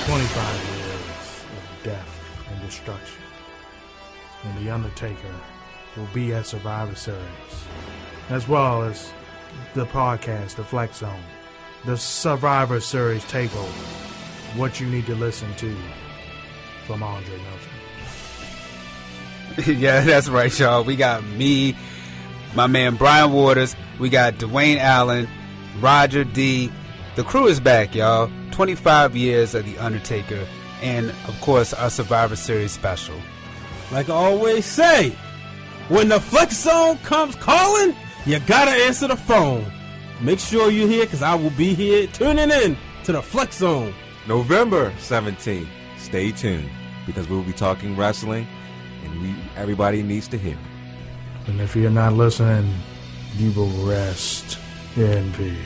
25 years of death and destruction. And The Undertaker will be at Survivor Series, as well as the podcast, The Flex Zone, the Survivor Series Takeover. What you need to listen to from Andre-Melton. Yeah, that's right, y'all. We got me, my man Brian Waters. We got Dwayne Allen, Roger D. The crew is back, y'all. 25 years of The Undertaker, and, of course, our Survivor Series special. Like I always say, when the Flex Zone comes calling, you gotta answer the phone. Make sure you're here, because I will be here tuning in to the Flex Zone. November 17th. Stay tuned, because we'll be talking wrestling, and everybody needs to hear it. And if you're not listening, you will rest in peace.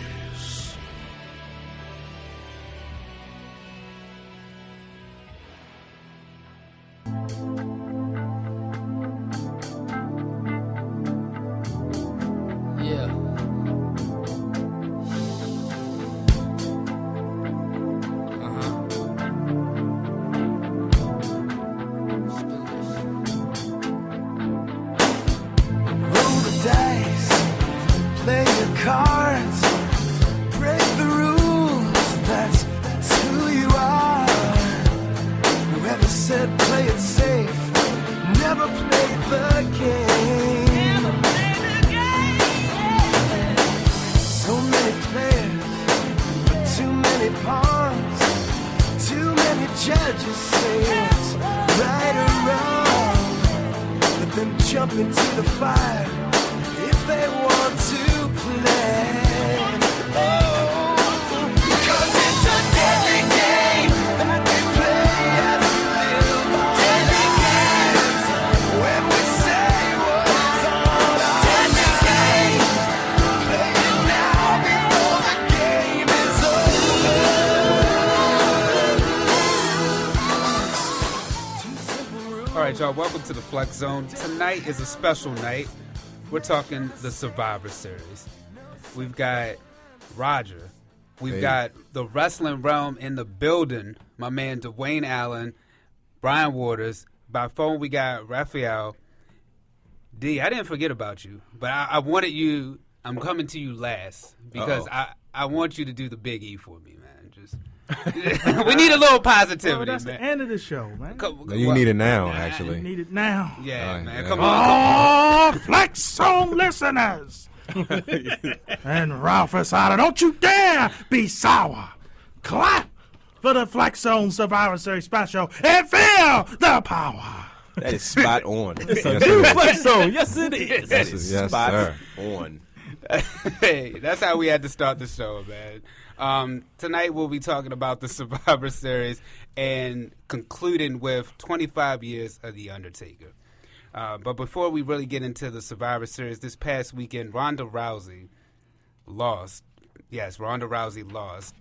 Y'all, welcome to the Flex Zone. Tonight is a special night. We're talking the Survivor Series. We've got Roger. We've got the wrestling realm in the building. My man Dwayne Allen, Brian Waters. By phone, we got Raphael. D, I didn't forget about you, but I wanted you. I'm coming to you last because I want you to do the Big E for me, man. Just. We need a little positivity, that's man. The end of the show, man. No, you need it now, actually. You need it now. Yeah, man. Yeah. Come on. Oh, Flex Zone listeners. And Ralph Asada, don't you dare be sour. Clap for the Flex Zone Survivor Series special and feel the power. That is spot on. It's a new Flex Zone. Yes, it is. That is yes, spot sir. on. Hey, that's how we had to start the show, man. Tonight we'll be talking about the Survivor Series and concluding with 25 years of The Undertaker. But before we really get into the Survivor Series, this past weekend, Ronda Rousey lost. Yes, Ronda Rousey lost.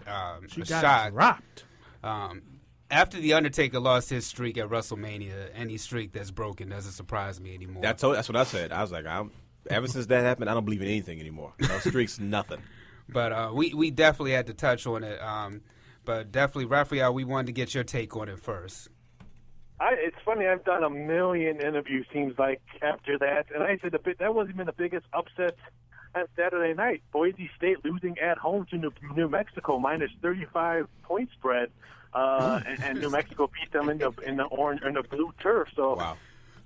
She a got shock. dropped. After The Undertaker lost his streak at WrestleMania, any streak that's broken doesn't surprise me anymore. That's what I said. I was like, ever since that happened, I don't believe in anything anymore. No streaks, nothing. But we definitely had to touch on it. But definitely, Raphael, we wanted to get your take on it first. It's funny, I've done a million interviews, seems like, after that. And I said that wasn't even the biggest upset on Saturday night. Boise State losing at home to New Mexico, minus 35 point spread. And New Mexico beat them in the orange and the blue turf. So, wow.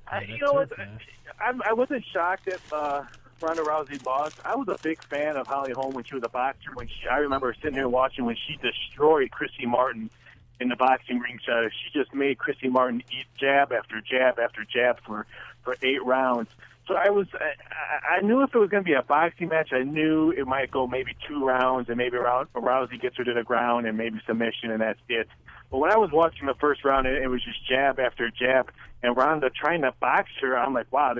I wasn't shocked that Ronda Rousey lost. I was a big fan of Holly Holm when she was a boxer. I remember sitting here watching when she destroyed Chrissy Martin in the boxing ring. She just made Chrissy Martin eat jab after jab after jab for 8 rounds. So I knew if it was going to be a boxing match, I knew it might go maybe 2 rounds and maybe Rousey gets her to the ground and maybe submission and that's it. But when I was watching the first round, it was just jab after jab, and Ronda trying to box her. I'm like, wow,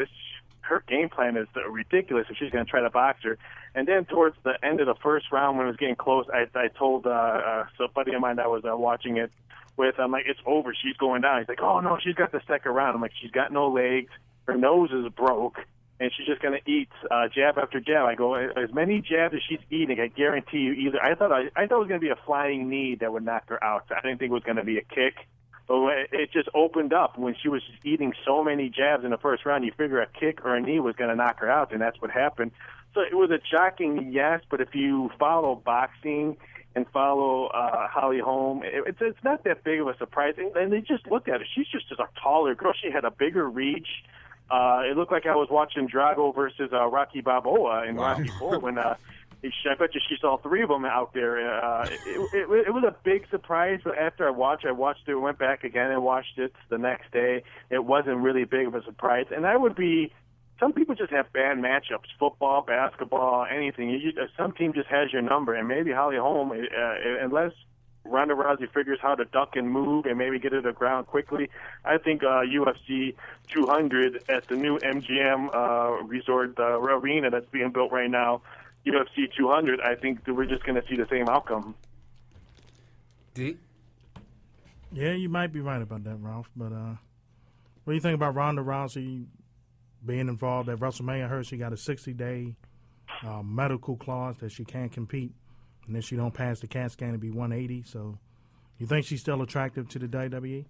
her game plan is ridiculous if she's going to try to box her. And then towards the end of the first round, when it was getting close, I told a buddy of mine that was watching it with, I'm like, it's over. She's going down. He's like, oh, no, she's got the second round. I'm like, she's got no legs. Her nose is broke. and she's just going to eat jab after jab. I go, as many jabs as she's eating, I guarantee you either. I thought it was going to be a flying knee that would knock her out. I didn't think it was going to be a kick. But it just opened up when she was eating so many jabs in the first round. You figure a kick or a knee was going to knock her out, and that's what happened. So it was a shocking yes, but if you follow boxing and follow Holly Holm, it's not that big of a surprise. And they just looked at her. She's just a taller girl. She had a bigger reach. It looked like I was watching Drago versus Rocky Balboa in Rocky IV when I bet you she saw three of them out there. It was a big surprise, but after I watched it, went back again and watched it the next day. It wasn't really big of a surprise. And some people just have bad matchups, football, basketball, anything. Some team just has your number, and maybe Holly Holm, unless Ronda Rousey figures how to duck and move and maybe get to the ground quickly, I think UFC 200 at the new MGM Resort arena that's being built right now, UFC 200, I think that we're just going to see the same outcome. D? Yeah, you might be right about that, Ralph. But what do you think about Ronda Rousey being involved at WrestleMania? I heard she got a 60-day medical clause that she can't compete, and if she don't pass the CAT scan, it'd be 180. So, you think she's still attractive to the WWE?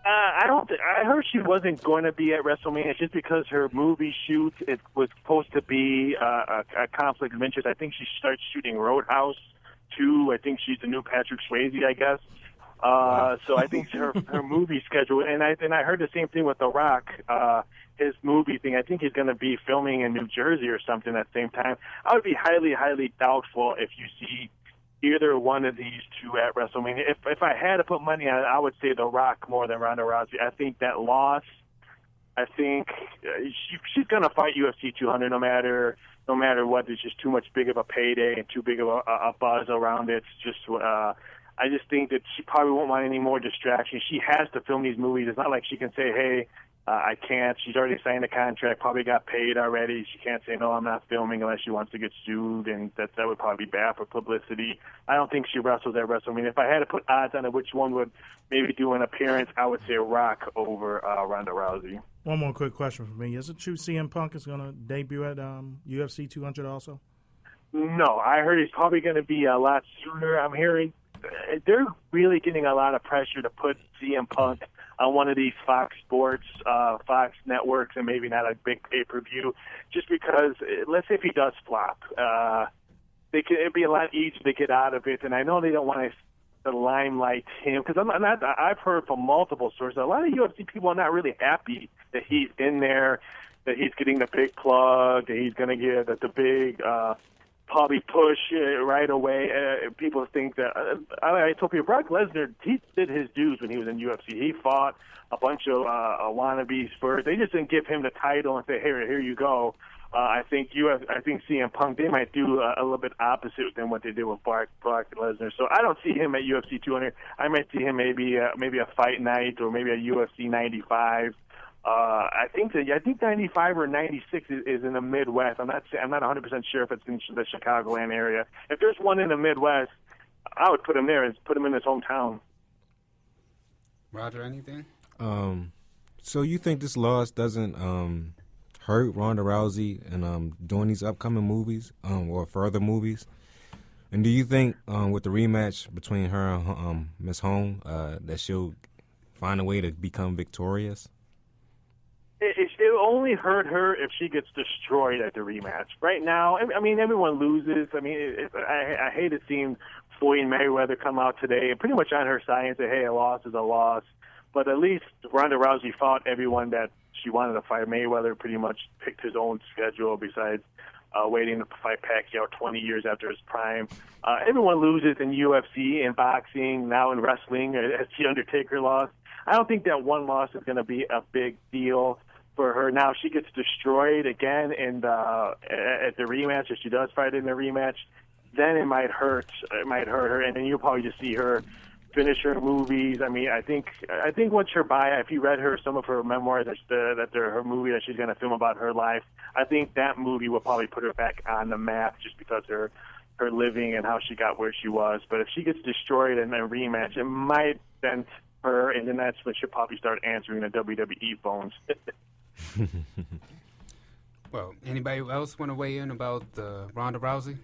I don't. I heard she wasn't going to be at WrestleMania just because her movie shoot it was supposed to be a conflict of interest. I think she starts shooting Roadhouse 2. I think she's the new Patrick Swayze, I guess. So I think her movie schedule, and I heard the same thing with The Rock. His movie thing, I think he's going to be filming in New Jersey or something at the same time. I would be highly, highly doubtful if you see either one of these two at WrestleMania. If I had to put money on it, I would say The Rock more than Ronda Rousey. I think that loss, I think she's going to fight UFC 200 no matter what. There's just too much big of a payday and too big of a buzz around it. It's just I just think that she probably won't want any more distractions. She has to film these movies. It's not like she can say, hey, I can't. She's already signed a contract, probably got paid already. She can't say, no, I'm not filming unless she wants to get sued, and that would probably be bad for publicity. I don't think she wrestles at WrestleMania. If I had to put odds on it, which one would maybe do an appearance, I would say Rock over Ronda Rousey. One more quick question for me. Is it true CM Punk is going to debut at UFC 200 also? No, I heard he's probably going to be a lot sooner. I'm hearing they're really getting a lot of pressure to put CM Punk on one of these Fox Sports, Fox networks, and maybe not a big pay-per-view, just because, let's say if he does flop, it'd be a lot easier to get out of it, and I know they don't want to limelight him, because I've heard from multiple sources, a lot of UFC people are not really happy that he's in there, that he's getting the big plug, that he's going to get the big probably push right away. People think that I told people Brock Lesnar, he did his dues when he was in UFC. He fought a bunch of wannabes first. They just didn't give him the title and say, here you go. I think CM Punk, they might do a little bit opposite than what they did with Brock Lesnar. So I don't see him at UFC 200. I might see him maybe a fight night or maybe a UFC 95. I think 95 or 96 is in the Midwest. I'm not 100% sure if it's in the Chicagoland area. If there's one in the Midwest, I would put him there and put him in his hometown. Roger, anything? So you think this loss doesn't hurt Ronda Rousey in doing these upcoming movies or further movies? And do you think with the rematch between her and Ms. Holm that she'll find a way to become victorious? It'll only hurt her if she gets destroyed at the rematch. Right now, I mean, everyone loses. I mean, I hate to see Floyd Mayweather come out today and pretty much on her side and say, hey, a loss is a loss. But at least Ronda Rousey fought everyone that she wanted to fight. Mayweather pretty much picked his own schedule besides waiting to fight Pacquiao 20 years after his prime. Everyone loses in UFC, in boxing, now in wrestling, as The Undertaker lost. I don't think that one loss is going to be a big deal for her. Now, if she gets destroyed again and at the rematch, if she does fight in the rematch, then it might hurt. It might hurt her, and then you'll probably just see her finish her movies. I mean, I think once her bio, if you read some of her memoirs, her movie that she's going to film about her life, I think that movie will probably put her back on the map just because her living and how she got where she was. But if she gets destroyed in a rematch, it might dent her, and then that's when she'll probably start answering the WWE phones. Well, anybody else want to weigh in about Ronda Rousey?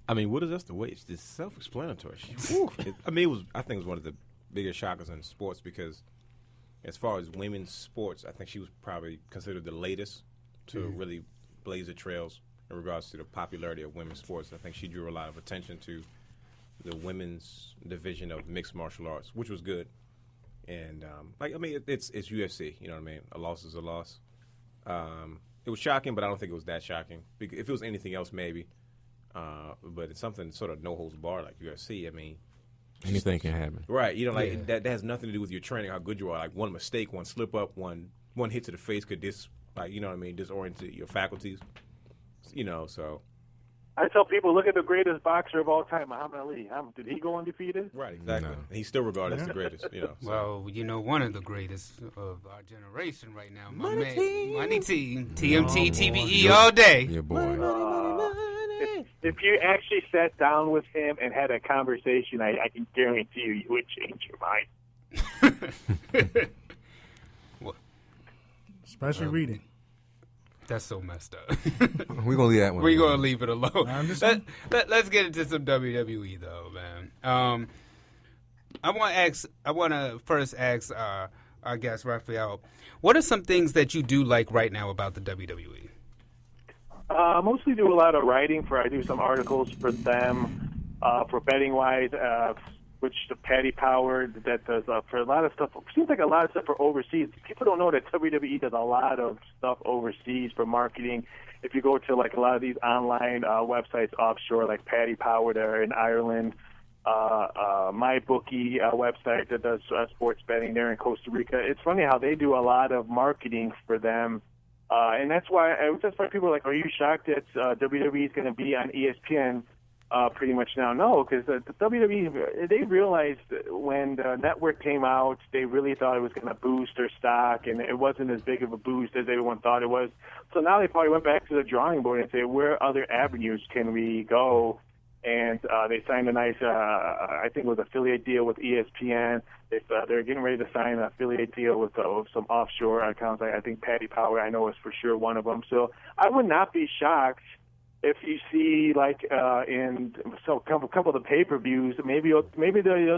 I mean, what is us to wait? It's just self-explanatory. I think it was one of the biggest shockers in sports because as far as women's sports, I think she was probably considered the latest to really blaze the trails in regards to the popularity of women's sports. I think she drew a lot of attention to the women's division of mixed martial arts, which was good. And, it's UFC, you know what I mean? A loss is a loss. It was shocking, but I don't think it was that shocking. If it was anything else, maybe. But it's something sort of no holds barred like UFC. I mean, anything can happen. Right. That has nothing to do with your training, how good you are. Like one mistake, one slip up, one hit to the face could disorient your faculties. So. I tell people, look at the greatest boxer of all time, Muhammad Ali. Did he go undefeated? Right, exactly. No. He's still regarded as the greatest. So. Well, one of the greatest of our generation right now. Money Team. TMT, TBE all day. Your boy. If you actually sat down with him and had a conversation, I can guarantee you would change your mind. Especially reading. That's so messed up. We're going to leave that one. We're going to leave it alone. Let's get into some WWE, though, man. I want to first ask our guest, Raphael, what are some things that you do like right now about the WWE? Mostly do a lot of writing. I do some articles for them, for betting-wise, which the Patty Power that does for a lot of stuff. It seems like a lot of stuff for overseas. People don't know that WWE does a lot of stuff overseas for marketing. If you go to like a lot of these online websites offshore, like Patty Power there in Ireland, MyBookie website that does sports betting there in Costa Rica. It's funny how they do a lot of marketing for them. And that's why people are like, are you shocked that WWE is going to be on ESPN pretty much now? No, because the WWE, they realized when the network came out, they really thought it was going to boost their stock, and it wasn't as big of a boost as everyone thought it was. So now they probably went back to the drawing board and say, where other avenues can we go? And they signed a nice, I think it was affiliate deal with ESPN. They're getting ready to sign an affiliate deal with some offshore accounts. I think Patty Power, I know, is for sure one of them. So I would not be shocked if you see, like, in a couple of the pay-per-views, maybe you heard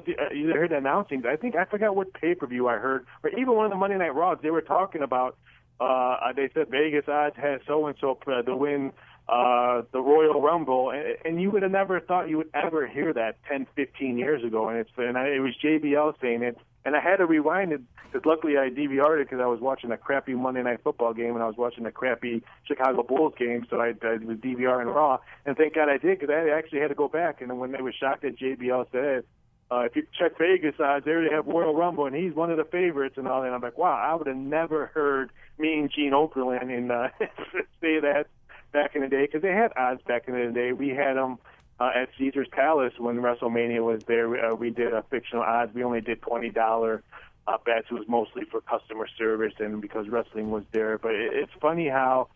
the announcings. I forgot what pay-per-view I heard, or even one of the Monday Night Raws, they were talking about, they said Vegas odds has so-and-so to win the Royal Rumble, and you would have never thought you would ever hear that 10, 15 years ago, and it was JBL saying it, and I had to rewind it, because luckily I DVR'd it because I was watching a crappy Monday Night Football game, and I was watching a crappy Chicago Bulls game, so I was DVRing Raw, and thank God I did, because I actually had to go back, and when they were shocked that JBL said, if you check Vegas odds, they already have Royal Rumble, and he's one of the favorites and all that, and I'm like, wow, I would have never heard me and Gene Okerlund say that back in the day, because they had odds back in the day. We had them at Caesar's Palace when WrestleMania was there. We did fictional odds. We only did $20 bets. It was mostly for customer service and because wrestling was there. But it's funny how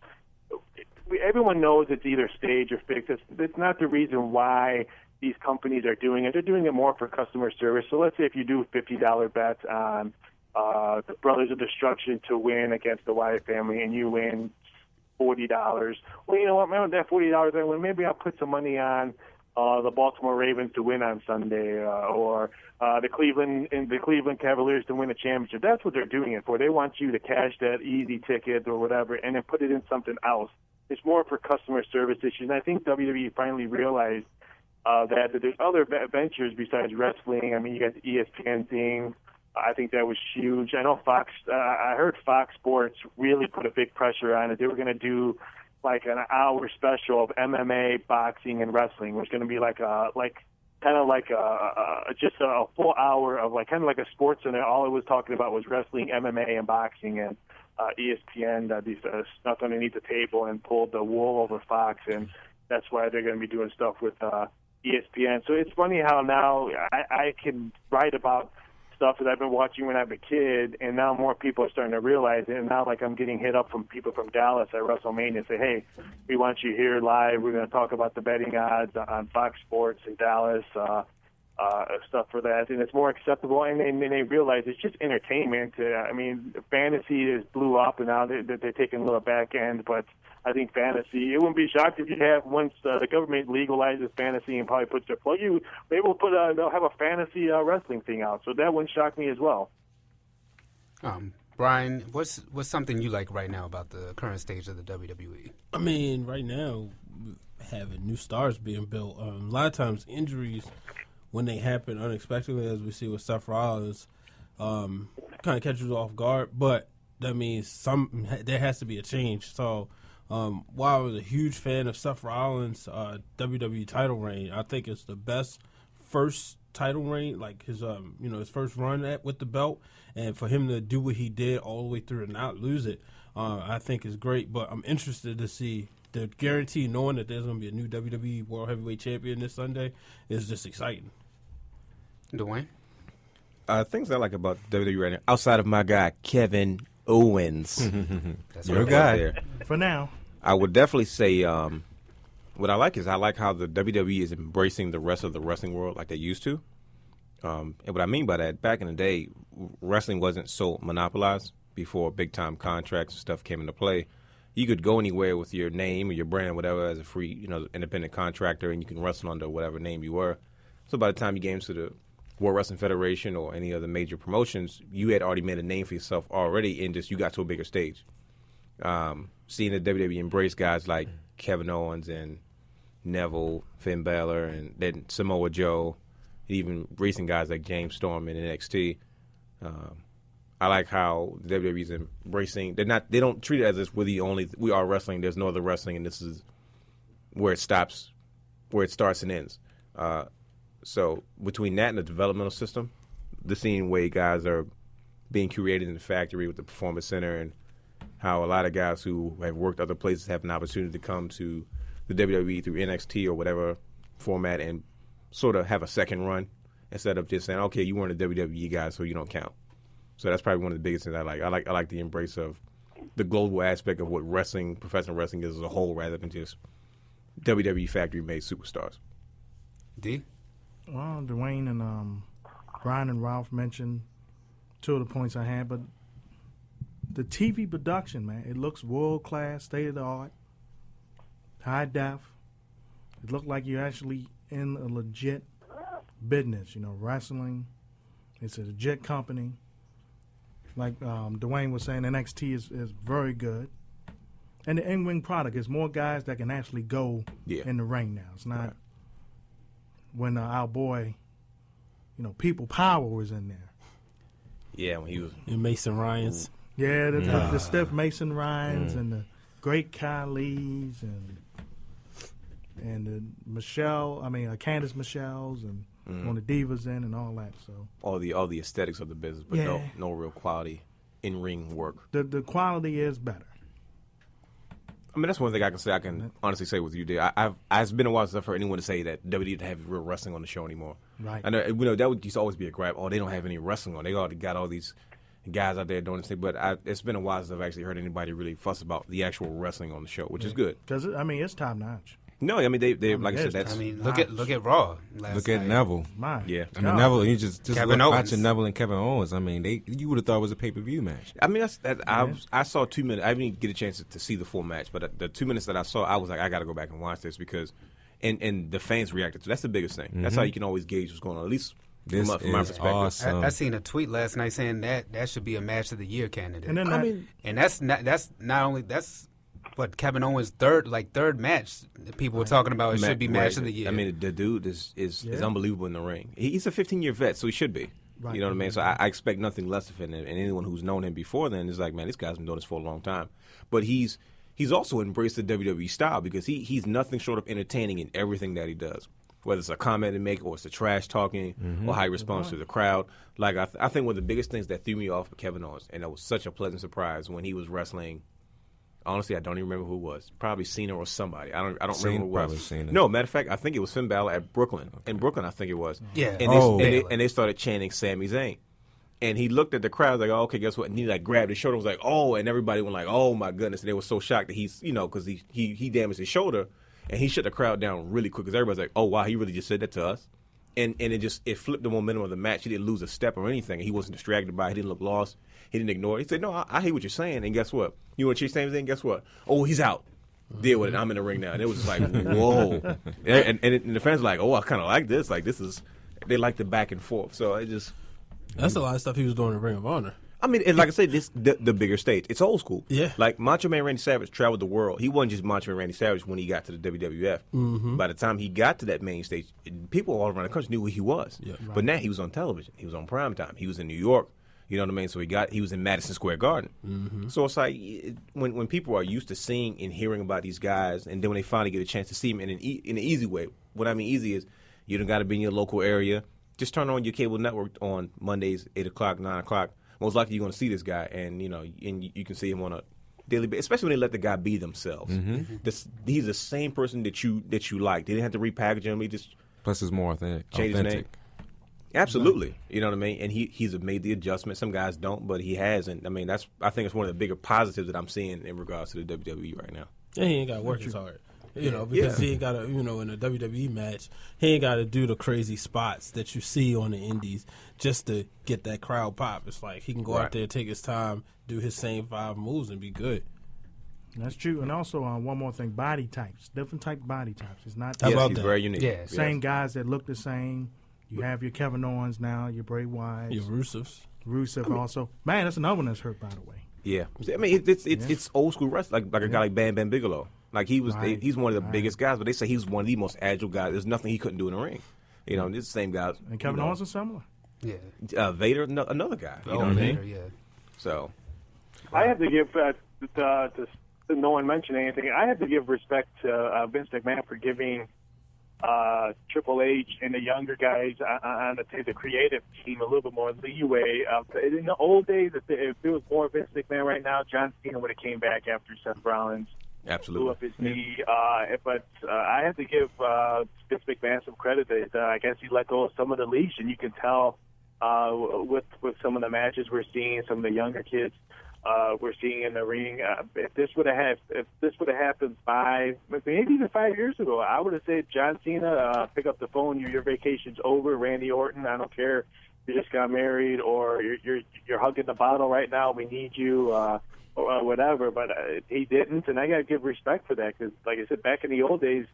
everyone knows it's either stage or fixed. It's not the reason why these companies are doing it. They're doing it more for customer service. So let's say if you do $50 bets on the Brothers of Destruction to win against the Wyatt family and you win $40. Well, you know what? Remember that $40? Well, maybe I'll put some money on the Baltimore Ravens to win on Sunday, or the Cleveland Cavaliers to win a championship. That's what they're doing it for. They want you to cash that easy ticket or whatever, and then put it in something else. It's more for customer service issues. And I think WWE finally realized that there's other ventures besides wrestling. I mean, you got the ESPN thing. I think that was huge. I know Fox. I heard Fox Sports really put a big pressure on it. They were going to do like an hour special of MMA, boxing, and wrestling. It was going to be just a full hour of kind of like a sports center. All it was talking about was wrestling, MMA, and boxing. And ESPN snuck underneath the table and pulled the wool over Fox, and that's why they're going to be doing stuff with ESPN. So it's funny how now I can write about stuff that I've been watching when I was a kid, and now more people are starting to realize it. And now, I'm getting hit up from people from Dallas at WrestleMania and say, hey, we want you here live. We're going to talk about the betting odds on Fox Sports in Dallas. stuff for that, and it's more acceptable. And they realize it's just entertainment. Fantasy is blew up, and now they're taking a little back end. But I think fantasy, it wouldn't be shocked if you have, once the government legalizes fantasy and probably puts their plug, maybe they'll have a fantasy wrestling thing out. So that wouldn't shock me as well. Brian, what's something you like right now about the current stage of the WWE? I mean, right now, having new stars being built. A lot of times injuries, when they happen unexpectedly, as we see with Seth Rollins, kind of catches off guard. But that means there has to be a change. So while I was a huge fan of Seth Rollins' WWE title reign, I think it's the best first title reign, like his his first run with the belt, and for him to do what he did all the way through and not lose it, I think is great. But I'm interested to see. The guarantee, knowing that there's going to be a new WWE World Heavyweight Champion this Sunday, is just exciting. Dwayne? Things I like about WWE right now, outside of my guy, Kevin Owens. That's Your guy. There. For now. I would definitely say what I like is I like how the WWE is embracing the rest of the wrestling world like they used to. And what I mean by that, back in the day, wrestling wasn't so monopolized before big-time contracts and stuff came into play. You could go anywhere with your name or your brand or whatever as a free, independent contractor, and you can wrestle under whatever name you were. So by the time you get into the World Wrestling Federation or any other major promotions, you had already made a name for yourself already, and just you got to a bigger stage. Seeing the WWE embrace guys like Kevin Owens and Neville, Finn Balor, and then Samoa Joe, even recent guys like James Storm in NXT. I like how the WWE is embracing. They don't treat it as if we are wrestling. There's no other wrestling, and this is where it stops, where it starts and ends. So between that and the developmental system, the scene way guys are being created in the factory with the Performance Center, and how a lot of guys who have worked other places have an opportunity to come to the WWE through NXT or whatever format and sort of have a second run instead of just saying, okay, you weren't a WWE guy, so you don't count. So that's probably one of the biggest things I like. I like the embrace of the global aspect of what wrestling, professional wrestling is as a whole, rather than just WWE factory-made superstars. D? Well, Dwayne and Brian and Ralph mentioned two of the points I had, but the TV production, man, it looks world-class, state-of-the-art, high def. It looked like you're actually in a legit business, wrestling. It's a legit company. Like Dwayne was saying, NXT is very good. And the in-ring product is more guys that can actually go in the ring now. It's not when our boy, People Power was in there. Yeah, when he was... And Mason Ryans. Yeah, the stiff Mason Ryans and the great Kylie's and the Candice Michelle's and on the Divas in and all that. So all the aesthetics of the business, but no real quality in-ring work. The quality is better. I mean, that's one thing I can say. I can honestly say with you, Dave. It's been a while since I've heard anyone to say that WWE didn't have real wrestling on the show anymore. Right. I know that would used to always be a gripe. Oh, they don't have any wrestling on. They already got all these guys out there doing this thing. But it's been a while since I've actually heard anybody really fuss about the actual wrestling on the show, which is good. Because it's top notch. No, I mean they like I said. That's look at Raw. Look at Neville. Yeah, I mean Neville. You just Kevin watching Neville and Kevin Owens. I mean, you would have thought it was a pay-per-view match. I mean, I saw 2 minutes. I didn't get a chance to see the full match, but the 2 minutes that I saw, I was like, I got to go back and watch this because, and the fans reacted to. That's the biggest thing. That's how you can always gauge what's going on. At least this from my perspective. Awesome. I seen a tweet last night saying that should be a match of the year candidate. And then that's not only what Kevin Owens' third match people were talking about. It should be match of the year. I mean, the dude is unbelievable in the ring. He's a 15-year vet, so he should be. Right. You know what I mean? So I expect nothing less of him. And anyone who's known him before then is like, man, this guy's been doing this for a long time. But he's also embraced the WWE style because he's nothing short of entertaining in everything that he does. Whether it's a comment to make or it's the trash talking or how he responds to the crowd. Like I think one of the biggest things that threw me off with Kevin Owens, and it was such a pleasant surprise when he was wrestling. Honestly, I don't even remember who it was. Probably Cena or somebody. I don't remember who it was. Cena. No, matter of fact, I think it was Finn Balor at Brooklyn. In Brooklyn, I think it was. Yeah. And they started chanting Sami Zayn. And he looked at the crowd like, oh, okay, guess what? And he grabbed his shoulder and was like, oh, and everybody went like, oh my goodness. And they were so shocked that he's, because he damaged his shoulder. And he shut the crowd down really quick because everybody's like, oh, wow, he really just said that to us. And it flipped the momentum of the match. He didn't lose a step or anything. He wasn't distracted by it. He didn't look lost. He didn't ignore it. He said, no, I hear what you're saying. And guess what? You want to change things in? Guess what? Oh, he's out. Deal with it. I'm in the ring now. And it was just like, whoa. And the fans were like, oh, I kind of like this. Like, they like the back and forth. So it just. That's a lot of stuff he was doing in Ring of Honor. I mean, and like I said, this the bigger stage. It's old school. Yeah. Like Macho Man Randy Savage traveled the world. He wasn't just Macho Man Randy Savage when he got to the WWF. Mm-hmm. By the time he got to that main stage, people all around the country knew who he was. Yeah, right. But now he was on television. He was on primetime. He was in New York. You know what I mean? So he was in Madison Square Garden. Mm-hmm. So it's like when people are used to seeing and hearing about these guys, and then when they finally get a chance to see them in an easy way. What I mean easy is you don't got to be in your local area. Just turn on your cable network on Mondays, 8 o'clock, 9 o'clock. Most likely you're going to see this guy, and you can see him on a daily basis, especially when they let the guy be themselves. Mm-hmm. He's the same person that you like. They didn't have to repackage him. He just Plus, it's more authentic. changed his name. Absolutely, you know what I mean. And he's made the adjustment. Some guys don't, but he has. And I mean, I think it's one of the bigger positives that I'm seeing in regards to the WWE right now. And he ain't got to work as hard. Because he ain't got to, in a WWE match, he ain't got to do the crazy spots that you see on the indies just to get that crowd pop. It's like he can go out there, take his time, do his same 5 moves, and be good. That's true. And also, one more thing, body types. Different type body types. It's not How about he's that? very unique. Yeah. same guys that look the same. You have your Kevin Owens now, your Bray Wyatt. Your Rusevs. Rusev also. Man, that's another one that's hurt, by the way. Yeah, I mean it's old school wrestling, like a guy like Bam Bam Bigelow. Like he's one of the biggest guys, but they say he's one of the most agile guys. There's nothing he couldn't do in the ring. It's the same guys. And Kevin Owens is similar. Yeah. Vader, another guy. You know what I mean? Vader, yeah. So I have to give to no one mention anything. I have to give respect to Vince McMahon for giving Triple H and the younger guys on the creative team a little bit more leeway. In the old days, if it was more Vince McMahon right now, John Cena would have came back after Seth Rollins absolutely blew up his knee. But I have to give Vince McMahon some credit that I guess he let go of some of the leash, and you can tell with some of the matches we're seeing, some of the younger kids we're seeing in the ring. If this would have happened maybe even 5 years ago, I would have said, John Cena, pick up the phone. Your vacation's over. Randy Orton, I don't care. You just got married, or you're hugging the bottle right now. We need you, or whatever. But he didn't, and I got to give respect for that because, like I said, back in the old days,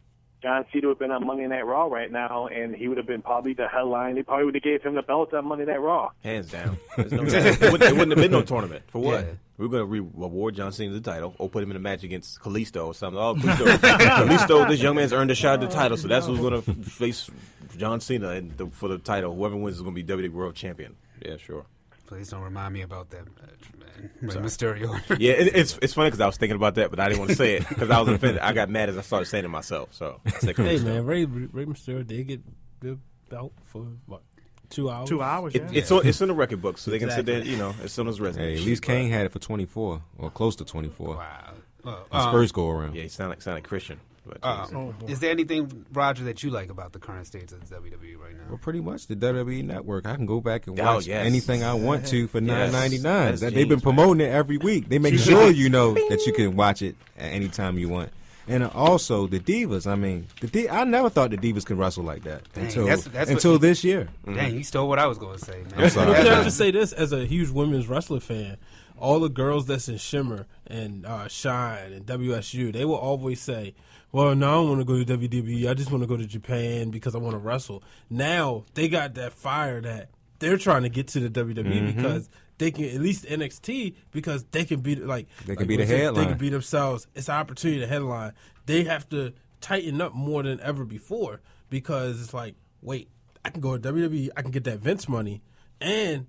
John Cena would have been on Monday Night Raw right now, and he would have been probably the headline. They probably would have gave him the belt on Monday Night Raw. hands down. There's no it wouldn't have been no tournament for what? Yeah. We're going to reward John Cena the title, or put him in a match against Kalisto or something. Oh, Kalisto, this young man's earned a shot at the title, so that's who's going to face John Cena for the title. Whoever wins is going to be WWE World Champion. Yeah, sure. Please don't remind me about that match, man. Rey Mysterio. Yeah, it's funny because I was thinking about that, but I didn't want to say it because I was offended. I got mad as I started saying it myself. So, I said Hey, Kalisto. man, Rey Mysterio did get the belt for, what, 2 hours? 2 hours, yeah. It's in the record book, so they can sit Exactly. there, it's on his resume. Hey, at least Kane had it for 24 or close to 24. Wow. His first go around. Yeah, he sound like Christian. But, Oh, boy. Is there anything, Roger, that you like about the current state of the WWE right now? Well, pretty much the WWE Network. I can go back and Oh, watch yes. anything I want to for Yes. $9.99. That's They've been genius, promoting it every week. They make sure you know that you can watch it at any time you want. And also the Divas. I mean, I never thought the Divas could wrestle like that Dang, until that's until what- this year. Dang, you stole what I was going to say, man. I'm sorry. Can I just say this as a huge women's wrestler fan? All the girls that's in Shimmer and Shine and WSU, they will always say, well, no, I don't want to go to WWE. I just want to go to Japan because I want to wrestle. Now they got that fire that they're trying to get to the WWE because they can, at least NXT, because they can be like They can like be the we said, headline. They can be themselves. It's an opportunity to headline. They have to tighten up more than ever before because it's like, wait, I can go to WWE, I can get that Vince money, and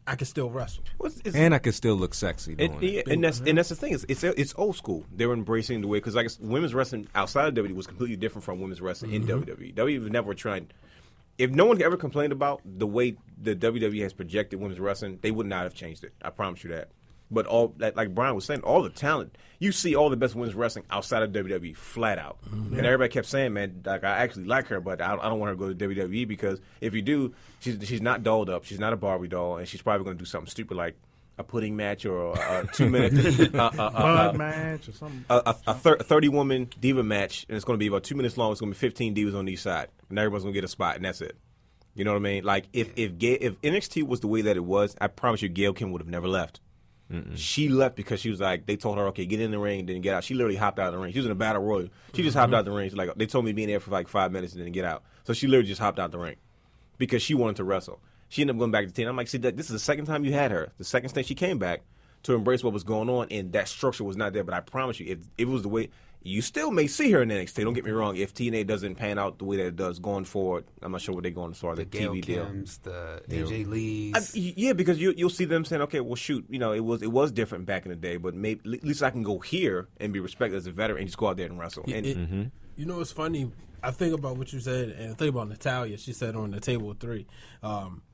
I can still wrestle. And I can still look sexy doing it. And that's the thing. It's old school. They're embracing the way because I guess women's wrestling outside of WWE was completely different from women's wrestling in WWE. WWE was never trying. If no one ever complained about the way the WWE has projected women's wrestling, they would not have changed it. I promise you that. But all that, like Brian was saying, all the talent you see, all the best women's wrestling outside of WWE, flat out. And everybody kept saying, "Man, like I actually like her, but I don't want her to go to WWE because if you do, she's not dolled up, she's not a Barbie doll, and she's probably going to do something stupid like a pudding match or a 2-minute Mud match or something. a 30-woman diva match, and it's going to be about 2 minutes long. It's going to be 15 divas on each side, and everyone's going to get a spot, and that's it. You know what I mean? Like if NXT was the way that it was, I promise you, Gail Kim would have never left. She left because she was like, they told her, okay, get in the ring, didn't get out. She literally hopped out of the ring. She was in a battle royal. She just hopped out the ring. She's like, they told me to be in there for like 5 minutes and didn't get out. So she literally just hopped out the ring because she wanted to wrestle. She ended up going back to 10. I'm like, see, this is the second time you had her. The second stage she came back to embrace what was going on, and that structure was not there. But I promise you, if it was the way, you still may see her in NXT. Don't get me wrong. If TNA doesn't pan out the way that it does going forward, I'm not sure what they're going as far as the Gail TV deal. Kims, the AJ Lees. Yeah, because you'll see them saying, okay, well, shoot, you know, it was different back in the day, but maybe at least I can go here and be respected as a veteran and just go out there and wrestle. You know, it's funny. I think about what you said, and I think about Natalya. She said on the table of 3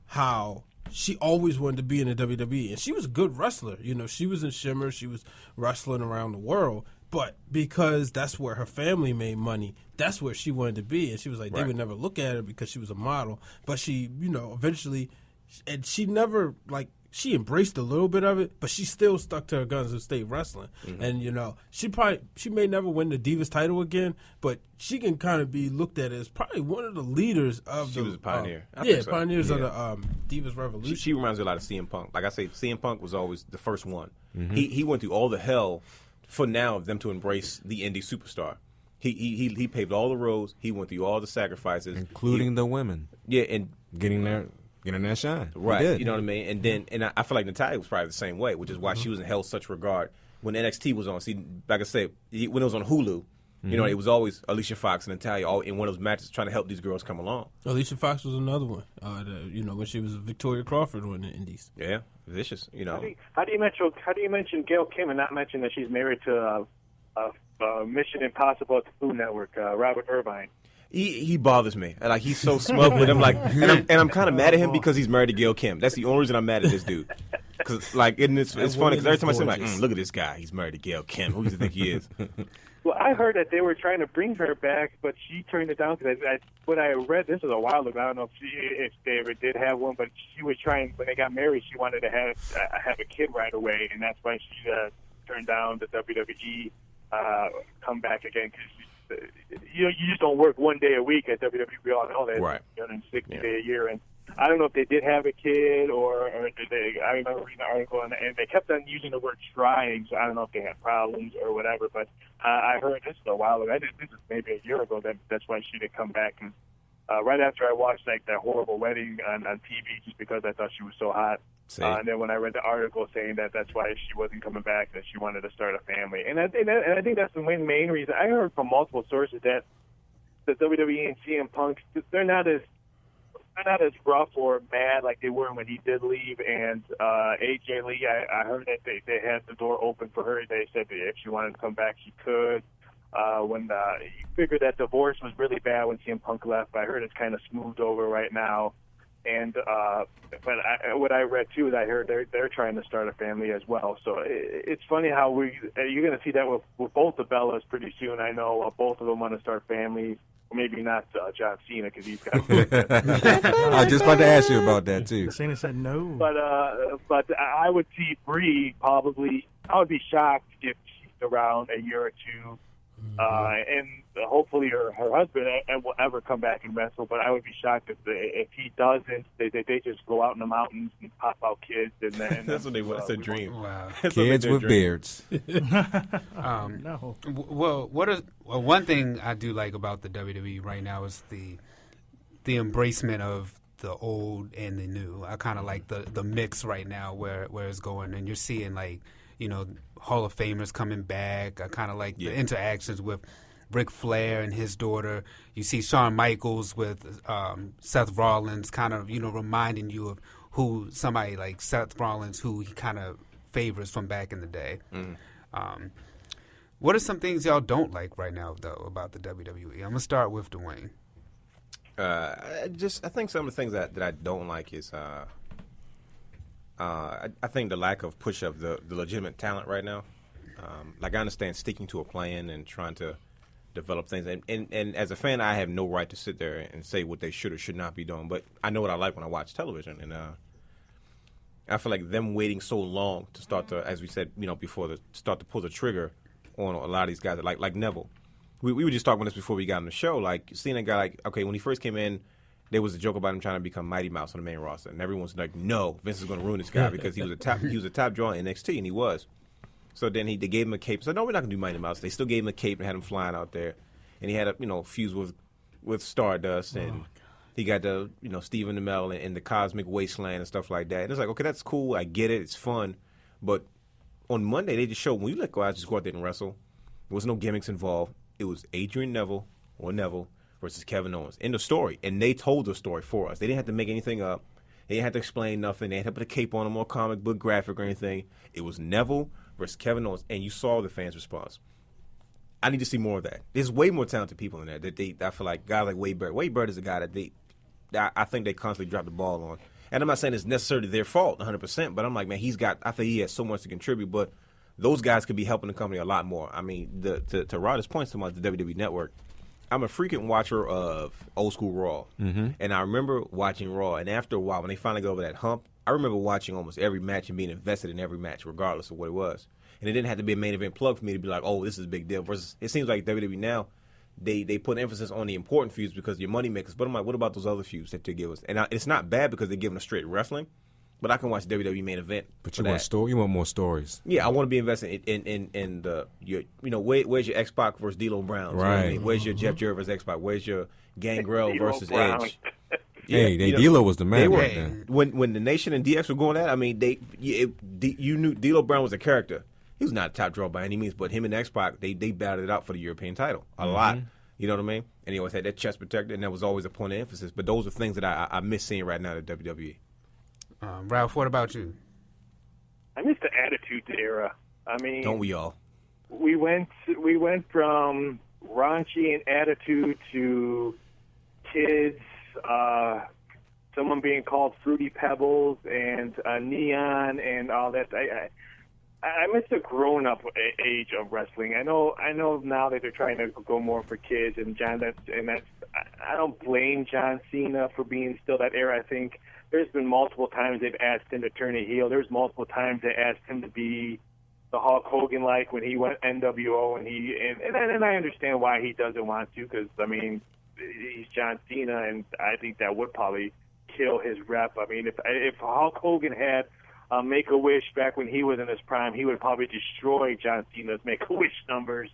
how she always wanted to be in the WWE, and she was a good wrestler. You know, she was in Shimmer. She was wrestling around the world. But because that's where her family made money, that's where she wanted to be. And she was like, they would never look at her because she was a model. But she, you know, eventually, and she never, like, she embraced a little bit of it, but she still stuck to her guns and stayed wrestling. And, you know, she may never win the Divas title again, but she can kind of be looked at as probably one of the leaders of She was a pioneer. Pioneers of the Divas Revolution. She reminds me a lot of CM Punk. Like I say, CM Punk was always the first one. He went through all the hell for now of them to embrace the indie superstar. He paved all the roads. He went through all the sacrifices, including the women. Yeah, and getting that shine. Right. You know what I mean? And I feel like Natalya was probably the same way, which is why she was held such regard when NXT was on. See, like I said, when it was on Hulu, you know, it was always Alicia Fox and Natalya all in one of those matches trying to help these girls come along. Alicia Fox was another one. You know, when she was Victoria Crawford on the Indies. Yeah, vicious. You know. How do you mention Gail Kim and not mention that she's married to Mission Impossible at the Food Network, Robert Irvine? He bothers me. Like, he's so smug with him. Like, and I'm kind of mad at him because he's married to Gail Kim. That's the only reason I'm mad at this dude. Because like, it's funny because every time I say, like, look at this guy, he's married to Gail Kim. Who does he think he is? Well, I heard that they were trying to bring her back, but she turned it down because what I read, this was a while ago. I don't know if they ever did have one, but she was trying, when they got married, she wanted to have a kid right away, and that's why she turned down the WWE come back again, because you just don't work one day a week at WWE. We all know that. Right. 360 day a year, and I don't know if they did have a kid or did they. I remember reading the article, and they kept on using the word trying, so I don't know if they had problems or whatever. But I heard this a while ago. This is maybe a year ago. That's why she didn't come back. And right after I watched like that horrible wedding on TV, just because I thought she was so hot. And then when I read the article saying that that's why she wasn't coming back, that she wanted to start a family, and I think that's the main reason. I heard from multiple sources that the WWE and CM Punk, they're not as rough or mad like they were when he did leave. And AJ Lee, I heard that they had the door open for her. They said that if she wanted to come back, she could. When you figured that divorce was really bad when CM Punk left, but I heard it's kind of smoothed over right now. And but what I read too is I heard they're trying to start a family as well. So it's funny how you're going to see that with both the Bellas pretty soon. I know both of them want to start families. Maybe not John Cena because he's got. I was just about to ask you about that too. Cena said no. But I would see Brie probably. I would be shocked if she's around a year or two, and hopefully her husband will ever come back and wrestle. But I would be shocked if he doesn't. They just go out in the mountains and pop out kids, and then that's what they want. It's a dream. Wow. Kids with beards. No. Well, one thing I do like about the WWE right now is the embracement of the old and the new. I kind of like the mix right now where it's going, and you're seeing like, you know, Hall of Famers coming back. I kind of like the interactions with Ric Flair and his daughter. You see Shawn Michaels with Seth Rollins, kind of, you know, reminding you of who somebody like Seth Rollins, who he kind of favors from back in the day. What are some things y'all don't like right now, though, about the WWE? I'm going to start with Dwayne. I think some of the things that I don't like is I think the lack of push of the legitimate talent right now. Like, I understand sticking to a plan and trying to develop things. And as a fan, I have no right to sit there and say what they should or should not be doing. But I know what I like when I watch television. And I feel like them waiting so long to start to, as we said, you know, before, start to pull the trigger on a lot of these guys, like Neville. We were just talking about this before we got on the show. Like, seeing a guy like, okay, when he first came in, there was a joke about him trying to become Mighty Mouse on the main roster, and everyone's like, "No, Vince is going to ruin this guy because he was a top draw in NXT, and he was." So then they gave him a cape. So no, we're not going to do Mighty Mouse. They still gave him a cape and had him flying out there, and he had a fuse with Stardust, and he got the Stephen Amell and the Cosmic Wasteland and stuff like that. And it's like, okay, that's cool. I get it. It's fun, but on Monday they just showed when you let guys just go out there and wrestle, there was no gimmicks involved. It was Adrian Neville versus Kevin Owens in the story, and they told the story for us. They didn't have to make anything up. They didn't have to explain nothing. They didn't have to put a cape on them or comic book graphic or anything. It was Neville versus Kevin Owens, and you saw the fans' response. I need to see more of that. There's way more talented people in there I feel like guys like Wade Barrett. Wade Barrett is a guy that I think they constantly drop the ball on. And I'm not saying it's necessarily their fault 100%, but I'm like, man, I think he has so much to contribute, but those guys could be helping the company a lot more. I mean, to Rodder's points about the WWE Network, I'm a frequent watcher of old school Raw. Mm-hmm. And I remember watching Raw, and after a while, when they finally go over that hump, I remember watching almost every match and being invested in every match, regardless of what it was. And it didn't have to be a main event plug for me to be like, oh, this is a big deal. Versus, it seems like WWE now, they put emphasis on the important feuds because your money makers. But I'm like, what about those other feuds that they give us? And it's not bad because they're giving us straight wrestling, but I can watch WWE main event. But you want more stories. Yeah, I want to be invested in the where's your X-Pac versus D'Lo Brown? Right. You know what I mean? Where's your Jeff Jarrett versus X-Pac? Where's your Gangrel versus Edge? Hey, D'Lo was the man right then. When the Nation and DX were going at it, I mean, you knew D'Lo Brown was a character. He was not a top draw by any means, but him and X-Pac, they battled it out for the European title a lot. You know what I mean? And he always had that chest protector, and that was always a point of emphasis. But those are things that I miss seeing right now at WWE. Ralph, what about you? I miss the Attitude Era. I mean, don't we all? We went from raunchy and attitude to kids, someone being called Fruity Pebbles and Neon and all that. I miss the grown-up age of wrestling. I know now that they're trying to go more for kids, and I don't blame John Cena for being still that era. I think there's been multiple times they've asked him to turn a heel. There's multiple times they asked him to be the Hulk Hogan like when he went NWO, and I understand why he doesn't want to, because I mean he's John Cena, and I think that would probably kill his rep. I mean if Hulk Hogan had Make-A-Wish back when he was in his prime, he would probably destroy John Cena's Make-A-Wish numbers.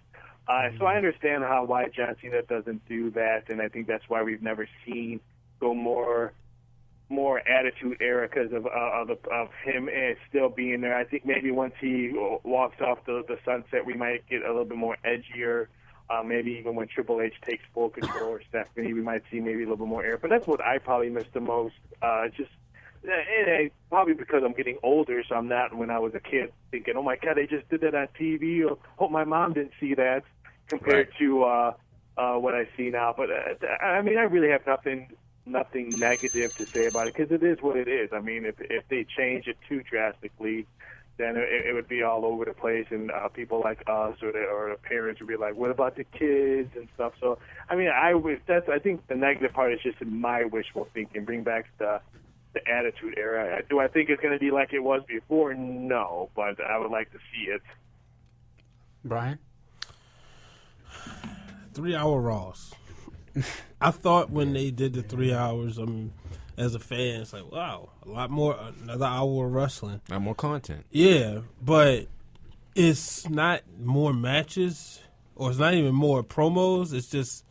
So I understand why John Cena doesn't do that, and I think that's why we've never seen go more attitude era because of him still being there. I think maybe once he walks off the sunset, we might get a little bit more edgier. Maybe even when Triple H takes full control or Stephanie, we might see maybe a little bit more air. But that's what I probably miss the most. And probably because I'm getting older, so I'm not when I was a kid thinking, oh my God, they just did that on TV. Or hope my mom didn't see that compared to what I see now. But I mean, I really have nothing negative to say about it because it is what it is. I mean, if they change it too drastically, then it would be all over the place, and people like us or the parents would be like, what about the kids and stuff? So I mean, I think the negative part is just my wishful thinking. Bring back the Attitude Era. Do I think it's going to be like it was before? No, but I would like to see it. Brian? 3-hour Raws. I thought when they did the 3 hours, as a fan, it's like, wow, a lot more, another hour of wrestling. A lot more content. Yeah, but it's not more matches, or it's not even more promos. It's just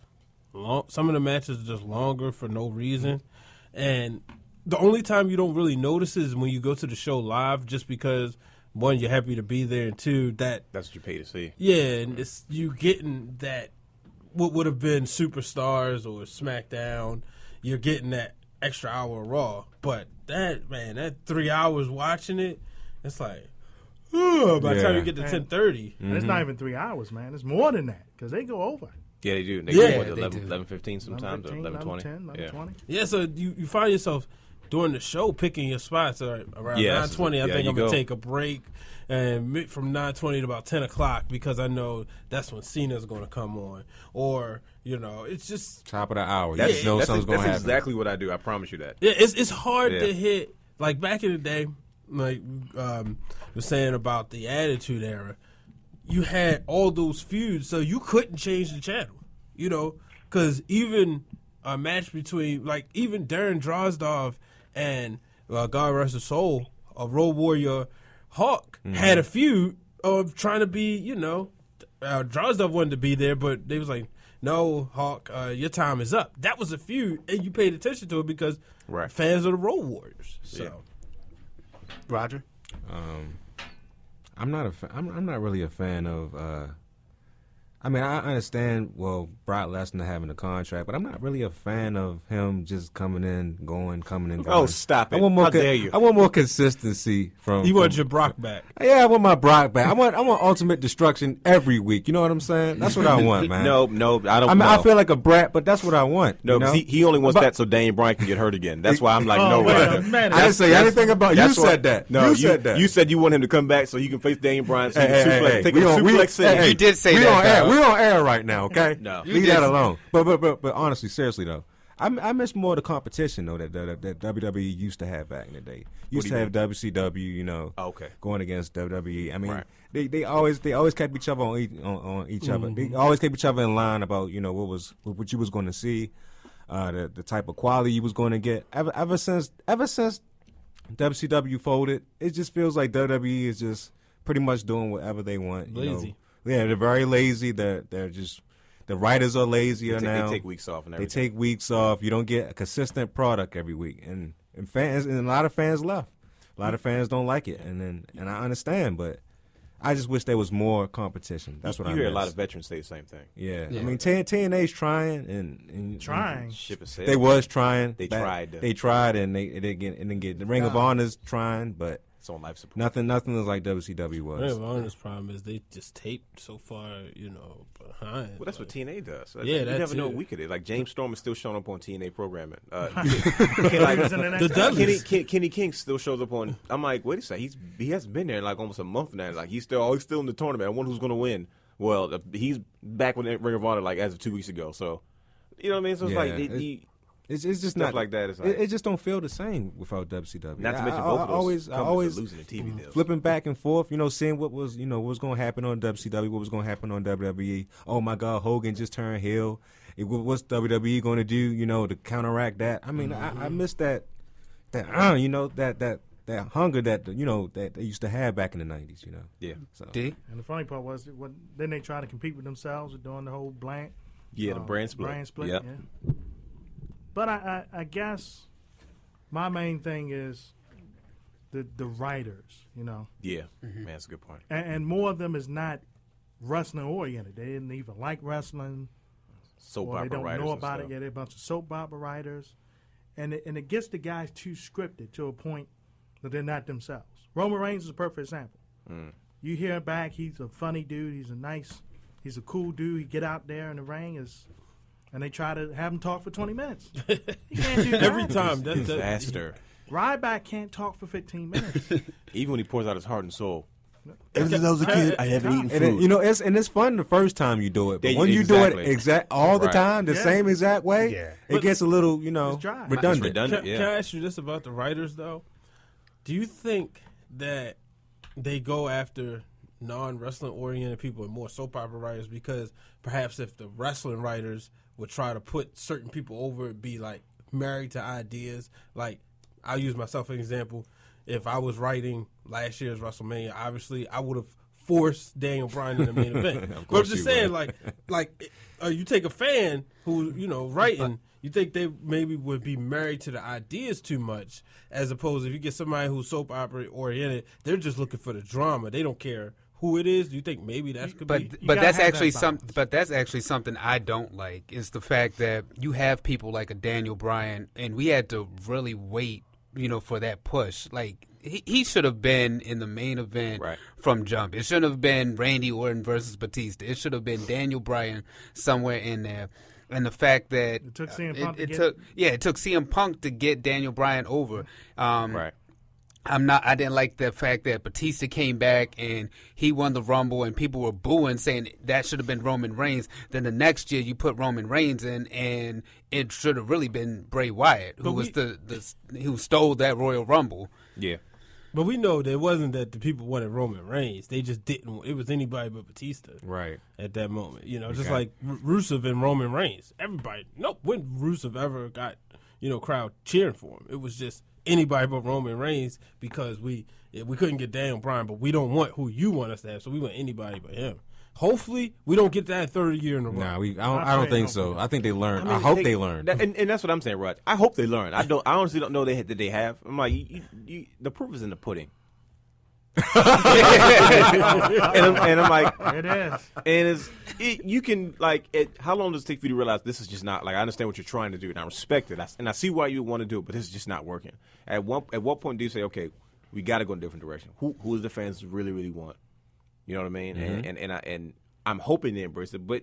some of the matches are just longer for no reason. And the only time you don't really notice is when you go to the show live, just because, one, you're happy to be there, and two, that's what you pay to see. Yeah, and it's you getting that what would have been Superstars or SmackDown, you're getting that extra hour of Raw. But that 3 hours watching it, it's like, by the time you get to 10:30. And it's not even 3 hours, man. It's more than that because they go over. Yeah, they do. They go to 11:15 sometimes, 11:20. 11:20. Yeah, so you find yourself during the show picking your spots around 9:20. I think I'm going to take a break and from 9:20 to about 10 o'clock because I know that's when Cena's going to come on. Or, it's just top of the hour. That's something's going to happen. That's exactly what I do. I promise you that. Yeah, it's hard to hit. Like back in the day, like was saying about the Attitude Era, you had all those feuds, so you couldn't change the channel, because even a match between, like, even Darren Drozdov and God rest his soul, Road Warrior Hawk had a feud of trying to be, Drozdov wanted to be there, but they was like, no, Hawk, your time is up. That was a feud, and you paid attention to it because fans of the Road Warriors. So, Roger, I'm not really a fan of. I mean, I understand. Well, Brock Lesnar having a contract, but I'm not really a fan of him just coming in, going. Oh, stop it! How dare you? I want more consistency from. You want your Brock back? Yeah, I want my Brock back. I want Ultimate Destruction every week. You know what I'm saying? That's what I want, man. No, I don't. I feel like a brat, but that's what I want. No, you know? he only wants that so Daniel Bryan can get hurt again. That's why I'm like, no, Roger. I didn't say anything about you. Said that. No, you said that. You said you want him to come back so you can face Daniel Bryan. So you can take a suplex. You did say that. We're on air right now, okay? No. Leave that alone. But honestly, seriously though, I miss more of the competition though that WWE used to have back in the day. Used to have WCW, going against WWE. I mean, they always kept each other on each other. They always kept each other in line about what you was going to see, the type of quality you was going to get. Ever since WCW folded, it just feels like WWE is just pretty much doing whatever they want. Lazy. Yeah, they're very lazy. They're just. The writers are lazier now. They take weeks off and everything. They take weeks off. You don't get a consistent product every week, and fans and a lot of fans left. A lot of fans don't like it, and I understand, but I just wish there was more competition. That's what I hear. miss. A lot of veterans say the same thing. Yeah. I mean TNA's trying and trying. Ship is said. They was trying. They tried. They tried, and they didn't get the Ring of Honor's trying, but. It's on life support. Nothing is like WCW was. Ring of Honor's problem is they just taped so far, behind. Well, that's what TNA does. So yeah, you that's never know it. Like James Storm is still showing up on TNA programming. Kenny King still shows up on. I'm like, wait a second, he hasn't been there in like almost a month now. Like he's still in the tournament. I wonder who's going to win. Well, he's back with Ring of Honor like as of 2 weeks ago. So you know what I mean. So it's it's just stuff not like that. It just don't feel the same without WCW. Not to mention both of those I always losing the TV deals. Flipping back and forth, seeing what was what was going to happen on WCW, what was going to happen on WWE. Oh my God, Hogan just turned heel. What's WWE going to do? To counteract that. I mean, I miss that hunger that that they used to have back in the 90s. Yeah. So. And the funny part was, then they tried to compete with themselves doing the whole blank. Yeah, the brand split. Yep. Yeah. But I guess my main thing is the writers, Yeah, man, that's a good point. And more of them is not wrestling oriented. They didn't even like wrestling. Soap or opera they don't writers know and about stuff. it. Yeah, they're a bunch of soap opera writers, and it gets the guys too scripted to a point that they're not themselves. Roman Reigns is a perfect example. You hear him back, he's a funny dude. He's a cool dude. He get out there in the ring and they try to have him talk for 20 minutes. He can't do that. Every time. Disaster. Ryback can't talk for 15 minutes. Even when he pours out his heart and soul. Ever since I was a kid, I haven't eaten food. And it's fun the first time you do it, but when you do it all the time, the same exact way, it gets a little, redundant. Can I ask you this about the writers, though? Do you think that they go after non-wrestling oriented people and more soap opera writers because perhaps if the wrestling writers would try to put certain people over, it'd be like married to ideas? Like, I'll use myself as an example. If I was writing last year's WrestleMania, obviously I would have forced Daniel Bryan in the main event. But I'm just saying, you take a fan who, writing, you think they maybe would be married to the ideas too much, as opposed to if you get somebody who's soap opera oriented, they're just looking for the drama. They don't care who it is. Do you think maybe that could be? But that's actually something I don't like, is the fact that you have people like a Daniel Bryan, and we had to really wait, for that push. Like, he should have been in the main event from jump. It shouldn't have been Randy Orton versus Batista. It should have been Daniel Bryan somewhere in there. And the fact that it took CM Punk it took CM Punk to get Daniel Bryan over. I didn't like the fact that Batista came back and he won the Rumble and people were booing, saying that should have been Roman Reigns. Then the next year you put Roman Reigns in, and it should have really been Bray Wyatt, who who stole that Royal Rumble. Yeah. But we know that it wasn't that the people wanted Roman Reigns. They just didn't. It was anybody but Batista. Right. At that moment. Just Okay. like Rusev and Roman Reigns. Everybody. Nope. When Rusev ever got, crowd cheering for him. It was just anybody but Roman Reigns because we couldn't get Daniel Bryan, but we don't want who you want us to have, so we want anybody but him. Hopefully, we don't get that third year in a row. Nah, I don't think so. I think they learned. I hope they learned. And that's what I'm saying, Rod. I hope they learn. I honestly don't know that they have. I'm like, the proof is in the pudding. and I'm like, It is. And you can how long does it take for you to realize this is just not I understand what you're trying to do and I respect it and I see why you want to do it, but this is just not working. At what point do you say, okay, we got to go in a different direction? Who does the fans really, really want? You know what I mean? Mm-hmm. And I'm hoping they embrace it. But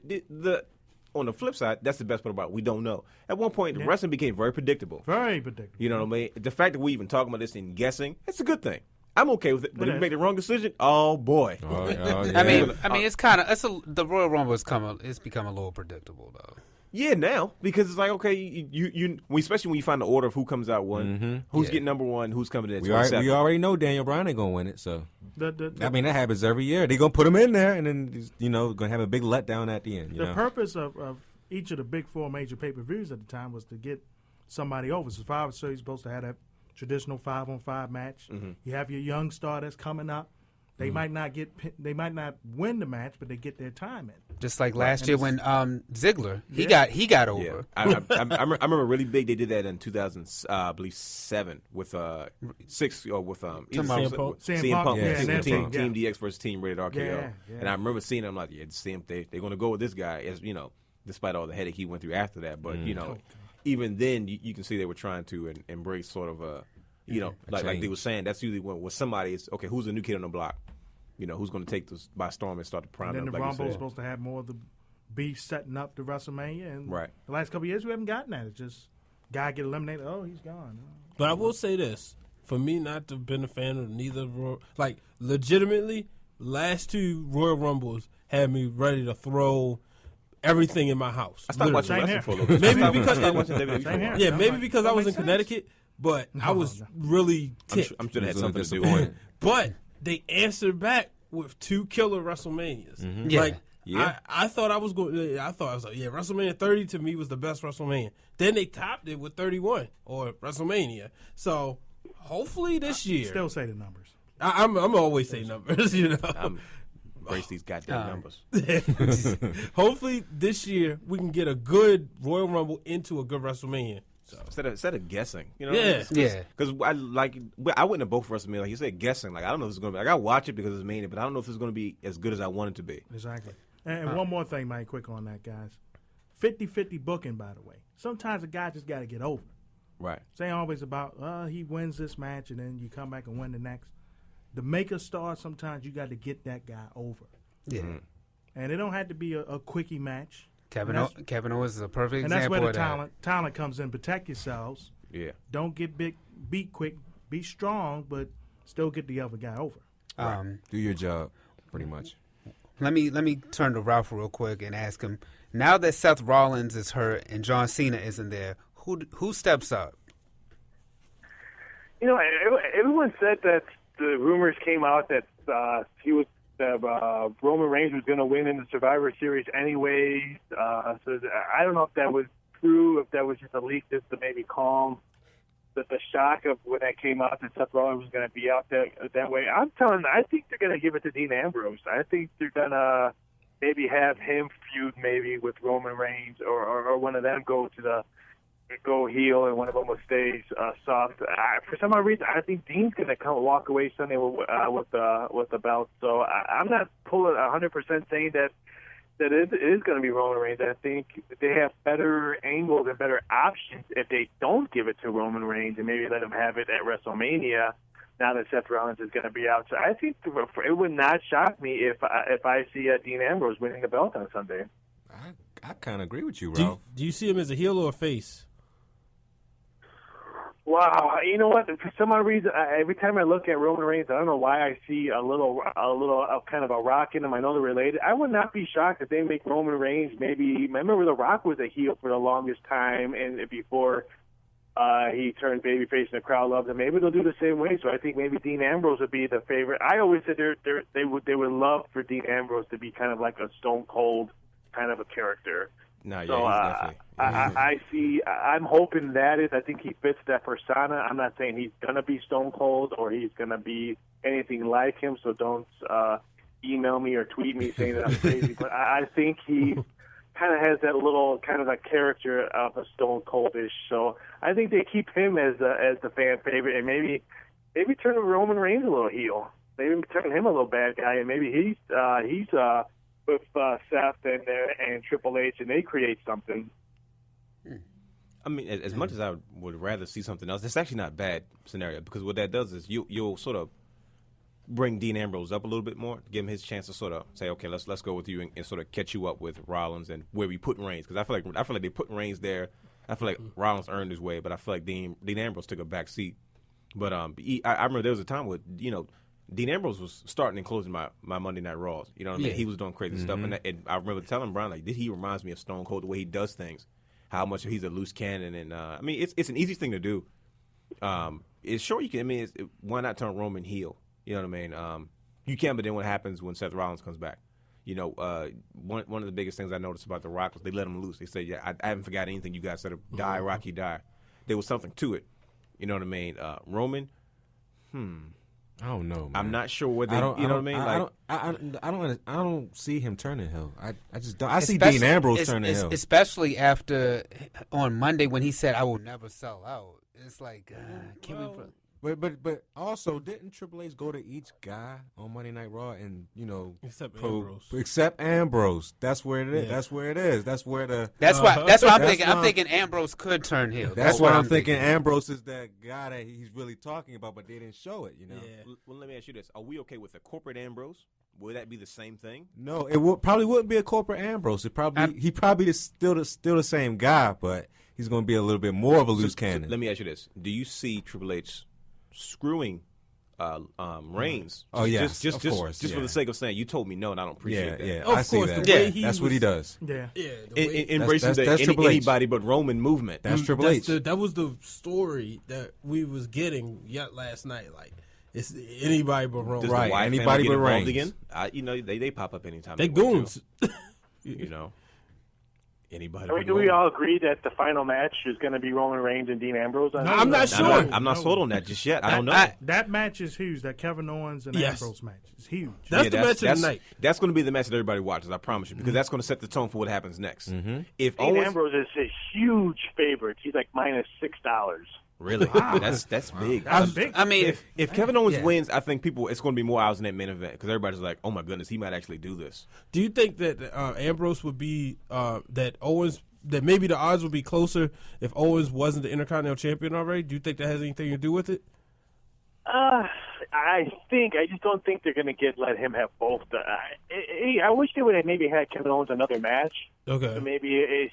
on the flip side, that's the best part about it. We don't know. At one point, the wrestling became very predictable. Very predictable. You know what I mean? The fact that we even talking about this and guessing, it's a good thing. I'm okay with it. But if you make the wrong decision, oh boy. Oh, yeah. I mean, it's kind of the Royal Rumble it's become a little predictable though. Yeah, now because it's like okay, you especially when you find the order of who comes out one, who's getting number one, who's coming in. We already know Daniel Bryan ain't gonna win it, so I mean that happens every year. They're gonna put him in there, and then gonna have a big letdown at the end. The purpose of each of the big four major pay-per-views at the time was to get somebody over. Survivor Series supposed to have that traditional 5-on-5 match. Mm-hmm. You have your young star that's coming up. They might not win the match, but they get their time in. Just like last year when Ziggler, he got over. Yeah. I remember really big. They did that in 2007 with 6 or with CM Punk. Yeah, Team DX versus Team Rated RKO. Yeah. And I remember seeing them like, the same thing. They're going to go with this guy, as despite all the headache he went through after that. But even then, you can see they were trying to embrace sort of like they were saying. That's usually when somebody is okay. Who's the new kid on the block? Who's going to take this by storm and start to prime up? And then the like Rumble is supposed to have more of the beef setting up to WrestleMania. And right. The last couple of years, we haven't gotten that. It's just guy get eliminated. Oh, he's gone. But I will say this: for me, not to have been a fan of neither, legitimately, last 2 Royal Rumbles had me ready to throw everything in my house. I stopped watching wrestling for a little bit. Maybe because Maybe because I was in Connecticut, but I was really ticked. I'm sure they had something to do with it. But they answered back with 2 killer WrestleManias. Mm-hmm. Yeah. I thought I was going. I was like, WrestleMania 30 to me was the best WrestleMania. Then they topped it with 31 or WrestleMania. So hopefully this year, still say the numbers. I'm always say numbers. Embrace these goddamn numbers. Hopefully this year we can get a good Royal Rumble into a good WrestleMania. So instead of guessing, Yeah. Because I went to both WrestleMania. Like you said, guessing. I don't know if it's going to be. I got to watch it because it's Mania, but I don't know if it's going to be as good as I want it to be. Exactly. And one more thing, Mike, quick on that, guys. 50-50 booking, by the way. Sometimes a guy just got to get over. Right. It ain't always about, he wins this match and then you come back and win the next. To make a star, sometimes you got to get that guy over. Yeah. Mm-hmm. And it don't have to be a quickie match. Kevin Owens is a perfect example. And that's where the talent comes in. Protect yourselves. Yeah. Don't get beat quick. Be strong, but still get the other guy over. Do your job, pretty much. Let me turn to Ralph real quick and ask him. Now that Seth Rollins is hurt and John Cena isn't there, who steps up? Everyone said that the rumors came out that Roman Reigns was going to win in the Survivor Series anyways. So I don't know if that was true, if that was just a leak just to maybe calm the shock of when that came out that Seth Rollins was going to be out that way. I think they're going to give it to Dean Ambrose. I think they're going to maybe have him feud maybe with Roman Reigns or one of them go heel and one of them will stay soft. For some odd reason, I think Dean's going to walk away Sunday with the belt. So I'm not pulling 100% saying that it is going to be Roman Reigns. I think they have better angles and better options if they don't give it to Roman Reigns and maybe let him have it at WrestleMania. Now that Seth Rollins is going to be out, so I think it would not shock me if I see Dean Ambrose winning the belt on Sunday. I kind of agree with you, Ralph. Do you see him as a heel or a face? Wow, you know what? For some odd reason, every time I look at Roman Reigns, I don't know why I see a little kind of a Rock in him. I know they're related. I would not be shocked if they make Roman Reigns maybe. I remember The Rock was a heel for the longest time, and before he turned babyface and the crowd loved him. Maybe they'll do the same way. So I think maybe Dean Ambrose would be the favorite. I always said they would love for Dean Ambrose to be kind of like a Stone Cold kind of a character. No, yeah, So he's definitely. I'm hoping that is. I think he fits that persona. I'm not saying he's gonna be Stone Cold or he's gonna be anything like him. So don't email me or tweet me saying that I'm crazy. But I think he kind of has that little kind of a character of a Stone Coldish. So I think they keep him as the fan favorite, and maybe turn Roman Reigns a little heel. Maybe turn him a little bad guy, and maybe he's with Seth and Triple H, and they create something. I mean, as much as I would rather see something else, it's actually not a bad scenario because what that does is you'll sort of bring Dean Ambrose up a little bit more, give him his chance to sort of say, okay, let's go with you and sort of catch you up with Rollins and where we put Reigns, because I feel like they put Reigns there. I feel like Rollins earned his way, but I feel like Dean Ambrose took a back seat. But I remember there was a time where Dean Ambrose was starting and closing my Monday Night Raws. You know what I mean? He was doing crazy stuff, and I remember telling Brian, like, he reminds me of Stone Cold, the way he does things, how much he's a loose cannon, and I mean, it's an easy thing to do. It's sure you can. I mean, why not turn Roman heel? You know what I mean? You can, but then what happens when Seth Rollins comes back? One of the biggest things I noticed about The Rock was they let him loose. They said, yeah, I haven't forgot anything you guys said. Die, Rocky, die. There was something to it. You know what I mean? Roman, I don't know, man. I'm not sure where they. You know what I mean? I don't see him turning heel. I just don't. I see Dean Ambrose turning heel, especially after on Monday when he said, "I will never sell out." It's like, But also, didn't Triple H go to each guy on Monday Night Raw and except Ambrose? That's where it is. Yeah. That's where it is. That's where the. That's why I'm thinking. I'm thinking Ambrose could turn heel. That's why I'm thinking Ambrose is that guy that he's really talking about, but they didn't show it. Yeah. Well, let me ask you this: are we okay with a corporate Ambrose? Would that be the same thing? No, it probably wouldn't be a corporate Ambrose. He probably is still the same guy, but he's going to be a little bit more of a loose cannon. So let me ask you this: do you see Triple H screwing Reigns? Yes, just for the sake of saying you told me no, and I don't appreciate that. Yeah, I see that. That's what he does. Yeah. Embracing anybody but Roman movement. That's Triple H. That was the story that we was getting last night. Like, it's anybody but Roman. Right. Anybody but Reigns. Again? They pop up anytime. They goons. Anybody. Do we all agree that the final match is going to be Roman Reigns and Dean Ambrose? I'm not sure. I'm not sold on that just yet. I don't know. That match is huge. That Kevin Owens and Ambrose match is huge. That's the match of the night. That's going to be the match that everybody watches. I promise you, because that's going to set the tone for what happens next. If Dean Ambrose is a huge favorite, he's like -$6. Really? Wow. That's big. That's big. I mean, if Kevin Owens wins, I think it's going to be more eyes in that main event because everybody's like, oh my goodness, he might actually do this. Do you think that Ambrose would be that Owens? That maybe the odds would be closer if Owens wasn't the Intercontinental Champion already? Do you think that has anything to do with it? I just don't think they're going to let him have both. I wish they would have maybe had Kevin Owens another match. Okay.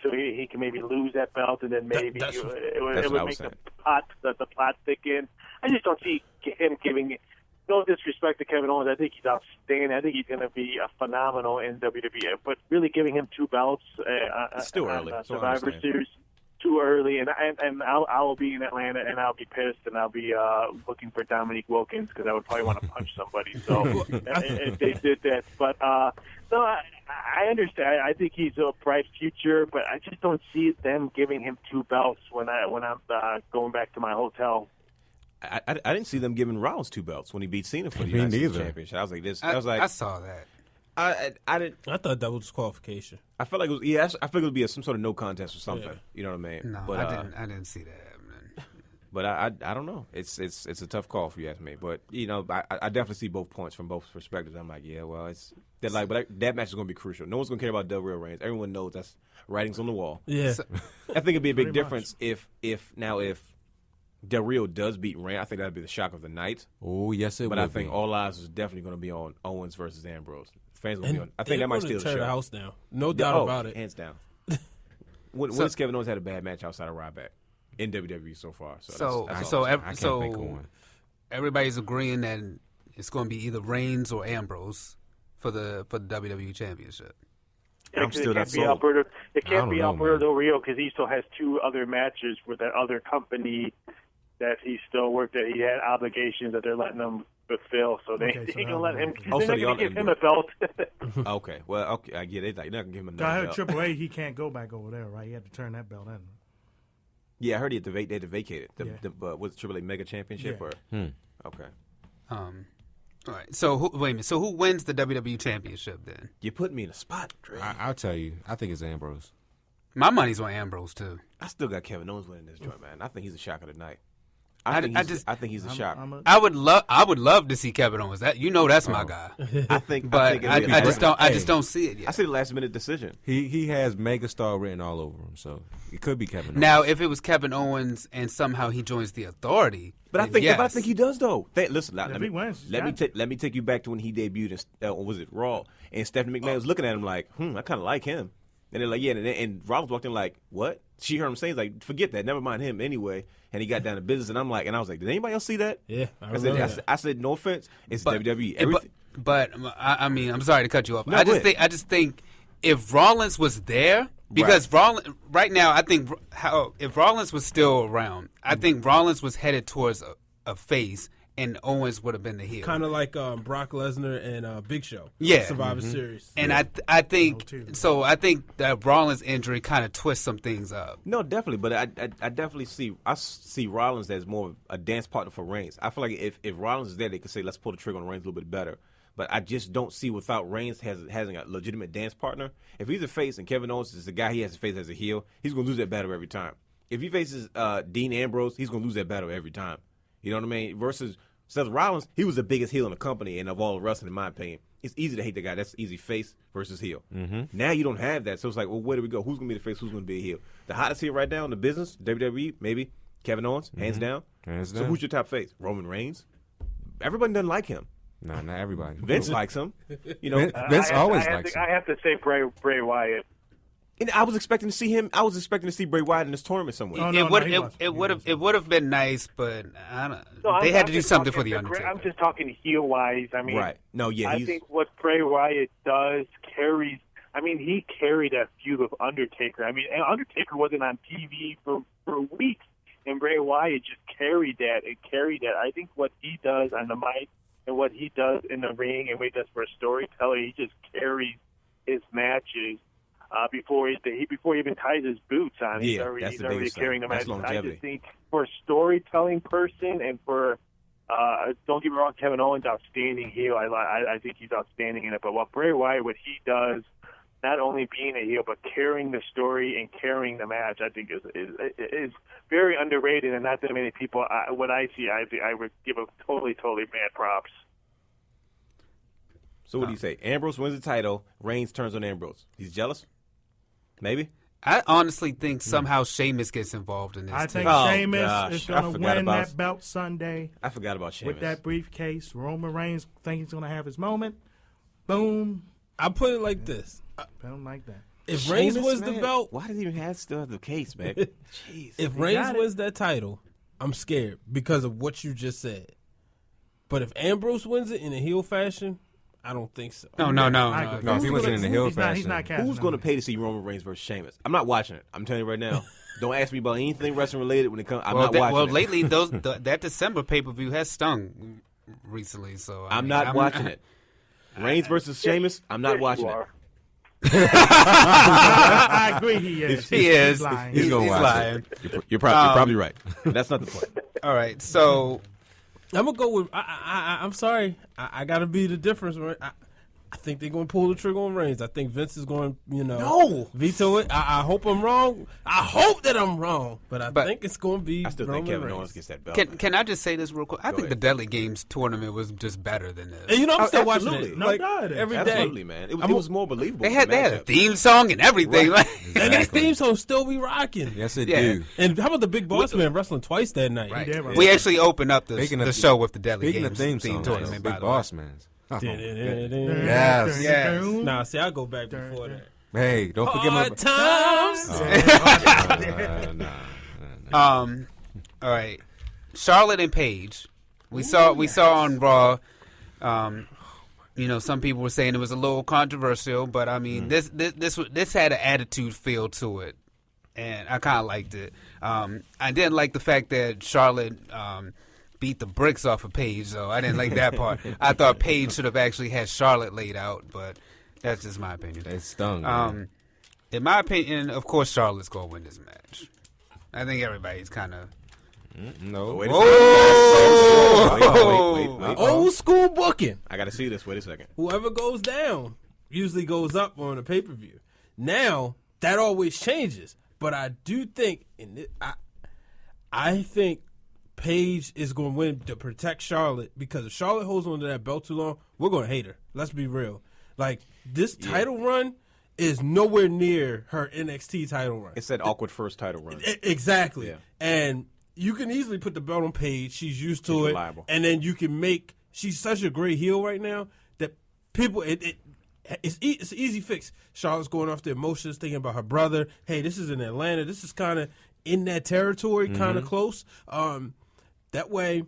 So he can maybe lose that belt, and then maybe it would make the plot thicken. I just don't see him giving. No disrespect to Kevin Owens, I think he's outstanding. I think he's going to be phenomenal in WWE. But really giving him two belts it's still early. Survivor Series too early, and I'll be in Atlanta, and I'll be pissed, and I'll be looking for Dominique Wilkins because I would probably want to punch somebody. So if they did that, but no, I understand. I think he's a bright future, but I just don't see them giving him two belts when I'm going back to my hotel. I didn't see them giving Rollins two belts when he beat Cena for the United States Championship. I was like this. I saw that. I didn't. I thought that was disqualification. I felt like it was. Yeah, I figured it would be some sort of no contest or something. Yeah. You know what I mean? No, but, I didn't see that, man. But I don't know. It's a tough call if you ask me. But I definitely see both points from both perspectives. I'm like, yeah, well, but that match is going to be crucial. No one's going to care about Del Rio Reigns. Everyone knows that's writings on the wall. Yeah, I think it'd be a big difference if Del Rio does beat Reigns. I think that'd be the shock of the night. Oh, yes, it would. But I think all eyes is definitely going to be on Owens versus Ambrose. Fans will be on. I think that might steal the show. The house down. No doubt about it. Hands down. When has Kevin Owens had a bad match outside of Ryback in WWE so far? So everybody's agreeing that it's going to be either Reigns or Ambrose for the WWE Championship. I'm still not It sold. can't be know, Alberto man. Del Rio because he still has 2 other matches with that other company that he still worked at. He had obligations that they're letting him fulfill, so they Okay, so ain't now- gonna let him. Oh, They're so not they gonna are give letting him a belt. Okay, well, okay, I get it. They're not gonna give him I another heard belt. Triple A, he can't go back over there, right? He had to turn that belt in. Yeah, I heard they had to vacate it. Yeah. Was it Triple A Mega Championship Yeah. or? Okay, All right. So wait a minute. So who wins the WWE Championship then? you put me in a spot, Dre. I'll tell you. I think it's Ambrose. My money's on Ambrose too. I still got Kevin Owens winning this joint, man. I think he's a shock of the night. I I think he's a shock. I would love to see Kevin Owens. That's my guy. I think, But I I just don't see it yet. I see the last minute decision. He has megastar written all over him, so it could be Kevin Owens. Now, if it was Kevin Owens and somehow he joins the Authority, But I then think, yes. but I think he does though. Listen, If he wins, let me yeah. let me take you back to when he debuted. Or was it Raw? And Stephanie McMahon was looking at him like, I kind of like him. And they're like, yeah. And Rollins walked in like, what? She heard him saying, like, forget that. Never mind him anyway. And he got down to business. And I was like, did anybody else see that? Yeah, I remember that. I said, no offense, it's But- WWE. but, Everything. but I mean, I'm sorry to cut you off. No, I go just ahead. think if Rollins was there, because Rollins right now, I think if Rollins was still around, I think Rollins was headed towards a face, and Owens would have been the heel. Kind of like Brock Lesnar and Big Show. Yeah. Survivor Series. And I think No, too. so. I think that Rollins' injury kind of twists some things up. No, definitely, but I definitely see Rollins as more of a dance partner for Reigns. I feel like if Rollins is there, they could say let's pull the trigger on Reigns a little bit better. But I just don't see without Reigns having a legitimate dance partner. If he's a face and Kevin Owens is the guy he has to face as a heel, he's gonna lose that battle every time. If he faces Dean Ambrose, he's gonna lose that battle every time. You know what I mean? Versus Seth Rollins, he was the biggest heel in the company and of all the wrestling, in my opinion. It's easy to hate the guy. That's easy, face versus heel. Mm-hmm. Now you don't have that, so it's like, well, where do we go? Who's gonna be the face? Who's gonna be a heel? The hottest heel right now in the business, WWE, maybe Kevin Owens, hands down. Hands So down. who's your top face? Roman Reigns. Everybody doesn't like him. No, not everybody. Vince likes him. You know, Vince always likes I him. have to say Bray Wyatt. and I was expecting to see him. I was expecting to see Bray Wyatt in this tournament somewhere. Oh, no, he wasn't. It would have been nice, but I don't. No, They I'm- had I'm to do just something for talking the to Undertaker. I'm just talking heel wise. I mean, Right. No, yeah, I he's think what Bray Wyatt does carries. I mean, he carried that feud with Undertaker. I mean, and Undertaker wasn't on TV for weeks, and Bray Wyatt just carried that and carried that. I think what he does on the mic and what he does in the ring and what he does for a storyteller, he just carries his matches before he even ties his boots on. He's Yeah, already, that's he's the already biggest carrying the thing. That's matches. I longevity. just think for a storytelling person and for don't get me wrong, Kevin Owens outstanding heel. I think he's outstanding in it. But what Bray Wyatt, what he does, not only being a heel but carrying the story and carrying the match, I think is very underrated, and not that many people. What I see, I would give a totally mad props. So what do you say? Ambrose wins the title. Reigns turns on Ambrose. He's jealous? Maybe? I honestly think somehow Sheamus gets involved in this. I think too. Oh, Sheamus gosh, is I going to forgot win about- that belt Sunday I forgot about Sheamus. with that briefcase. Roman Reigns think he's going to have his moment. Boom. I put it like this: I don't like that. if Reigns Sheamus, wins the man, belt, why does he even still have the case, man? Jeez. if He Reigns got it. wins that title, I'm scared because of what you just said. But if Ambrose wins it in a heel fashion, I don't think so. No. I agree. No, if he Who's wasn't gonna- in the heel he's not fashion. casting Who's going to on pay to see Roman Reigns versus Sheamus? I'm not watching it. I'm telling you right now. Don't ask me about anything wrestling related when it comes. I'm not watching it. lately that December pay per view has stung recently. So I'm not watching it. Reigns versus Sheamus. I'm not Yes, watching you it. are. I agree he is. He is. lying. He's gonna watch lying. You're probably right. That's not the point. All right, so I'm gonna go with. I'm sorry. I gotta be the difference. Right? I think they're gonna pull the trigger on Reigns. I think Vince is going, veto it. I hope I'm wrong. I hope that I'm wrong, but I think it's gonna be. I still Roman think Kevin Reigns. Owens gets that belt. can I just say this real quick? I think ahead. the Deadly Games tournament was just better than this. And you know, I'm still watching absolutely. it. No Like, doubt. every day. Absolutely, man. It was more believable. They had the a matchup. theme song and everything. Right. And that theme song still be rocking. Yes, it Yeah. do. And how about the Big Boss Man wrestling twice that night? Right. did, right. We actually opened up Speaking the of- show with the Deadly Speaking Games of theme songs, tournament. By Big the way. Boss Man. Oh, Yes. Yes. Nah, see, I go back before that. Hey, don't forget my. Hard times. All right, Charlotte and Paige. We saw on Raw. some people were saying it was a little controversial, but I mean, this had an attitude feel to it, and I kind of liked it. I didn't like the fact that Charlotte beat the bricks off of Paige, though. I didn't like that part. I thought Paige should have actually had Charlotte laid out, but that's just my opinion. It stung. In my opinion, of course, Charlotte's going to win this match. I think everybody's kind of... No. Wait a second. Wait. Old school booking. I got to see this. Wait a second. Whoever goes down usually goes up on a pay-per-view. Now, that always changes. But I do think, I think Paige is going to win to protect Charlotte, because if Charlotte holds on to that belt too long, we're going to hate her. Let's be real. Like, this title run is nowhere near her NXT title run. It's that awkward first title run. Exactly. Yeah. And you can easily put the belt on Paige. She's used to it. Reliable. And then you can make – she's such a great heel right now that people – it's an easy fix. Charlotte's going off the emotions, thinking about her brother. Hey, this is in Atlanta. This is kind of in that territory, kind of close. That way,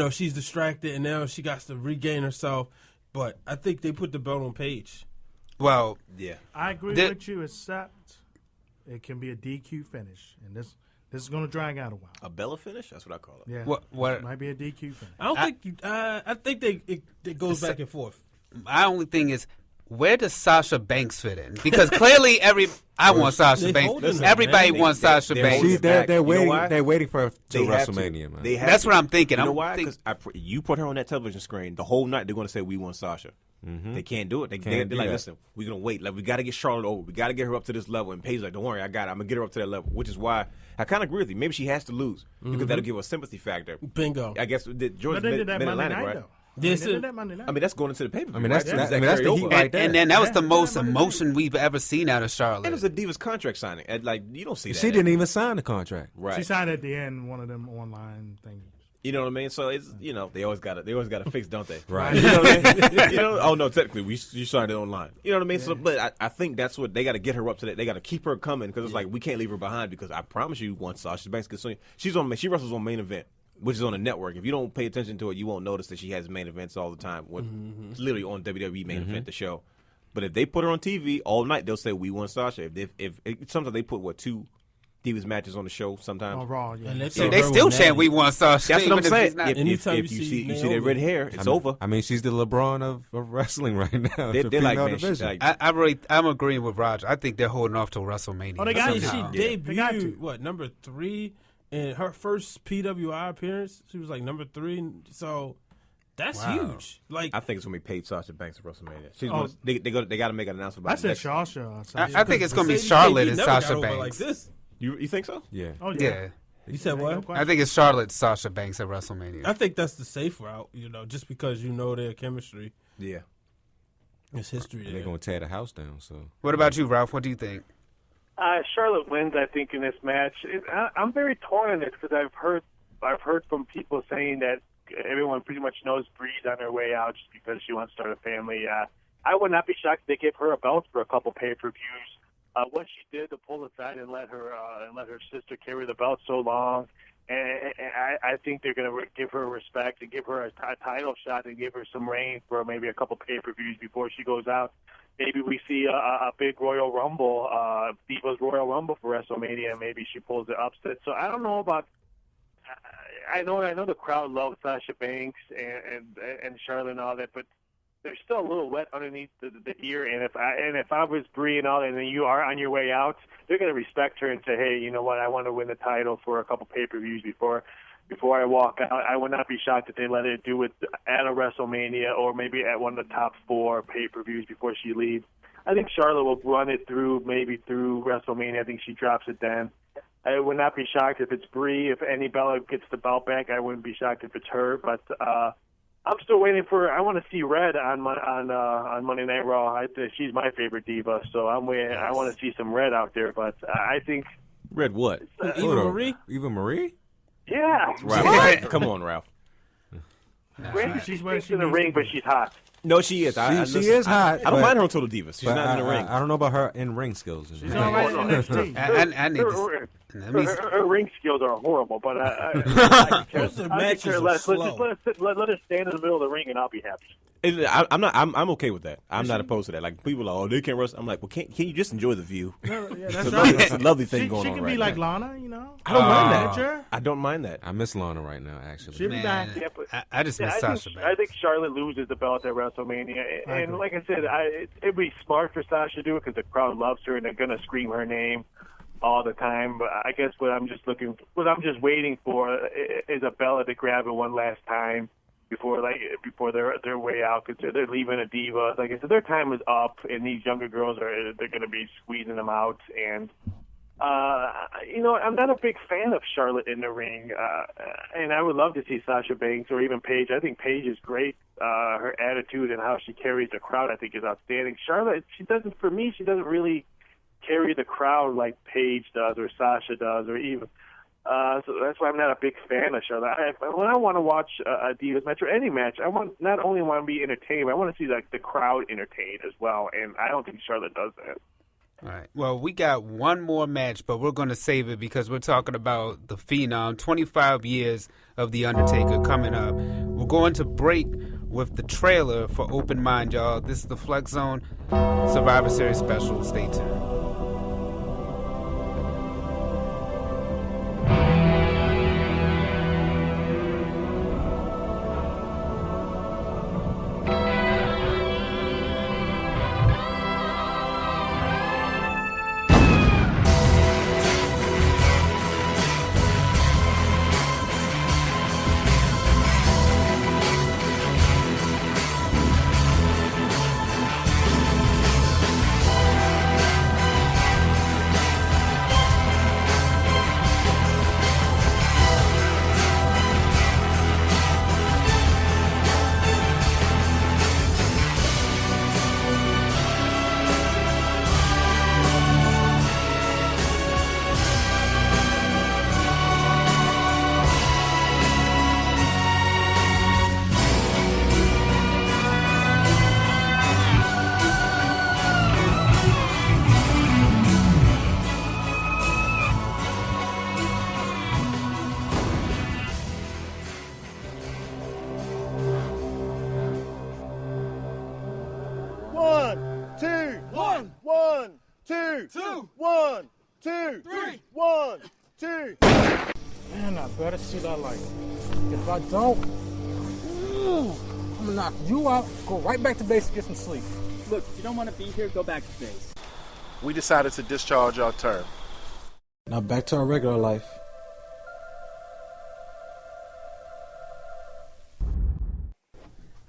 she's distracted, and now she got to regain herself. But I think they put the belt on Paige. Well, yeah. I agree with you, except it can be a DQ finish, and this is going to drag out a while. A Bella finish? That's what I call it. Yeah, what it might be a DQ finish. I don't think I think it goes back and forth. my only thing is, where does Sasha Banks fit in? Because clearly I want Sasha Banks. Listen, everybody wants Sasha Banks. See, they're waiting. why? They're waiting for They have to. WrestleMania, man. They have That's to. what I'm thinking. You know why? Because you put her on that television screen the whole night. They're going to say we want Sasha. They can't do it. They're do like, that. listen, we're gonna wait. Like, we got to get Charlotte over. We got to get her up to this level. And Paige's like, don't worry, I got it. I'm gonna get her up to that level. Which is why I kind of agree with you. Maybe she has to lose because that'll give her a sympathy factor. Bingo. I guess George But they did that Monday Mid-Atlantic, night, right? though. Yes, They did that Monday night. I mean, that's going into the pay-per-view. I mean, right? that's Does that the carry heat over? right there. And then that was the Yeah, most yeah, emotion we've ever seen out of Charlotte. It was a Divas contract signing. And, like, you don't see that. She didn't even sign the contract. Right. She signed at the end one of them online things. You know what I mean? So it's they always got to fix, don't they? Right. You know what I mean? Oh no, technically you signed it online. You know what I mean? Yeah. So, but I think that's what they got to get her up to that. They got to keep her coming because it's like we can't leave her behind because I promise you, once Sasha Banks gets on, she wrestles on Main Event, which is on a network. If you don't pay attention to it, you won't notice that she has main events all the time. It's literally on WWE Main Event, the show. But if they put her on TV all night, they'll say we want Sasha. If sometimes they put 2 Divas matches on the show sometimes. On Raw, yeah. And they still chant we want Sasha. That's what I'm saying. Anytime If you see that red hair, it's over. I mean, she's the LeBron of wrestling right now. They're the like, female man, division. I'm agreeing with Roger. I think they're holding off till WrestleMania. Oh, they got She to. debuted, They got to. number 3? In her first PWI appearance, she was like number 3. So that's huge. Like, I think it's gonna be Paige Sasha Banks at WrestleMania. They got to make an announcement. I About said it. Sasha. I think it's going to be Mercedes Charlotte KD and never got Sasha over Banks. like this. You think so? Yeah. Oh, Yeah. You said what? I think it's Charlotte Sasha Banks at WrestleMania. I think that's the safe route, just because their chemistry. Yeah. It's history there. They're going to tear the house down. So. What about you, Ralph? What do you think? Charlotte wins, I think, in this match. I'm very torn on this because I've heard from people saying that everyone pretty much knows Bree's on her way out just because she wants to start a family. I would not be shocked if they give her a belt for a couple pay-per-views. What she did to pull aside and let her sister carry the belt so long, and I think they're going to give her respect and give her a title shot and give her some reign for maybe a couple pay-per-views before she goes out. Maybe we see a big Royal Rumble, Divas Royal Rumble for WrestleMania, and maybe she pulls the upset. So I don't know about. I know the crowd loves Sasha Banks and Charlotte and all that, but they're still a little wet underneath the ear. And if I was Brie and all that, and then you are on your way out, they're going to respect her and say, hey, you know what? I want to win the title for a couple pay-per-views before I walk out. I would not be shocked if they let her do it at a WrestleMania or maybe at one of the top 4 pay-per-views before she leaves. I think Charlotte will run it through WrestleMania. I think she drops it then. I would not be shocked if it's Brie. If Annie Bella gets the belt back, I wouldn't be shocked if it's her. But I'm still waiting for. I want to see Red on Monday Night Raw. She's my favorite diva, so I'm waiting. I want to see some Red out there. But I think Red what? Eva Marie? Eva Marie? yeah. Ralph. Come on, Ralph. She's where she in the needs to ring, be. but she's hot. No, she is. She is hot. I don't but- mind her until the Divas. She's but not in the ring. I don't know about her in-ring skills. She's all right in NXT. I need to. And that means Her ring skills are horrible, but I Those could matches care are less. slow. Let her stand in the middle of the ring, and I'll be happy. I'm okay with that. I'm not opposed to that. Like people are, they can't wrestle. I'm like, well, can you just enjoy the view? Yeah, that's It's right. a lovely thing going She on can right be like now. Lana, you know. I don't mind that. Manager. I don't mind that. I miss Lana right now, actually. She'll be back. man, Yeah, but- I just miss Sasha. I think Charlotte loses the belt at WrestleMania, and like I said, it'd be smart for Sasha to do it because the crowd loves her and they're gonna scream her name all the time. But I guess what I'm just waiting for is a Bella to grab it one last time before they're way out because they're leaving a diva. Like I said, their time is up, and these younger girls they're gonna be squeezing them out and. I'm not a big fan of Charlotte in the ring, and I would love to see Sasha Banks or even Paige. I think Paige is great. Her attitude and how she carries the crowd, I think, is outstanding. Charlotte, she doesn't really carry the crowd like Paige does or Sasha does or even. So that's why I'm not a big fan of Charlotte. When I want to watch a Divas match or any match, I not only want to be entertained, I want to see like the crowd entertained as well, and I don't think Charlotte does that. All right. Well, we got one more match, but we're going to save it because we're talking about the Phenom, 25 years of The Undertaker coming up. We're going to break with the trailer for Open Mind, y'all. This is the Flex Zone Survivor Series special. Stay tuned. Man, I better see that light. If I don't, I'm gonna knock you out, go right back to base and get some sleep. Look, if you don't want to be here, go back to base. We decided to discharge our term. Now back to our regular life.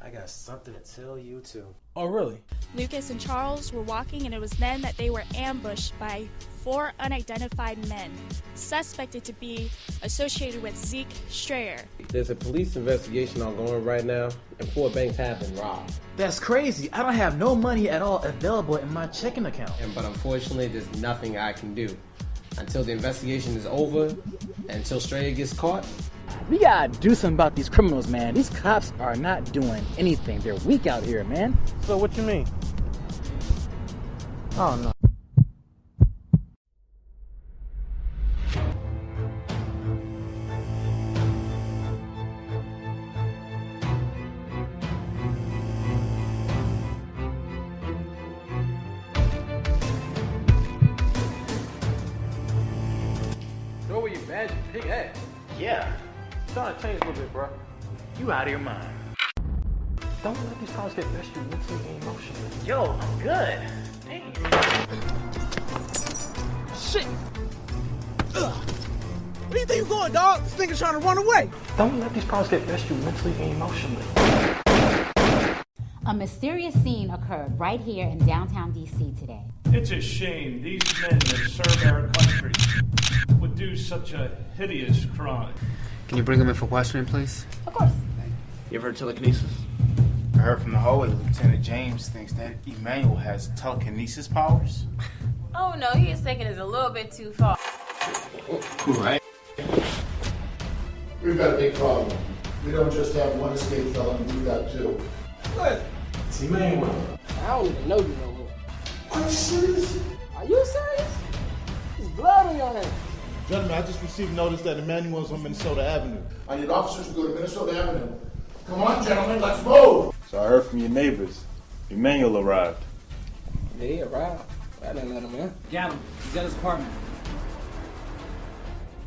I got something to tell you too. Oh, really? Lucas and Charles were walking, and it was then that they were ambushed by 4 unidentified men, suspected to be associated with Zeke Strayer. There's a police investigation ongoing right now, and 4 banks have been robbed. That's crazy. I don't have no money at all available in my checking account. But unfortunately, there's nothing I can do. Until the investigation is over, until Strayer gets caught. We gotta do something about these criminals, man. These cops are not doing anything. They're weak out here, man. So what you mean? Oh, no. Throw away your badge, big ass. Yeah. It's starting to change a little bit, bro. You out of your mind. Don't let these problems get best you mentally and emotionally. Yo, I'm good. Dang. Shit! Ugh. Where do you think you're going, dog? This nigga's trying to run away. Don't let these problems get best you mentally and emotionally. A mysterious scene occurred right here in downtown D.C. today. It's a shame these men that serve our country would do such a hideous crime. Can you bring him in for questioning, please? Of course. You ever heard telekinesis? I heard from the hallway Lieutenant James thinks that Emmanuel has telekinesis powers. Oh no, he is taking it a little bit too far. Right. We've got a big problem. We don't just have one escaped felon, we've got 2. What? It's Emmanuel. I don't even know you no more. Are you serious? Are you serious? There's blood on your hands. Gentlemen, I just received notice that Emmanuel's on Minnesota Avenue. I need officers to go to Minnesota Avenue. Come on, gentlemen, let's move. So I heard from your neighbors. Emmanuel arrived. Yeah, he arrived. I didn't let him in. Got him. He's at his apartment.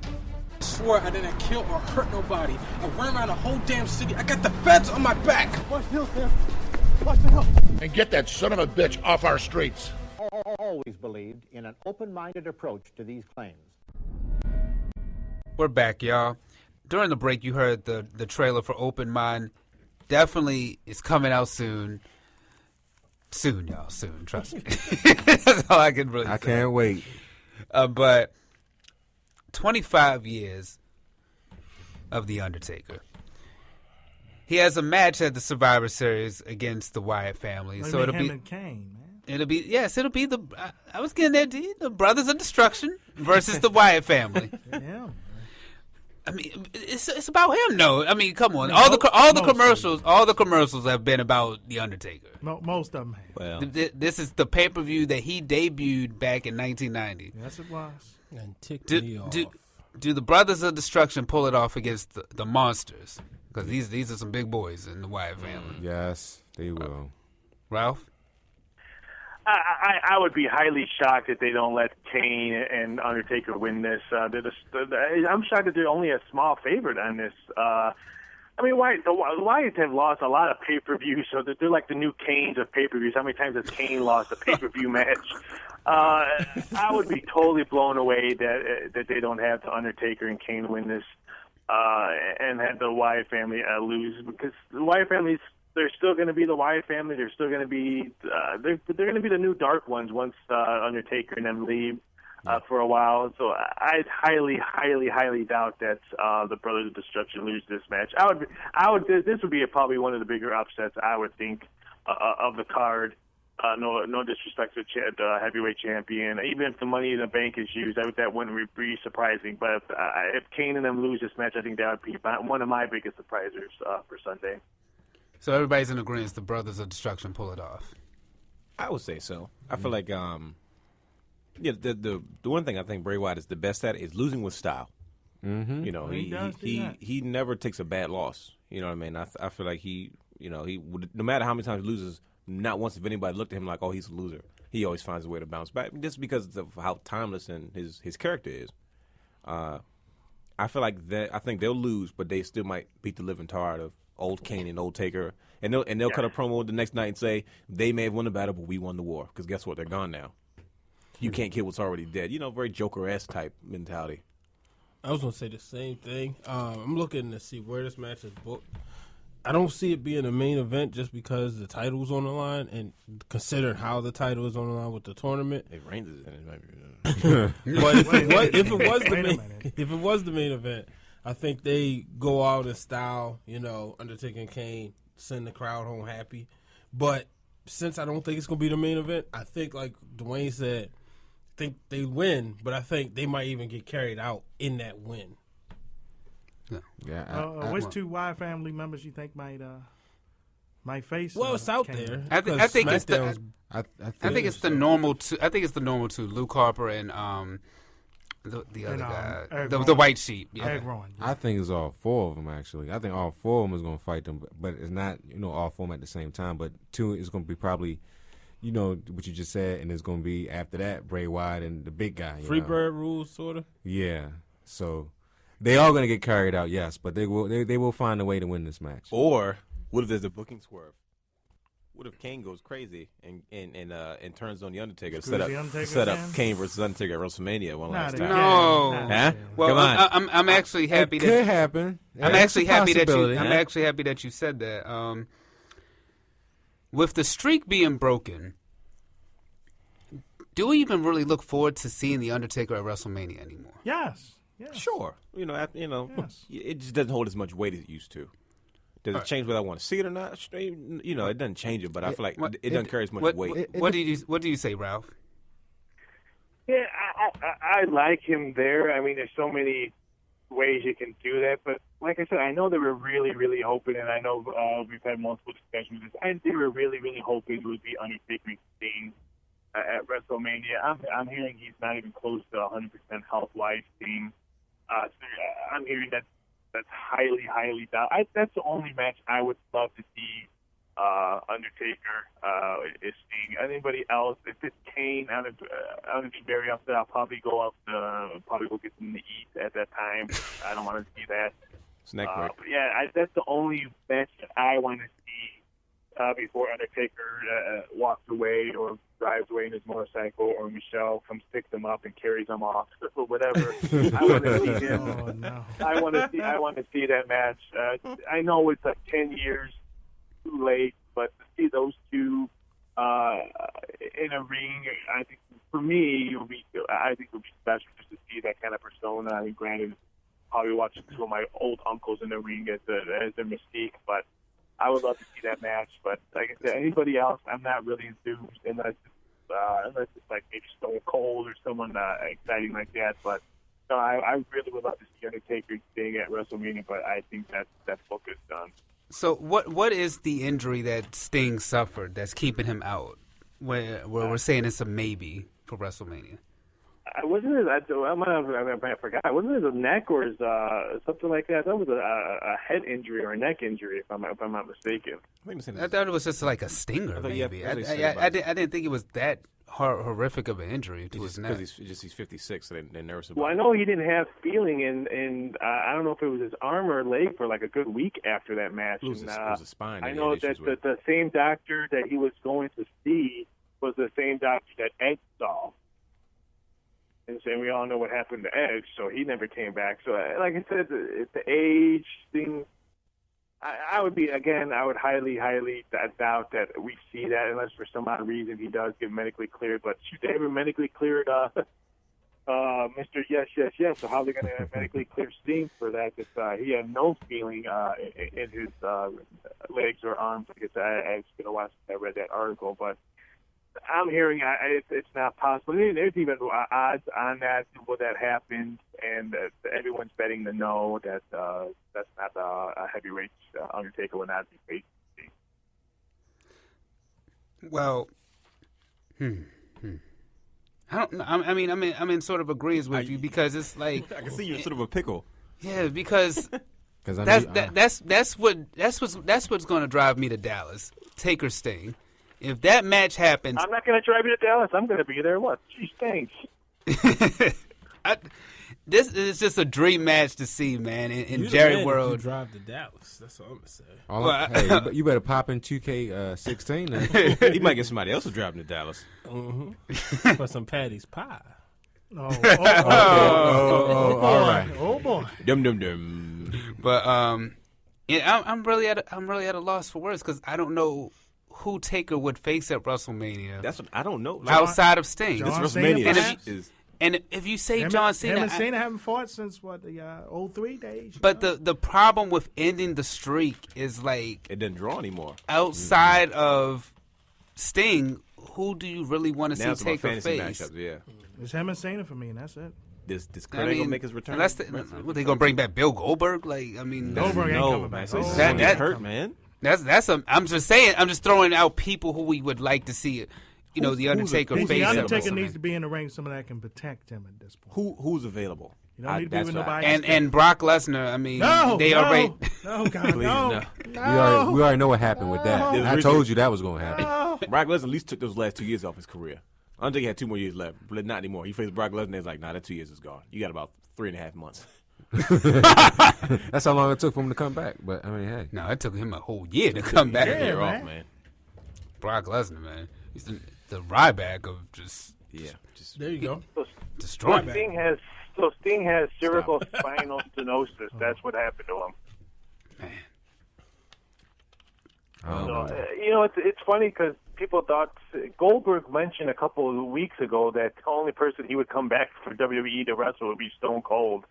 I swore I didn't kill or hurt nobody. I ran around the whole damn city. I got the feds on my back. Watch the hill, Sam. Watch the hill. And get that son of a bitch off our streets. Always believed in an open-minded approach to these claims. We're back, y'all. During the break, you heard the trailer for Open Mind. Definitely is coming out soon. Soon, y'all. Soon. Trust me. That's all I can really say. I can't wait. But 25 years of The Undertaker. He has a match at the Survivor Series against the Wyatt family. Like so it'll be him and Kane, man. It'll be I was getting there, D. The Brothers of Destruction versus the Wyatt family. Yeah. I mean, it's about him, though. I mean, come on. All the commercials have been about The Undertaker. Most of them have. Well, this is the pay-per-view that he debuted back in 1990. Yes, it was. And ticked me off. Do the Brothers of Destruction pull it off against the Monsters? Because these are some big boys in the Wyatt family. Yes, they will. Ralph? I would be highly shocked if they don't let Kane and Undertaker win this. I'm shocked that they're only a small favorite on this. I mean, the Wyatts have lost a lot of pay-per-views, so they're like the new Canes of pay-per-views. How many times has Kane lost a pay-per-view match? I would be totally blown away that they don't have the Undertaker and Kane win this and have the Wyatt family lose, because the Wyatt family's they're still going to be the Wyatt family. They're still going to be they're going to be the new dark ones once Undertaker and them leave for a while. So I'd highly doubt that the Brothers of Destruction lose this match. This would be probably one of the bigger upsets, I would think, of the card. No disrespect to the heavyweight champion. Even if the Money in the Bank is used, that wouldn't be surprising. But if Kane and them lose this match, I think that would be one of my biggest surprises for Sunday. So everybody's in agreement the Brothers of Destruction pull it off. I would say so. I feel like the one thing I think Bray Wyatt is the best at is losing with style. Mm-hmm. You know, he never takes a bad loss. You know what I mean? I feel like he would, no matter how many times he loses, not once if anybody looked at him like, oh, he's a loser. He always finds a way to bounce back, just because of how timeless and his character is. I feel like I think they'll lose, but they still might beat the living tar out of old Kane and old Taker, and they'll cut a promo the next night and say they may have won the battle, but we won the war. Because guess what? They're gone now. You can't kill what's already dead. You know, very Joker-esque type mentality. I was gonna say the same thing. I'm looking to see where this match is booked. I don't see it being a main event just because the title's on the line, and considering how the title is on the line with the tournament. If Reigns is in it, might be. But if it was the main event, I think they go out in style, Undertaker and Kane, send the crowd home happy. But since I don't think it's going to be the main event, I think, like Dwayne said, I think they win, but I think they might even get carried out in that win. Yeah. Which two Wyatt family members you think might face? Well, it's out there. I think it's the. I think it's the normal two. I think it's the normal two. Luke Harper and the other guy, the white sheep. Yeah. I think it's all four of them, actually. I think all four of them is going to fight them, but it's not, all four of them at the same time. But two is going to be probably, what you just said, and it's going to be after that, Bray Wyatt and the big guy. Freebird rules, sort of? Yeah. So they are going to get carried out, yes, but they will find a way to win this match. Or what if there's a booking swerve? What if Kane goes crazy and turns on the Undertaker to set up Kane versus Undertaker at WrestleMania one last time? No. Huh? Well, come on. I'm actually happy. It could happen. I'm actually happy that you said that. With the streak being broken, do we even really look forward to seeing the Undertaker at WrestleMania anymore? Yes. Sure. Yes. It just doesn't hold as much weight as it used to. Does it change whether I want to see it or not? It doesn't change it, but I feel like it doesn't carry as much weight. What do you say, Ralph? Yeah, I like him there. I mean, there's so many ways you can do that, but like I said, I know they were really, really hoping, and I know we've had multiple discussions with this. They were really, really hoping it would be Undertaker and Sting at WrestleMania. I'm hearing he's not even close to 100% health-wise. Sting. So I'm hearing that's highly down. That's the only match I would love to see. Undertaker is Sting. Anybody else? If it's Kane, I would be very upset. I'll probably go get something to eat at that time. I don't want to see that. Snack break. But yeah, that's the only match that I want to see before Undertaker walks away or drives away in his motorcycle, or Michelle comes picks him up and carries him off, or whatever. I want to see him. Oh, no. I want to see that match. I know it's like 10 years too late, but to see those two in a ring, I think for me, it would be special just to see that kind of persona. I mean, granted, probably watching two of my old uncles in the ring as their Mystique, but I would love to see that match. But like I said, anybody else, I'm not really enthused unless it's like maybe Stone Cold or someone exciting like that. But no, I really would love to see Undertaker staying at WrestleMania, but I think that book is done. So what is the injury that Sting suffered that's keeping him out? Where we're saying it's a maybe for WrestleMania. I forgot. Wasn't it a neck or something like that? That was a head injury or a neck injury, if I'm not mistaken. I thought it was just like a stinger. Maybe I didn't think it was that horrific of an injury to his neck. Because he's 56, so they're nervous about it. Well, I know he didn't have feeling in I don't know if it was his arm or leg for like a good week after that match. It was a spine. I know that the same doctor that he was going to see was the same doctor that Edge saw. And we all know what happened to Edge, so he never came back. So, like I said, it's the age thing. I would highly doubt that we see that unless for some odd reason he does get medically cleared. But should they ever medically cleared Mr. Yes. So how are they going to medically clear Sting for that? Because he had no feeling in his legs or arms. I guess I read that article, but I'm hearing it's not possible. There's even odds on that. Will that happen? And everyone's betting to no. That that's not a heavyweight. Undertaker will not be facing. Well, I don't know. I mean, I'm in sort of agrees with you because it's like I can see you're sort of a pickle. Yeah, because that's what's going to drive me to Dallas. Taker Sting. If that match happens, I'm not going to drive you to Dallas. I'm going to be there. What? Geez, thanks. This is just a dream match to see, man. In You're Jerry the man World, if you drive to Dallas. That's all I'm gonna say. Hey, you better pop in 2K16. Then. He might get somebody else to drive him to Dallas. For some Patty's pie. Oh, all right. Oh boy. Dum. But yeah, I'm really at a loss for words because I don't know who Taker would face at WrestleMania. That's what I don't know. Outside of Sting. This WrestleMania and if you say John Cena, him and Cena haven't fought since the 03 days. But the problem with ending the streak is like it doesn't draw anymore. Outside of Sting, who do you really want to see Taker face? Matchups, yeah, it's him and Cena for me, and that's it. This Kurt ain't gonna make his return. What they gonna bring back Bill Goldberg? Like, I mean, Goldberg ain't coming back. That hurt, man. I'm just saying. I'm just throwing out people who we would like to see. You know, the Undertaker face. The Undertaker needs to be in the ring. Someone that can protect him at this point. Who's available? You don't need to be with nobody. And Brock Lesnar. I mean, they already. No, God, no. We already know what happened with that. I told you that was going to happen. Brock Lesnar at least took those last 2 years off his career. Undertaker had 2 more years left, but not anymore. He faced Brock Lesnar. It's like, nah, that 2 years is gone. You got about 3.5 months. That's how long it took for him to come back. But I mean, hey, no, it took him a whole year to come back. Year off, man. Brock Lesnar, man, he's the Ryback of just there you go. Destroy. Sting has cervical spinal stenosis. That's what happened to him. Man. So, it's funny because people thought Goldberg mentioned a couple of weeks ago that the only person he would come back for WWE to wrestle would be Stone Cold.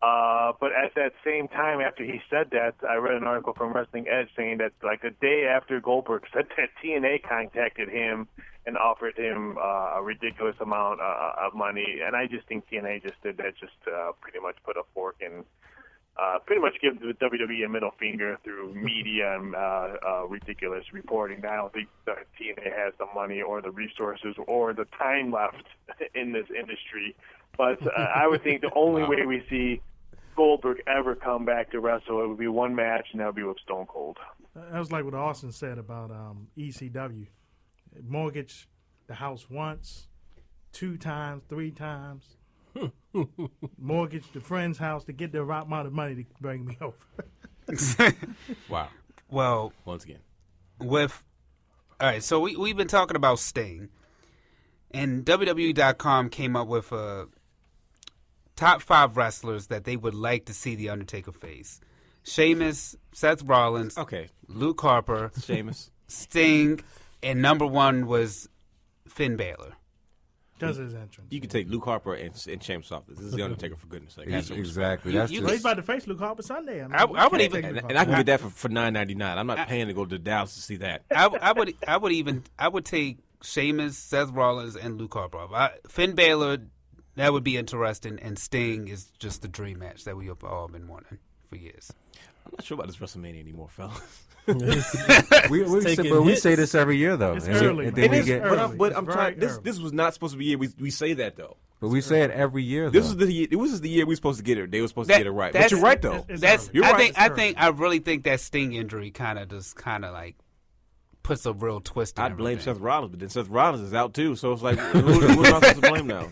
But at that same time, after he said that, I read an article from Wrestling Edge saying that like a day after Goldberg said that, TNA contacted him and offered him a ridiculous amount of money. And I just think TNA just did that just to pretty much put a fork in pretty much give the WWE a middle finger through media and ridiculous reporting. I don't think the TNA has the money or the resources or the time left in this industry. But I would think the only way we see Goldberg ever come back to wrestle, it would be one match, and that would be with Stone Cold. That was like what Austin said about ECW. Mortgage the house once, 2 times, 3 times. Mortgage the friend's house to get the right amount of money to bring me over. Wow. Well, once again, all right, so we've been talking about Sting, and WWE.com came up with a top 5 wrestlers that they would like to see The Undertaker face. Sheamus, Seth Rollins, Luke Harper, Sheamus, Sting, and number 1 was Finn Balor. Does his entrance. You can take Luke Harper and Sheamus off this. This is The Undertaker, for goodness sake. Exactly. He's about to face Luke Harper Sunday. I would even, and I can get that for $9.99. I'm not paying to go to Dallas to see that. I would take Sheamus, Seth Rollins, and Luke Harper off. Finn Balor, that would be interesting, and Sting is just the dream match that we have all been wanting for years. I'm not sure about this WrestleMania anymore, fellas. we say this every year, though. It's early. But I'm trying. This was not supposed to be a year we say that, though. But we say it every year, though. This was the year. It was the year we were supposed to get it. They were supposed to get it right. But you're right, though. I really think that Sting injury kind of like puts a real twist in I'd blame everything. Seth Rollins, but then Seth Rollins is out, too. So it's like, who am I supposed to blame now?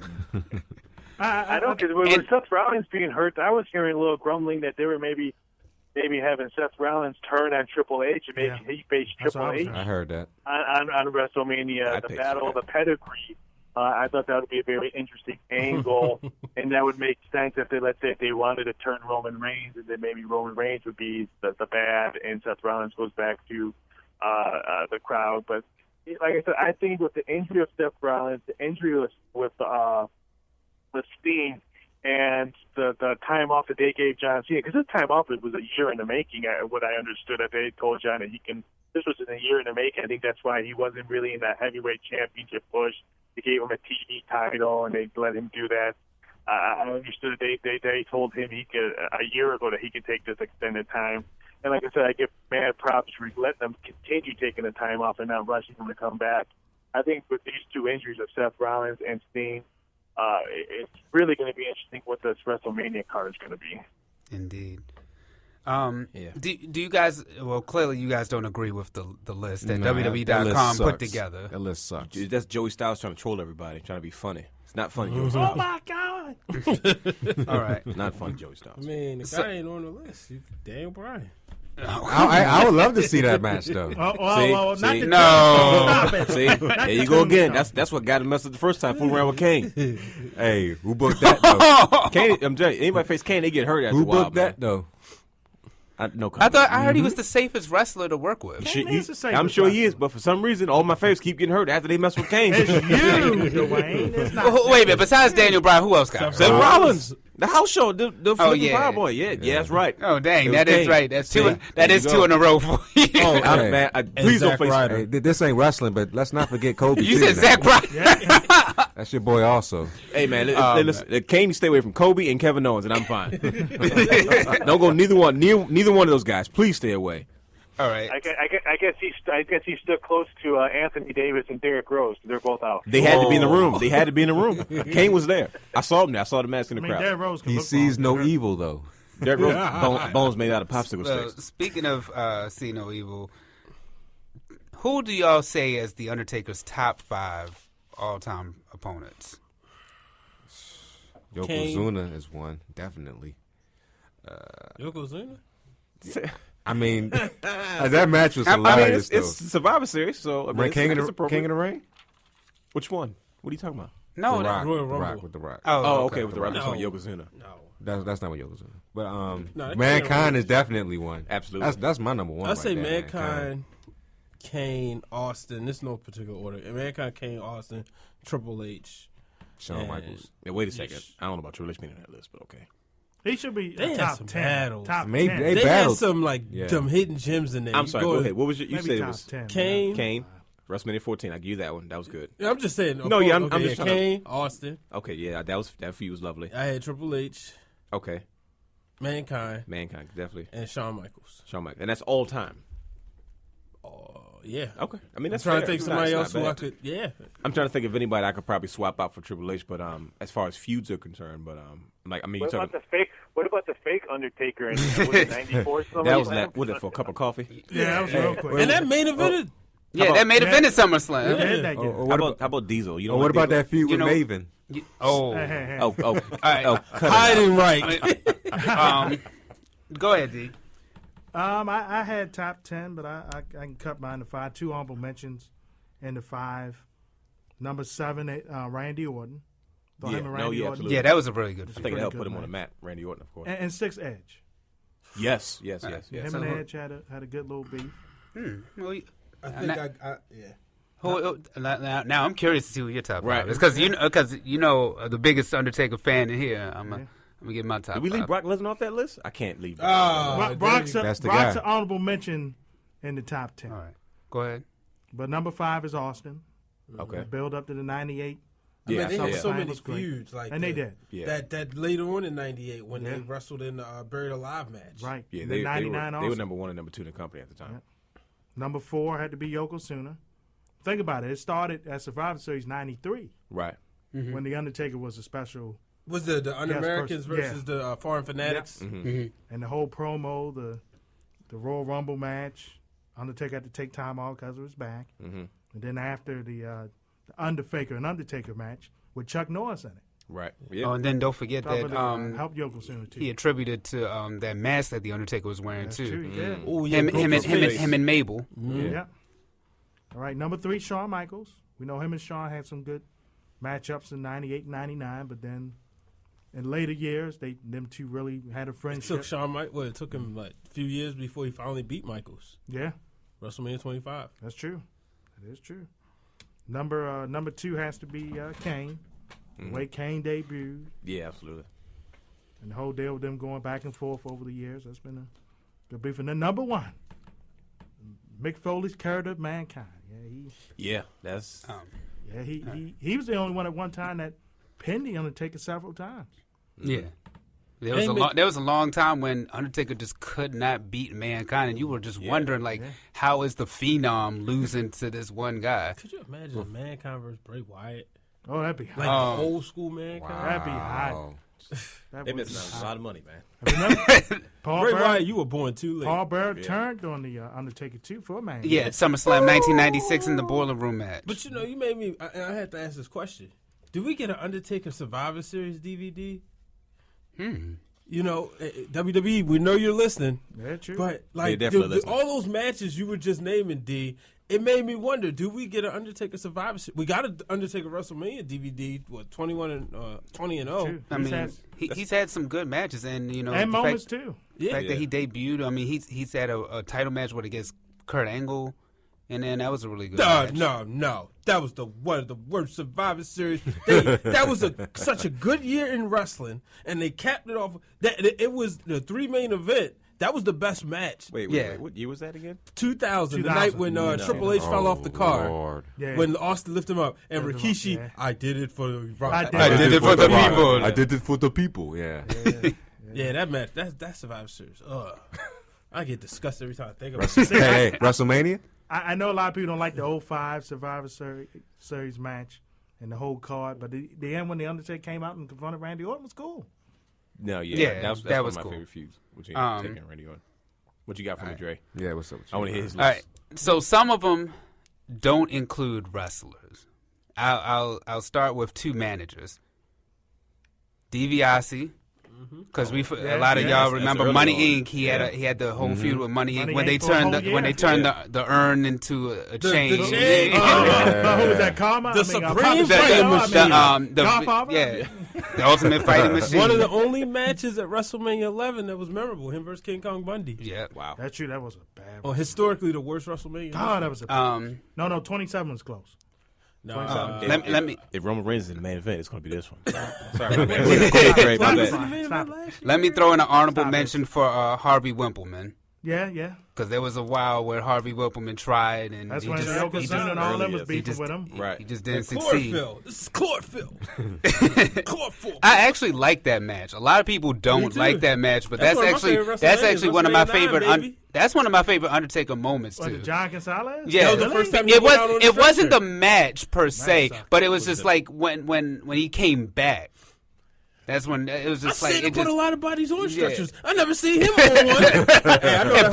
I don't, because with Seth Rollins being hurt, I was hearing a little grumbling that they were maybe having Seth Rollins turn on Triple H and maybe he face Triple H. I heard that on WrestleMania, the battle of the pedigree. I thought that would be a very interesting angle, and that would make sense if they wanted to turn Roman Reigns, and then maybe Roman Reigns would be the bad, and Seth Rollins goes back to the crowd. But like I said, I think with the injury of Seth Rollins, the injury with Sting, and the time off that they gave John Cena, because this time off was a year in the making. What I understood, that they told John that this was in a year in the making. I think that's why he wasn't really in that heavyweight championship push. They gave him a TV title, and they let him do that. I understood they told him he could a year ago that he could take this extended time. And like I said, I give mad props for letting them continue taking the time off and not rushing him to come back. I think with these 2 injuries of Seth Rollins and Sting, it's really going to be interesting what this WrestleMania card is going to be. Indeed. Do you guys? Well, clearly you guys don't agree with the list that WWE.com put together. That list sucks. That's Joey Styles trying to troll everybody, trying to be funny. It's not funny, Joey Oh Styles. my God! All right, not funny, Joey Styles. I mean, the guy ain't on the list. He's Daniel Bryan. I would love to see that match, though. See, there you go again. That's what got him messed up the first time, fooling around with Kane. Hey, who booked that, though? Kane, I'm telling you, anybody face Kane, they get hurt after a while. Who booked that, though? I heard he was the safest wrestler to work with. I'm sure he is, but for some reason, all my favorites keep getting hurt after they mess with Kane. It's you, Dwayne. It's not Wait a minute. Besides Daniel Bryan, who else got hurt? Seth Rollins. The house show, the flipping Powerball. Yeah, that's right. Oh, dang, that is right. That's two. That is 2 in a row for you. Oh, man, please don't face Ryder. Hey, this ain't wrestling, but let's not forget Kobe. You said Zack Ryder. That's your boy also. Hey, man, listen, Kane, stay away from Kobe and Kevin Owens, and I'm fine. Don't go neither one of those guys. Please stay away. All right. I guess he's still close to Anthony Davis and Derrick Rose. They're both out. They had to be in the room. Kane was there. I saw him there. I saw the mask in the crowd. Derrick Rose he sees no evil, though. Derrick Rose bones made out of popsicle sticks. Speaking of see no evil, who do y'all say as the Undertaker's top 5 all-time opponents? Yokozuna is one, definitely. Yokozuna? I mean, that match was hilarious. It's Survivor Series, so King of the Ring. Which one? What are you talking about? No, the Rock with the Rock. Oh, okay, with the Rock. No. Yokozuna. No, that's not what Yokozuna. But Mankind is definitely one. Absolutely, that's my number one. I say Mankind, Kane, Austin. This is no particular order. Mankind, Kane, Austin, Triple H, Shawn Michaels. Yeah, wait a second. I don't know about Triple H being on that list, but okay. He should be top 10. Battles. Top 10. They had some some hidden gems in there. I'm sorry. Go ahead. What was you said? It was 10. Kane. WrestleMania 14. I give you that one. That was good. Yeah, I'm just saying. No, yeah, I'm just Kane, Austin. Okay, yeah, that for you was lovely. I had Triple H. Okay. Mankind, definitely, and Shawn Michaels. And that's all time. Yeah. Okay. I mean, that's I'm trying to fair. think somebody else who I could. Yeah. I'm trying to think of anybody I could probably swap out for Triple H, but as far as feuds are concerned, but What about the fake Undertaker in was it 94? That was that. Was it for a cup of coffee? Yeah, that was real quick. And that main evented. That made event at SummerSlam. Yeah. How about Diesel? You know what about that feud with Maven? Hiding right. Go ahead, D. I had top 10, but I can cut mine to 5. 2 honorable mentions in the 5. Number 7, Randy Orton. Yeah, that was a really good. I think it helped put him on the map. Randy Orton, of course. And 6 Edge. Yes. Him and Edge had a good little beef. Well, I think Now I'm curious to see who your top 5 is, because the biggest Undertaker fan in here. I'm gonna get my top. Did we 5. leave Brock Lesnar off that list? I can't leave. Brock's That's the an guy. honorable mention in the top 10. All right, go ahead. But number 5 is Austin. Okay. Build up to the 98. They had so many was great. feuds, And they did. Yeah. That later on in '98 when they wrestled in the Buried Alive match. Right. Yeah, And they then 99 were also. number 1 and number 2 in the company at the time. Yeah. Number 4 had to be Yokozuna. Think about it. It started at Survivor Series 93. Right. When The Undertaker was a special. Was the Un-Americans person. versus the Foreign Fanatics? Yeah. And the whole promo, the Royal Rumble match, Undertaker had to take time off because of his back. And then after the Undertaker and Undertaker match with Chuck Norris in it. Right. Yeah. Oh, and then don't forget that helped Yokozuna too. he attributed to that mask that the Undertaker was wearing That's too. true, he did. Oh, yeah, Him and Mabel. Yeah. All right, number 3, Shawn Michaels. We know him and Shawn had some good matchups in 98 and 99, but then in later years, them two really had a friendship. It took him a few years before he finally beat Michaels. Yeah. WrestleMania 25. That's true. That is true. Number 2 has to be Kane. The way Kane debuted. Yeah, absolutely. And the whole deal with them going back and forth over the years, that's been a good beef. And then number 1, Mick Foley's character of Mankind. Yeah, that's. He was the only one at one time that pinned the Undertaker several times. Yeah. There was a long time when Undertaker just could not beat Mankind, and you were just wondering, how is the Phenom losing to this one guy? Could you imagine Mankind versus Bray Wyatt? Oh, that'd be hot. Like old school Mankind? Wow. That'd be hot. They missing a lot of money, man. Bray Wyatt, you were born too late. Paul Bearer turned on the Undertaker too for a man. Yeah, SummerSlam 1996 in the Boiler Room match. But you made me. I had to ask this question: did we get an Undertaker Survivor Series DVD? WWE, we know you're listening. Yeah, true. But all those matches you were just naming, D, it made me wonder: do we get an Undertaker Survivor Series? We got an Undertaker WrestleMania DVD. What 20 and 0? I mean, he's had some good matches, and and moments too. The fact that he debuted. I mean, he's had a title match against Kurt Angle, and then that was a really good match. No, that was one of the worst Survivor Series. That was such a good year in wrestling, and they capped it off. It was the 3 main event. That was the best match. Wait, what year was that again? 2000, the night when Triple H fell off the car. Yeah. When Austin lifted him up. And Rikishi, I did it for the I did it for the people. I did it for the people, yeah. Yeah, that match, that's Survivor Series. I get disgusted every time I think about it. Hey, WrestleMania? I know a lot of people don't like the 05 Survivor Series match and the whole card, but the end when the Undertaker came out and confronted Randy Orton was cool. No, that's that one was of my cool. favorite feuds between Undertaker and Randy Orton. What you got for me, Dre? Yeah, what's up with you? I want to hear his list. All right, so some of them don't include wrestlers. I'll start with 2 managers. DiBiase, because a lot of y'all remember Money Inc. He had the whole feud with Money Inc. when they turned the urn into a chain. Who was that? Karma? The Supreme Fighting Machine. The Ultimate Fighting Machine. One of the only matches at WrestleMania 11 that was memorable. Him versus King Kong Bundy. Yeah, wow. That's true. That was a bad one. Historically, the worst WrestleMania. Oh, that was a bad No, 27 was close. No, let me. If Roman Reigns is in the main event, it's going to be this one. Sorry, Let me throw in an honorable mention for Harvey Wippleman. Yeah, yeah. Because there was a while where Harvey Whippleman tried, and that's he when Yokozuna and all them was beefing with him. Right. He just didn't succeed. Chlorophyll. This is chlorophyll. Chlorophyll. I actually like that match. A lot of people don't like that match, but that's actually one of my favorite. That's one of my favorite Undertaker moments too. John Gonzalez? Yeah, that was the first time it wasn't the match per se, but it was just like when he came back. That's when it was just I like see him put a lot of bodies on stretchers. Yeah. I never see him on one. And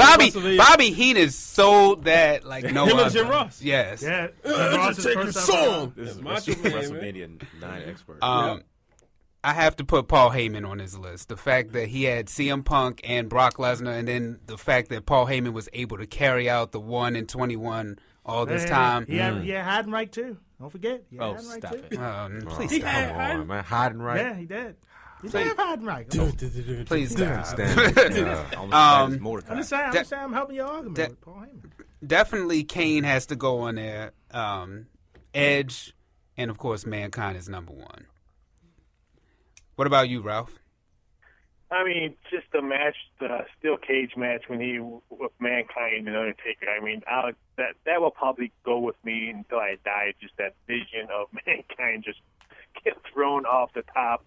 Bobby Heenan sold that like no him other. and Jim Ross. Yes. Yeah. Undertaker's song. This is WrestleMania 9 expert. I have to put Paul Heyman on his list. The fact that he had CM Punk and Brock Lesnar, and then the fact that Paul Heyman was able to carry out the 1 and 21 all this time. He had Heidenreich too. Don't forget. Stop it. Please stop. Come on, man. Heidenreich. Yeah, he did. He did have Heidenreich. Please stop. I'm saying I'm helping your argument with Paul Heyman. Definitely Kane has to go on there. Edge, and of course Mankind is number 1. What about you, Ralph? I mean, just the match, the steel cage match when he with Mankind and Undertaker. I mean, that will probably go with me until I die. Just that vision of Mankind just get thrown off the top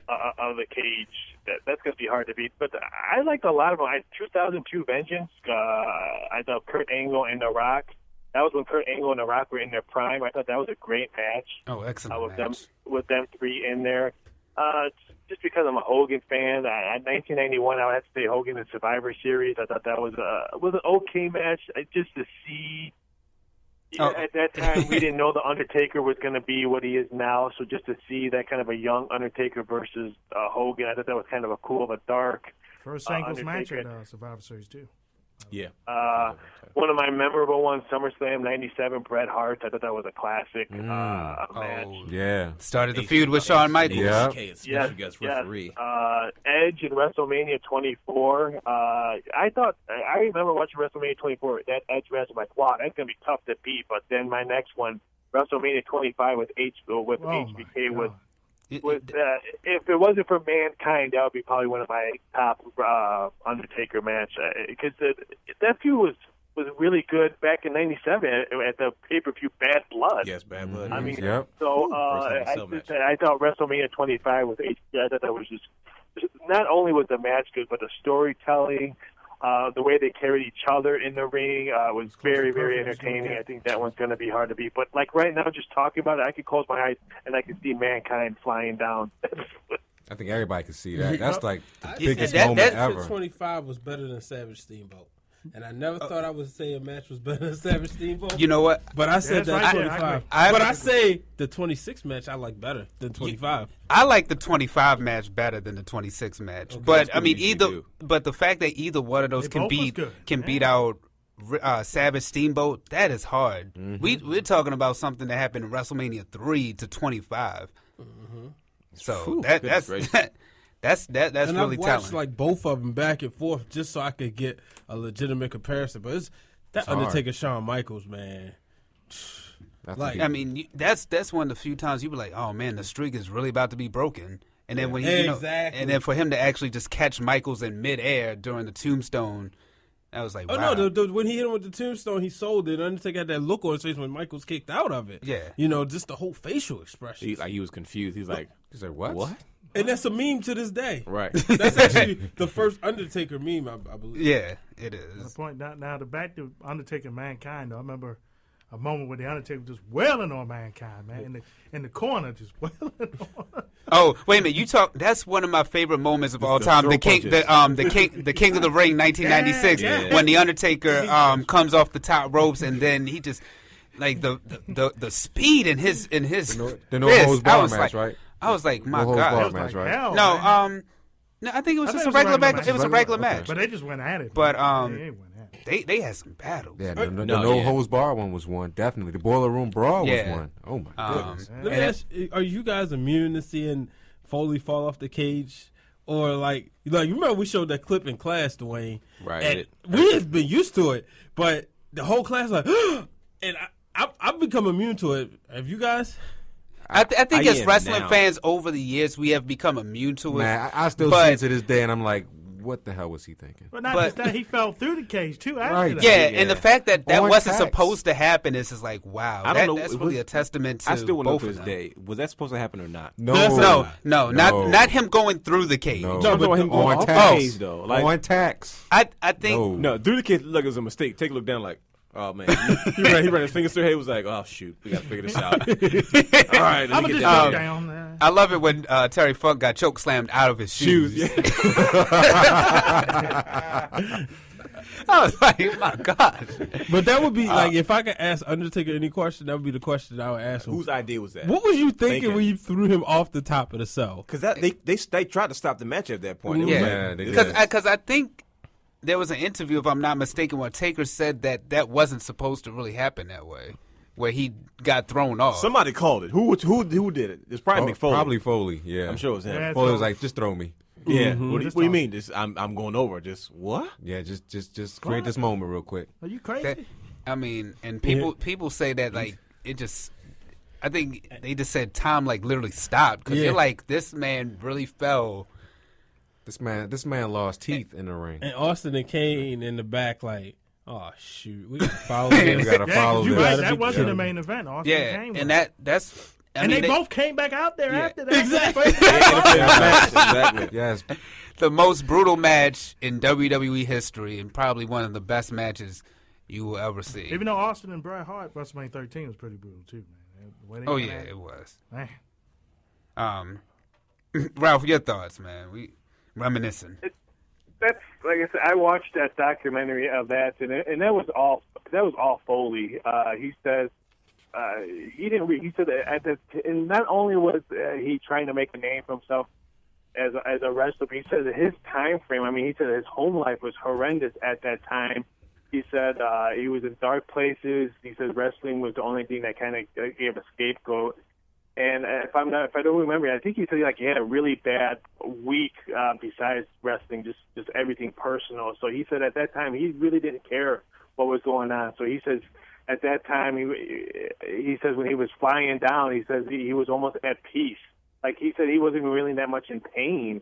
of the cage. That's going to be hard to beat. But I liked a lot of them. 2002 Vengeance. I thought Kurt Angle and The Rock. That was when Kurt Angle and The Rock were in their prime. I thought that was a great match. Oh, excellent match. With them three in there. Just because I'm a Hogan fan, in 1991 I would have to say Hogan in Survivor Series. I thought that was an okay match. Just to see, at that time we didn't know the Undertaker was going to be what he is now. So just to see that kind of a young Undertaker versus Hogan, I thought that was kind of a cool, but dark. First singles match at Survivor Series too. Yeah. One of my memorable ones, SummerSlam '97, Bret Hart. I thought that was a classic match. Yeah. Started the feud with Shawn Michaels. Yeah. Yes. Edge in WrestleMania 24. I remember watching WrestleMania 24. That Edge match, I'm like, wow, that's gonna be tough to beat. But then my next one, WrestleMania 25 with HBK was. If it wasn't for Mankind, that would be probably one of my top Undertaker match because that feud was really good back in '97 at the pay-per-view Bad Blood. Yes, Bad Blood. I mean, yep. So I thought WrestleMania 25 with HBK. I thought that was just not only was the match good, but the storytelling. The way they carried each other in the ring was very, very entertaining. I think that one's going to be hard to beat. But like right now, just talking about it, I could close my eyes and I could see Mankind flying down. I think everybody can see that. That's like the biggest moment ever. 25 was better than Savage Steamboat. And I never thought I would say a match was better than Savage Steamboat. You know what? But I said that 25. But I say the 26 match I like better than 25. I like the 25 match better than the 26 match. Okay, but I mean, but the fact that either one of those can beat out Savage Steamboat, that is hard. Mm-hmm. We're talking about something that happened in WrestleMania 3 to 25. Mm-hmm. So that's and really I've watched telling. Like both of them back and forth just so I could get a legitimate comparison. But it's Undertaker, Shawn Michaels, man. I mean, that's one of the few times you were like, oh man, the streak is really about to be broken. And then when and then for him to actually just catch Michaels in midair during the tombstone, I was like, wow. Oh no, when he hit him with the tombstone, he sold it. Undertaker had that look on his face when Michaels kicked out of it. Yeah, just the whole facial expression. He was confused. He's like, what? What? And that's a meme to this day. Right. That's actually the first Undertaker meme, I believe. Yeah, it is. The point now, back to Undertaker Mankind, though, I remember a moment where the Undertaker was just wailing on Mankind, man, in the corner, just wailing on. Oh, wait a minute! That's one of my favorite moments of all time. The King of the Ring, 1996, when the Undertaker comes off the top ropes, and then he just like the speed in his the no holds bar match, right? I was like, my God. Match, right? Hell, no, I think it was just a regular match. It was a regular match. But they just went at it. But they had some battles. Yeah, the no holds bar one was one, definitely. The Boiler Room Brawl was one. Oh my goodness. Let me ask you, are you guys immune to seeing Foley fall off the cage? Or like you remember we showed that clip in class, Dwayne. Right. And we have been used to it, but the whole class like and I've become immune to it. Have you guys? I think as wrestling fans over the years, we have become immune to it. Man, I still see it to this day, and I'm like, what the hell was he thinking? But not just that, he fell through the cage too after Right. that. Yeah, and the fact that wasn't tax. supposed to happen is just like, wow. I don't know. That's really a testament to I still want to know both to of this them. day. Was that supposed to happen or not? No, not him going through the cage. No, I'm talking him going off the cage though. Like, on tax. I think no, through the cage. Look, it was a mistake. Take a look down. Like, oh man, he ran his fingers through her head. Was like, oh shoot, we got to figure this out. All right, let me get down. I love it when Terry Funk got choke slammed out of his shoes. Yeah. I was like, my gosh. But that would be like, if I could ask Undertaker any question, that would be the question I would ask him. Whose idea was that? What was you thinking when you threw him off the top of the cell? Because they tried to stop the match at that point. Yeah, because I think there was an interview, if I'm not mistaken, where Taker said that wasn't supposed to really happen that way, where he got thrown off. Somebody called it. Who did it? It's probably McFoley. Probably Foley. Yeah, I'm sure it was him. Yeah, Foley was like, just throw me. Yeah. What do you mean? I'm going over. Just what? Yeah. Just create this moment real quick. Are you crazy? And people say that like it just. I think they just said time like literally stopped because you're like, this man really fell. This man lost teeth in the ring. And Austin and Kane in the back like, oh shoot, we got to follow this. We got to follow this. Right, that wasn't the main event. Austin and Kane and that's. And they both came back out there after that. Exactly. Exactly. Yes. The most brutal match in WWE history and probably one of the best matches you will ever see. Even though Austin and Bret Hart, WrestleMania 13 was pretty brutal too, man. Oh yeah, it was. Man. Ralph, your thoughts, man? We reminiscing. That's like I said. I watched that documentary of that, and that was all Foley. He says. He didn't. He said that and not only was he trying to make a name for himself as a wrestler, but he said that his time frame. I mean, he said his home life was horrendous at that time. He said he was in dark places. He said wrestling was the only thing that kind of gave a scapegoat. And if I don't remember, I think he said he had a really bad week besides wrestling, just everything personal. So he said at that time he really didn't care what was going on. So he says. At that time, he says when he was flying down, he says he was almost at peace. Like he said, he wasn't really that much in pain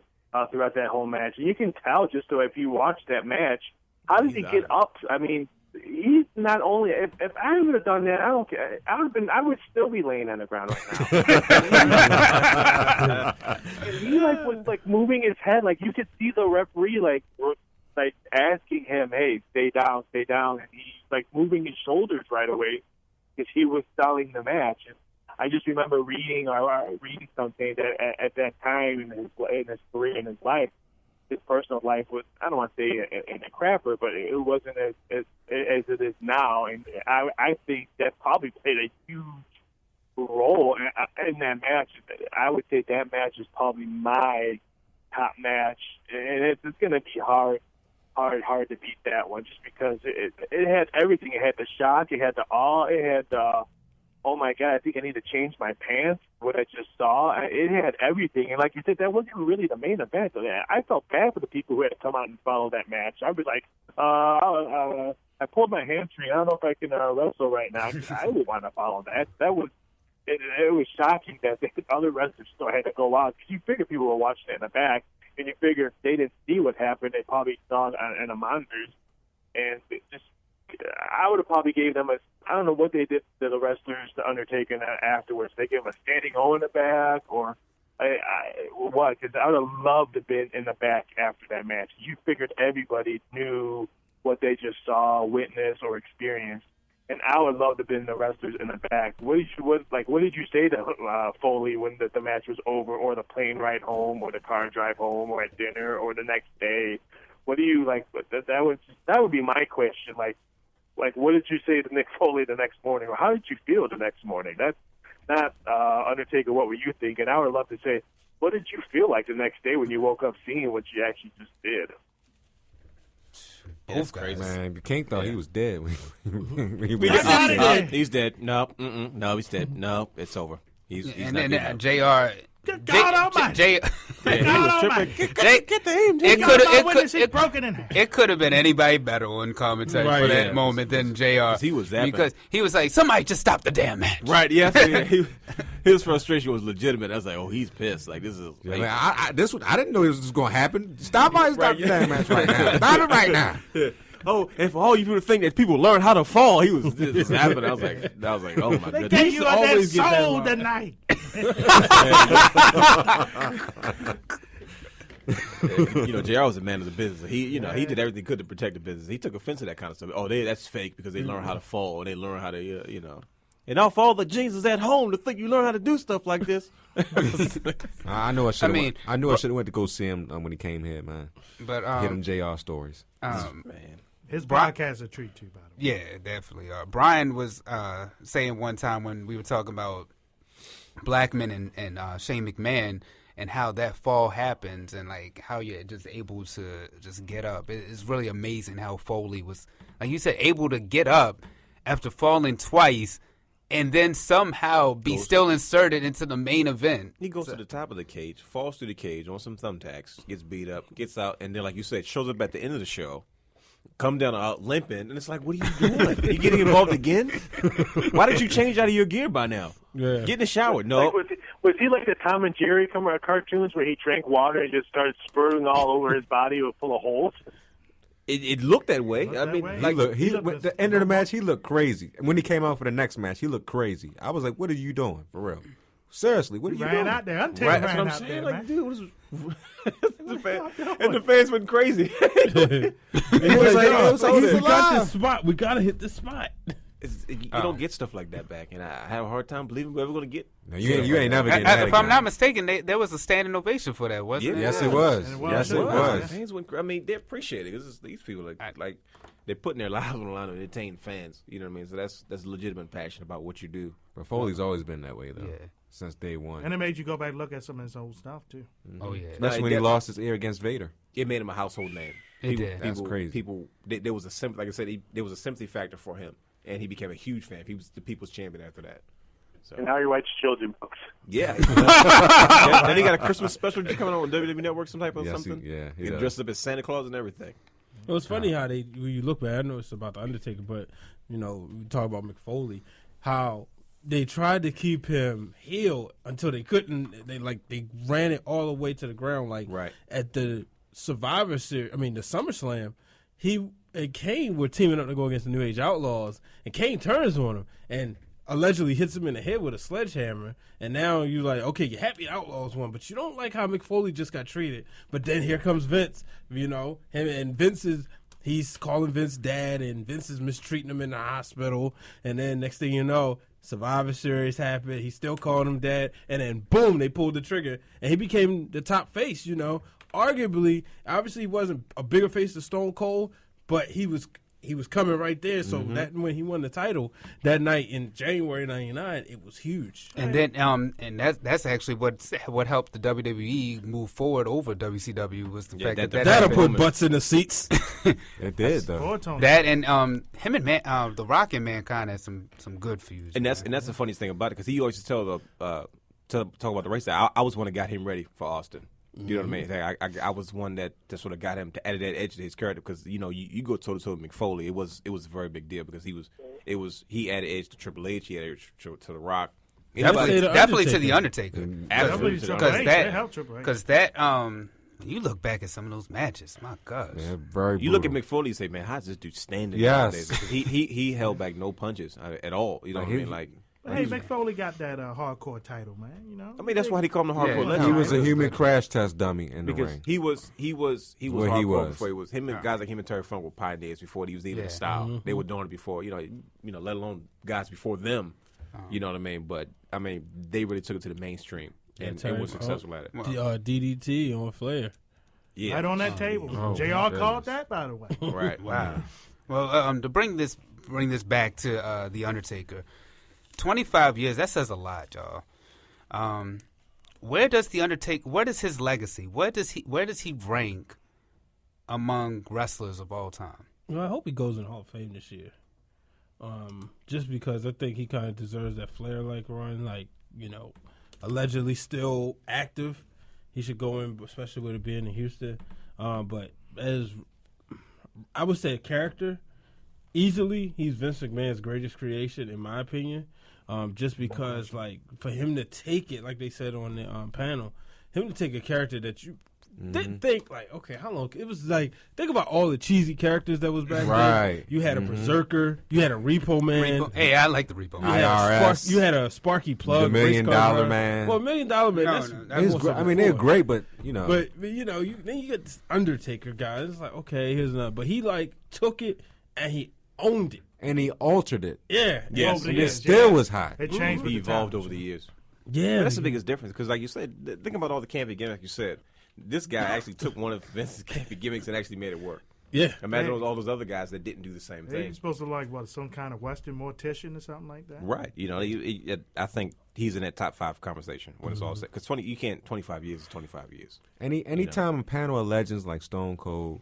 throughout that whole match. And you can tell just if you watch that match, how did he get up? I mean, he's not only. If I would have done that, I don't care. I would still be laying on the ground right now. And he was moving his head, like you could see the referee like asking him, "Hey, stay down," and he's moving his shoulders right away because he was selling the match. And I just remember reading something that at that time in his career, in his life, his personal life was, I don't want to say in a crapper, but it wasn't as it is now. And I think that probably played a huge role in that match. I would say that match is probably my top match, and it's going to be hard to beat that one just because it had everything. It had the shock, it had the awe, it had the, oh my God, I think I need to change my pants, what I just saw. It had everything. And like you said, that wasn't really the main event. I felt bad for the people who had to come out and follow that match. I was like, I pulled my hamstring. I don't know if I can wrestle right now. I would want to follow that. It was shocking that the other wrestlers still had to go out. You figure people were watching it in the back. And you figure if they didn't see what happened, they probably saw it on the monitors. And I would have probably gave them I don't know what they did to the wrestlers, the Undertaker, afterwards. They gave them a standing O in the back or what? Because I would have loved to have been in the back after that match. You figured everybody knew what they just saw, witnessed, or experienced. And I would love to have been the wrestlers in the back. What did you say to Foley when the match was over, or the plane ride home, or the car drive home, or at dinner, or the next day? What do you like? That would be my question. Like what did you say to Mick Foley the next morning, or how did you feel the next morning? That's not Undertaker. What were you thinking? I would love to say, what did you feel like the next day when you woke up seeing what you actually just did? That's crazy, man. King thought he was dead. He's dead. No, he's dead. No, it's over. He's and then JR Good God Almighty! Get the aim. It could have been anybody better on commentary for that moment than JR. He was that because he was like, somebody just stop the damn match. Right? Yes. His frustration was legitimate. I was like, oh, he's pissed. Like this is. Yeah, man, I didn't know this was going to happen. Stop the damn match right now. Stop it right now. Oh, and for all you people to think that people learn how to fall, he was just happening. I was like, oh my goodness. They gave you that soul tonight. JR was a man of the business. He did everything he could to protect the business. He took offense to that kind of stuff. Oh, that's fake because they learn how to fall. They learn how to, And all for all the geniuses at home to think you learn how to do stuff like this. I know I should have went to go see him when he came here, man. But get him JR stories. Man. His podcast a treat too, by the way. Yeah, definitely. Brian was saying one time when we were talking about Blackman and Shane McMahon and how that fall happens and like how you're just able to just get up. It's really amazing how Foley was, like you said, able to get up after falling twice and then somehow be still inserted into the main event. He goes to the top of the cage, falls through the cage on some thumbtacks, gets beat up, gets out, and then, like you said, shows up at the end of the show. Come down out limping, and it's like, what are you doing? You getting involved again? Why did you change out of your gear by now? Yeah. Get in the shower. No. Like, was he like the Tom and Jerry cartoons where he drank water and just started spurting all over his body full of holes? It looked that way. At the end of the match, he looked crazy. And when he came out for the next match, he looked crazy. I was like, what are you doing, for real? Seriously, what are you doing? Ran out there. I'm right, that's what I'm saying. Like, dude, what is and the fans went crazy. We got this spot. We got to hit the spot. You don't get stuff like that back, and I have a hard time believing we're ever going to get. No, you ain't never getting that. If I'm not mistaken, there was a standing ovation for that, wasn't it? Yes, it was. Yes, it was. Fans went. I mean, they appreciate it because these people like they're putting their lives on the line to entertain fans. You know what I mean? So that's legitimate passion about what you do. But Foley's always been that way though, since day one. And it made you go back and look at some of his old stuff too. Mm-hmm. Oh yeah, especially when he lost his ear against Vader. It made him a household name. It did. That's crazy. People, there was like I said, there was a sympathy factor for him, and he became a huge fan. He was the people's champion after that. So. And now he writes children's books. Yeah. Then he got a Christmas special just coming on WWE Network, some type of something. He dressed up as Santa Claus and everything. Well, it's funny how when you look back, I know it's about The Undertaker, but, we talk about McFoley, how they tried to keep him heel until they couldn't. They ran it all the way to the ground. At the Survivor Series, the SummerSlam, he and Kane were teaming up to go against the New Age Outlaws, and Kane turns on him and allegedly hits him in the head with a sledgehammer, and now you're like, okay, you're happy Outlaws won, but you don't like how McFoley just got treated. But then here comes Vince, him and he's calling Vince dad, and Vince is mistreating him in the hospital, and then next thing you know, Survivor Series happened, he's still calling him dad, and then boom, they pulled the trigger, and he became the top face, Arguably, obviously he wasn't a bigger face than Stone Cold, but he was coming right there. So that when he won the title that night in January '99, it was huge. And then and that's actually what helped the WWE move forward over WCW was the fact that'll put butts in the seats. It did though. That and him and The Rock and Mankind had some good feuds. And that's the funniest thing about it because he always used to talk about the race. I was one that got him ready for Austin. You know what I mean? I was one that sort of got him to add that edge to his character because you go toe to toe with McFoley. It was a very big deal because he added edge to Triple H. He added edge to The Rock. Definitely to the Undertaker. Because you look back at some of those matches, my gosh. Yeah, very. You look at McFoley and say, man, how's this dude standing? Yes. He held back no punches at all. You know what I mean? Like. Hey, McFoley got that hardcore title, man. I mean, that's why they call him the hardcore legend. He was a human crash test dummy in the ring. He was hardcore before he was. Guys like him and Terry Funk were pioneers before he was even a style. Mm-hmm. They were doing it before, let alone guys before them. You know what I mean? But they really took it to the mainstream and were successful at it. DDT on Flair. Yeah, right on that table. JR called that, by the way. Right. Wow. Well, to bring this back to the Undertaker. 25 years, that says a lot, y'all. Where does the Undertaker? What is his legacy? Where does he rank among wrestlers of all time? Well, I hope he goes in the Hall of Fame this year. Just because I think he kind of deserves that Flair-like run. allegedly still active. He should go in, especially with it being in Houston. But as I would say, a character, easily he's Vince McMahon's greatest creation, in my opinion. Just because, like, for him to take it, like they said on the panel, him to take a character that you didn't think, like, okay, how long? It was like, think about all the cheesy characters that was back then. You had a Berserker, you had a Repo Man. Hey, I like the Repo Man. IRS. You had a Sparky Plug. The $1 Million Man. Well, $1 Million Man, I mean, they're great, but, you know. But you know, then you get this Undertaker guy. It's like, okay, here's another. But he, like, took it and he owned it. And he altered it. Yeah. Yes. And it still was hot. It changed. He evolved over the years. Yeah. But that's the biggest difference because, like you said, think about all the campy gimmicks you said. This guy actually took one of Vince's campy gimmicks and actually made it work. Yeah. Imagine all those other guys that didn't do the same thing. He's supposed to like some kind of Western mortician or something like that. Right. You know, I think he's in that top 5 conversation when it's all said. Because 25 years is 25 years. Anytime a panel of legends like Stone Cold,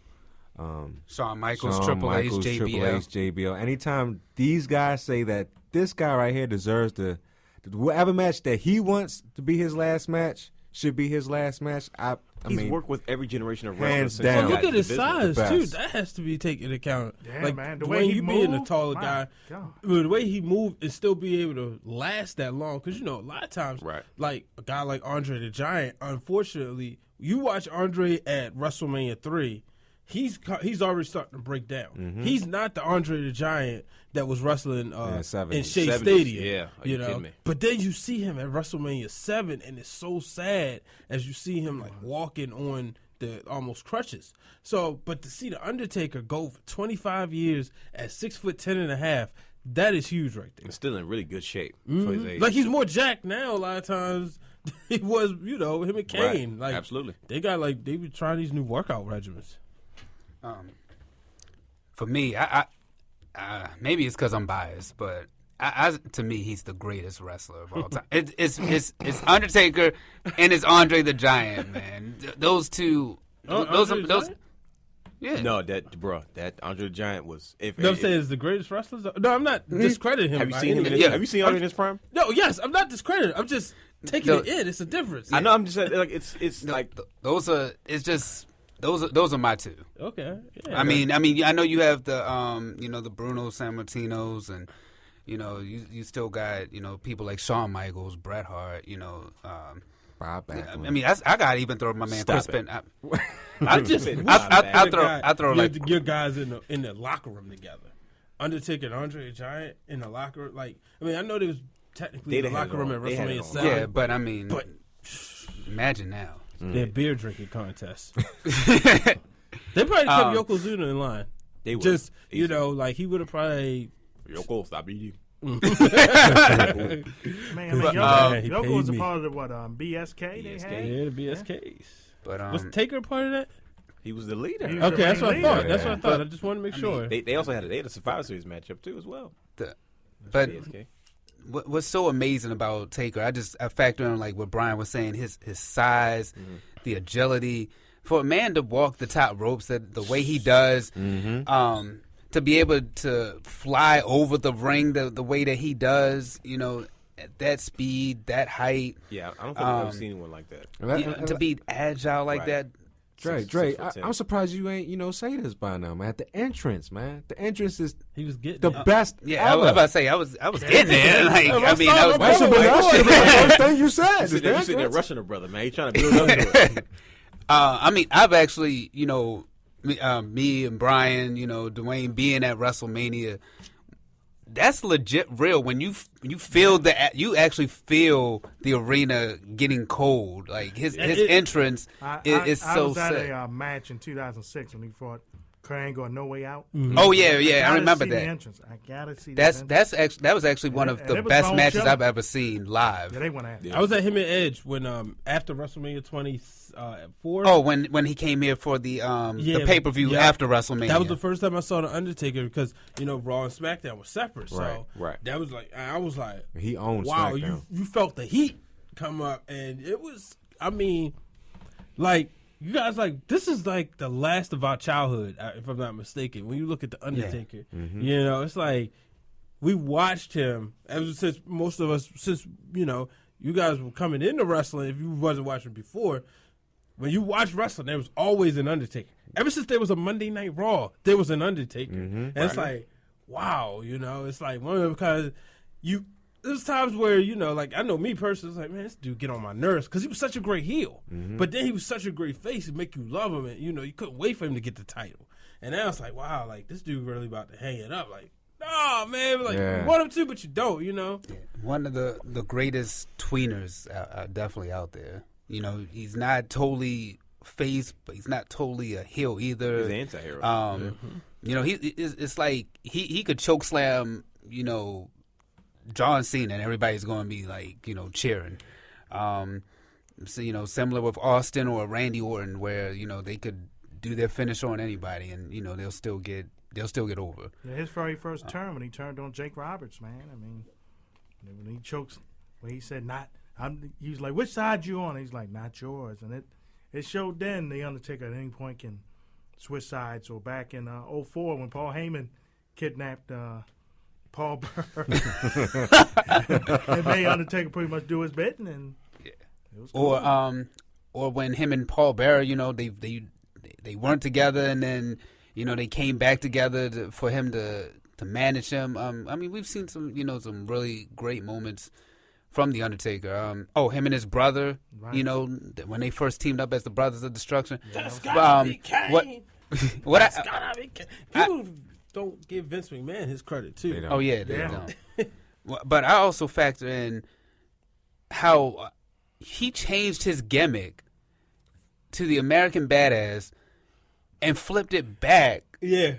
Shawn Michaels, Triple H, JBL. Anytime these guys say that this guy right here deserves whatever match that he wants to be his last match should be his last match. He's worked with every generation of hands wrestlers. down. Well, look at his size too. That has to be taken into account. Yeah, like man. the way he being a taller God. guy, the way he moved and still be able to last that long. Because you know, a lot of times, like a guy like Andre the Giant, unfortunately, you watch Andre at WrestleMania 3. He's already starting to break down. He's not the Andre the Giant that was wrestling in Shea Stadium. Yeah, you know. Me? But then you see him at WrestleMania 7, and it's so sad as you see him like walking on the almost crutches. So, but to see the Undertaker go for 25 years at 6'10.5", that is huge right there. And still in really good shape for his age. Like he's more jacked now a lot of times. He was, you know, him and Kane. Right. Like Absolutely. they be trying these new workout regimens. For me, I maybe it's because I'm biased, but to me, he's the greatest wrestler of all time. It's Undertaker and it's Andre the Giant, man. Those two, those. Yeah. No, that Andre the Giant was. I'm saying is the greatest wrestlers. No, I'm not discrediting him. Have you seen him? Have you seen Andre in his prime? No, yes, I'm not discrediting. I'm just taking it in. It's a difference. I know. I'm just saying, like it's like those are. It's just. Those are my two. Okay. Yeah. I mean, I know you have the the Bruno Sammartinos, and you still got people like Shawn Michaels, Bret Hart, Bob Backlund. I mean, I got to even throw my man Chris Benoit. I throw like your guys in the locker room together. Undertaker and Andre the Giant in the locker. Like, I mean, I know they was technically in the locker room at WrestleMania 7. Yeah, but I mean, imagine now. Their beer drinking contest. They probably kept Yokozuna in line. They would. Just, like he would have probably. Yoko, stop eating. Man, Yoko was a part of the BSK they had? Yeah, the BSKs. But was Taker a part of that? He was the leader. Okay, that's what I thought. That's what I thought. I just wanted to make sure. They also had a Survivor Series matchup too as well. But what's so amazing about Taker, I factor in like what Brian was saying, his size, the agility. For a man to walk the top ropes the way he does, to be able to fly over the ring the way that he does, at that speed, that height. Yeah, I don't think I've ever seen anyone like that. To be agile like that. Dre, I'm surprised you ain't, say this by now, man. The entrance, man. The entrance is he was getting the best. Yeah, ever. I was about to say I was getting there. Like, I mean, that was the first thing you said. You sitting there rushing a brother, man. He's trying to build up to it. I mean, I've actually, me and Brian, Dwayne being at WrestleMania. That's legit real. When you feel you actually feel the arena getting cold. Like his entrance is so sick. I was at a match in 2006 when he fought Kurt Angle No Way Out. Mm-hmm. Oh yeah, I remember that. The entrance. I gotta see that. That was actually one of the best matches I've ever seen live. Yeah, they went at it. I was at him and Edge when after WrestleMania 24. Oh, when he came here for the pay-per-view after WrestleMania. That was the first time I saw the Undertaker because Raw and SmackDown were separate. So that was like I was like he owned wow, SmackDown. you felt the heat come up and it was like you guys like this is like the last of our childhood if I'm not mistaken. When you look at the Undertaker, it's like we watched him ever since most of us you guys were coming into wrestling, if you wasn't watching before, when you watch wrestling, there was always an Undertaker. Ever since there was a Monday Night Raw, there was an Undertaker. And it's like, wow, it's like, because there's times where, like, I know me personally, it's like, man, this dude get on my nerves because he was such a great heel. But then he was such a great face, it make you love him, and, you couldn't wait for him to get the title. And now it's like, wow, like, this dude really about to hang it up. Like, no, man, like, you want him to, but you don't, One of the greatest tweeners definitely out there. He's not totally face, but he's not totally a heel either. He's an anti-hero. It's like he could choke slam, John Cena, and everybody's going to be like, cheering. So, similar with Austin or Randy Orton, where they could do their finish on anybody, and they'll still get over. Yeah, his very first term when he turned on Jake Roberts, man. I mean, when he chokes, when he said he was like, which side you on? He's like, not yours, and it showed then the Undertaker at any point can switch sides. So back in 2004 when Paul Heyman kidnapped Paul Bearer and made Undertaker pretty much do his bit, and it was cool. Or when him and Paul Bearer, they weren't together, and then they came back together for him to manage him. I mean, we've seen some some really great moments from the Undertaker. Him and his brother, when they first teamed up as the Brothers of Destruction. That's gotta be Kane. That's gotta be Kane. People don't give Vince McMahon his credit too. They don't. But I also factor in how he changed his gimmick to the American Badass and flipped it back. Yeah.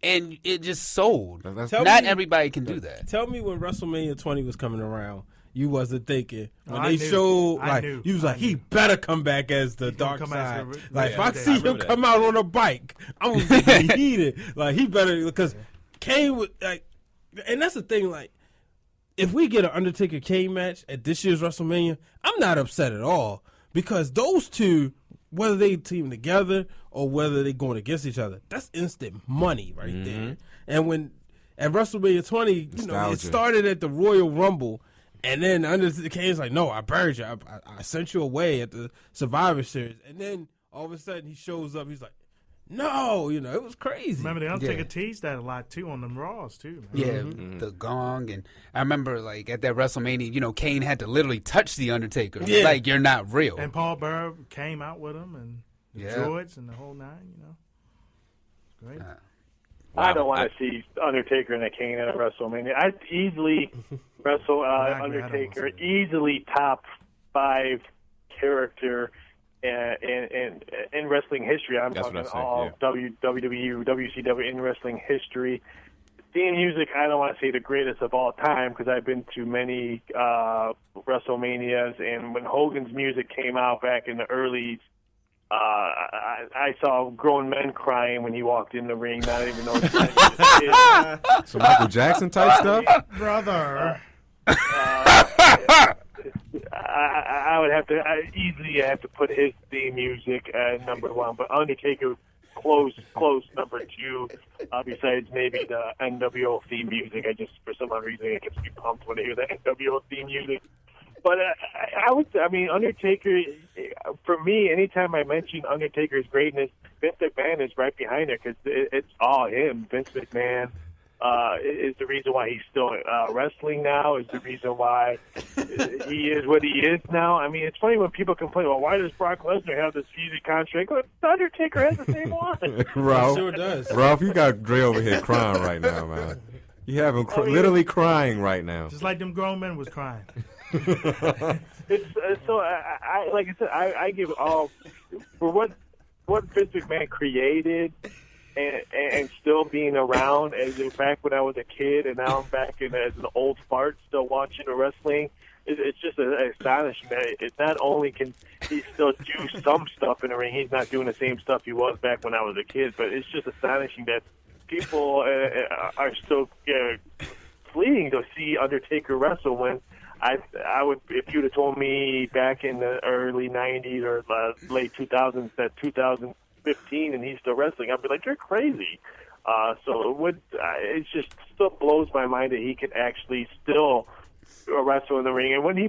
And it just sold. Not everybody can do that. Tell me when WrestleMania 20 was coming around, you wasn't thinking when they showed, like, you was like, he better come back as the dark side. Like, if I see him come out on a bike, I'm gonna be heated. Like, he better, because Kane would, like, and that's the thing, like, if we get an Undertaker Kane match at this year's WrestleMania, I'm not upset at all, because those two, whether they team together or whether they going against each other, that's instant money right there. And when at WrestleMania 20, it started at the Royal Rumble. And then Undertaker Kane's like, no, I buried you. I sent you away at the Survivor Series. And then all of a sudden he shows up. He's like, no, it was crazy. Remember, the Undertaker teased that a lot, too, on them Raws, too. Man. Yeah, the gong. And I remember, like, at that WrestleMania, Kane had to literally touch the Undertaker. Yeah. Like, you're not real. And Paul Bearer came out with him, and the droids and the whole nine, It's great. I don't want to see Undertaker and a Kane at a WrestleMania. I'd easily wrestle Undertaker, easily top 5 character in wrestling history. I'm talking all WWE, WCW in wrestling history. Theme music, I don't want to say the greatest of all time because I've been to many WrestleManias, and when Hogan's music came out back in the early I saw grown men crying when he walked in the ring, not even knowing. So Michael Jackson type stuff, brother. I would have to easily have to put his theme music at number 1, but Undertaker close number 2. Besides maybe the NWO theme music, for some odd reason I get to be pumped when I hear the NWO theme music. But Undertaker, for me, anytime I mention Undertaker's greatness, Vince McMahon is right behind it because it's all him. Vince McMahon is the reason why he's still wrestling now, is the reason why he is what he is now. I mean, it's funny when people complain, well, why does Brock Lesnar have this easy contract? Well, Undertaker has the same one. Ralph, sure does. Ralph, you got Dre over here crying right now, man. You have him literally crying right now. Just like them grown men was crying. It's so like I said, I give all for what Vince McMahon created and still being around as in fact when I was a kid and now I'm back as an old fart still watching the wrestling. It's just astonishing that it's not only can he still do some stuff in the ring, he's not doing the same stuff he was back when I was a kid, but it's just astonishing that people are still fleeing to see Undertaker wrestle when I would, if you'd have told me back in the early 90s or late 2000s that 2015 and he's still wrestling, I'd be like, you're crazy. So it just still blows my mind that he can actually still wrestle in the ring. And when he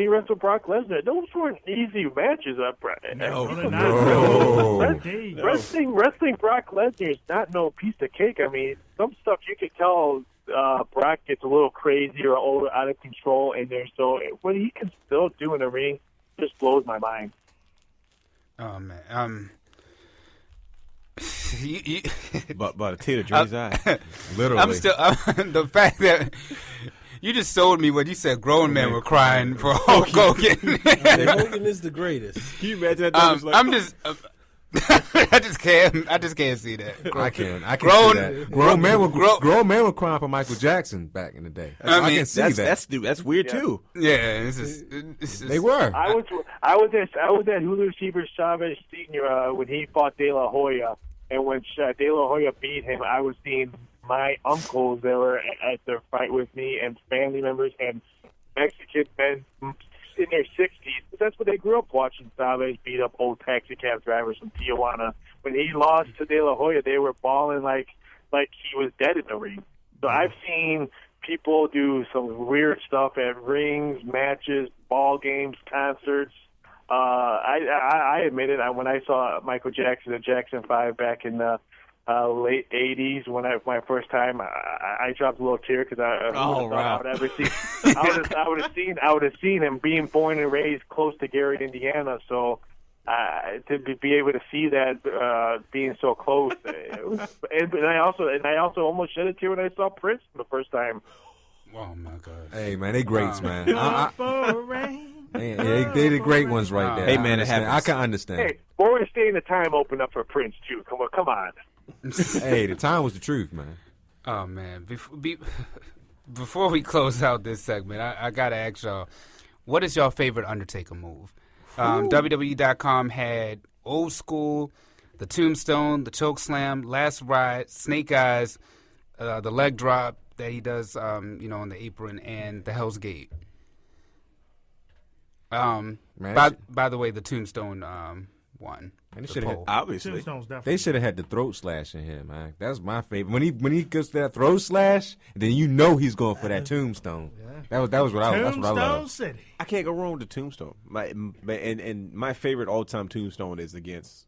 wrestled Brock Lesnar, those weren't easy matches up. Wrestling Brock Lesnar is not no piece of cake. I mean, some stuff you could tell Brock gets a little crazy or out of control in there. So what he can still do in the ring just blows my mind. Oh man, but a tear to Dre's eye, literally. I'm still the fact that you just sold me when you said grown men were crying for Hulk Hogan. Hogan is the greatest. Can you imagine that? I'm just. I just can't see that. I can see that. Grown men were crying for Michael Jackson back in the day. I can see that. That's weird too. Yeah, it's just, they were. I was at Julio Cesar Chavez Sr. When he fought De La Hoya, and when De La Hoya beat him, I was seeing my uncles that were at their fight with me, and family members, and Mexican men in their 60s. That's what they grew up watching. Chavez beat up old taxi cab drivers from Tijuana. When he lost to De La Hoya, they were bawling like he was dead in the ring. So I've seen people do some weird stuff at rings, matches, ball games, concerts. I admit it. When I saw Michael Jackson at Jackson 5 back in the late 80s, my first time, I dropped a little tear because I would have seen him being born and raised close to Gary, Indiana. So to be able to see that being so close, and I also almost shed a tear when I saw Prince for the first time. Oh my God! Hey man, they greats, man. They did great ones right there. Hey man, it happens. I can understand. Hey, Boris Day and the Time opened up for Prince too. Come on. Hey, the time was the truth, man. Oh man, before we close out this segment, I gotta ask y'all, what is your favorite Undertaker move? WWE.com had Old School, the Tombstone, the Choke Slam, Last Ride, Snake Eyes, the leg drop that he does, on the apron, and the Hell's Gate. By the way, the Tombstone won. And they obviously they should have had the throat slash in here, man. That's my favorite. When he gets that throat slash, then you know he's going for that tombstone. Yeah. That was what I love. City. I can't go wrong with the tombstone. My favorite all time tombstone is against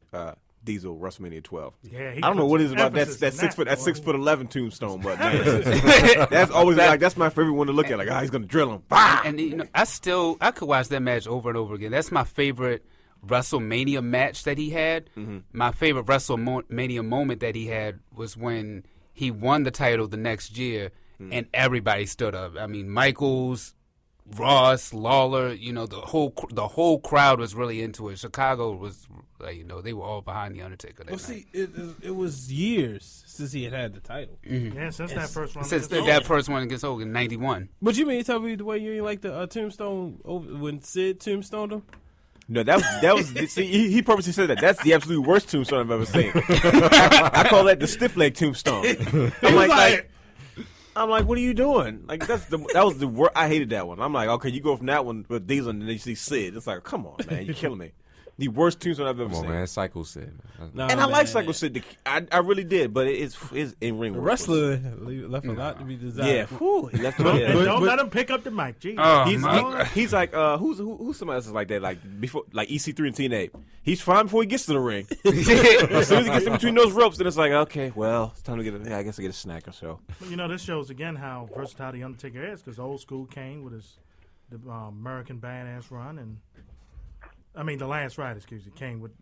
Diesel WrestleMania 12. Yeah, I don't know what it is about that 6'11" tombstone, but man, that's always that's my favorite one to look at. Like, he's gonna drill him. And I could watch that match over and over again. That's my favorite WrestleMania match that he had. Mm-hmm. My favorite WrestleMania moment that he had was when he won the title the next year, and everybody stood up. I mean, Michaels, Ross, Lawler, the whole crowd was really into it. Chicago was, they were all behind the Undertaker. It was years since he had the title. Mm-hmm. Yeah, since that first one. Since that first one against Hogan, 91. But you mean tell me the way you like the tombstone when Sid tombstoned him? No, that was. See, he purposely said that. That's the absolute worst tombstone I've ever seen. I call that the stiff leg tombstone. I'm like, what are you doing? Like that was the worst. I hated that one. I'm like, okay, you go from that one with Diesel and then you see Sid. It's like, come on, man, you're killing me. The worst tombstone I've ever seen. Come on, man, Psycho Sid. I like Psycho Sid. I really did, but it's in ring. The wrestler left a lot to be desired. Yeah, he left. Don't let him pick up the mic. Gee. He's like, who's somebody else is like that? Like before, like EC3 and TNA. He's fine before he gets to the ring. As soon as he gets in between those ropes, then it's like, okay, well, it's time to get. I guess I get a snack or so. But this shows again how versatile the Undertaker is, because Old School came with the American Badass run, and the Last Ride, came with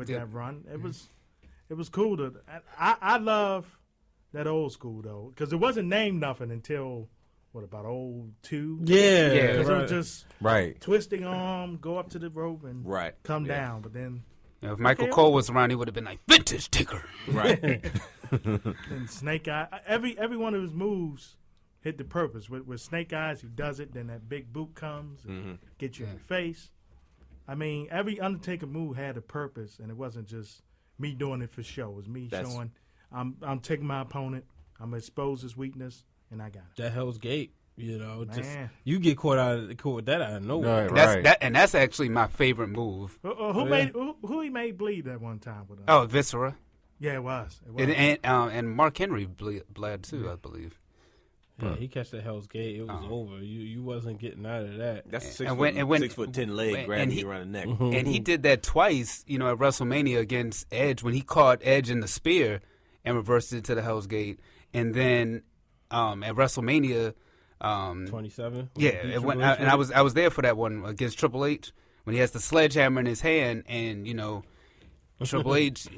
that run. It was cool to. I love that Old School though, because it wasn't named nothing until about 02? Yeah, it was just twisting arm, go up to the rope and come down. But then if Michael Cole was around, he would have been like Vintage Taker, right? And Snake Eye, every one of his moves hit the purpose. With Snake Eyes, he does it. Then that big boot comes and gets you in the face. Every Undertaker move had a purpose, and it wasn't just me doing it for show. It was me showing I'm taking my opponent, I'm gonna expose his weakness, and I got it. That Hell's Gate, you get caught with that out of nowhere. That's actually my favorite move. Who he made bleed that one time with? Viscera. Yeah, it was. And Mark Henry bled too, I believe. Yeah, he catch the Hell's Gate. It was over. You wasn't getting out of that. That's a 6'10" leg grabbing you around the neck. And he did that twice, at WrestleMania against Edge when he caught Edge in the spear and reversed it to the Hell's Gate. And then at WrestleMania 27. Yeah, I was there for that one against Triple H when he has the sledgehammer in his hand, and Triple H,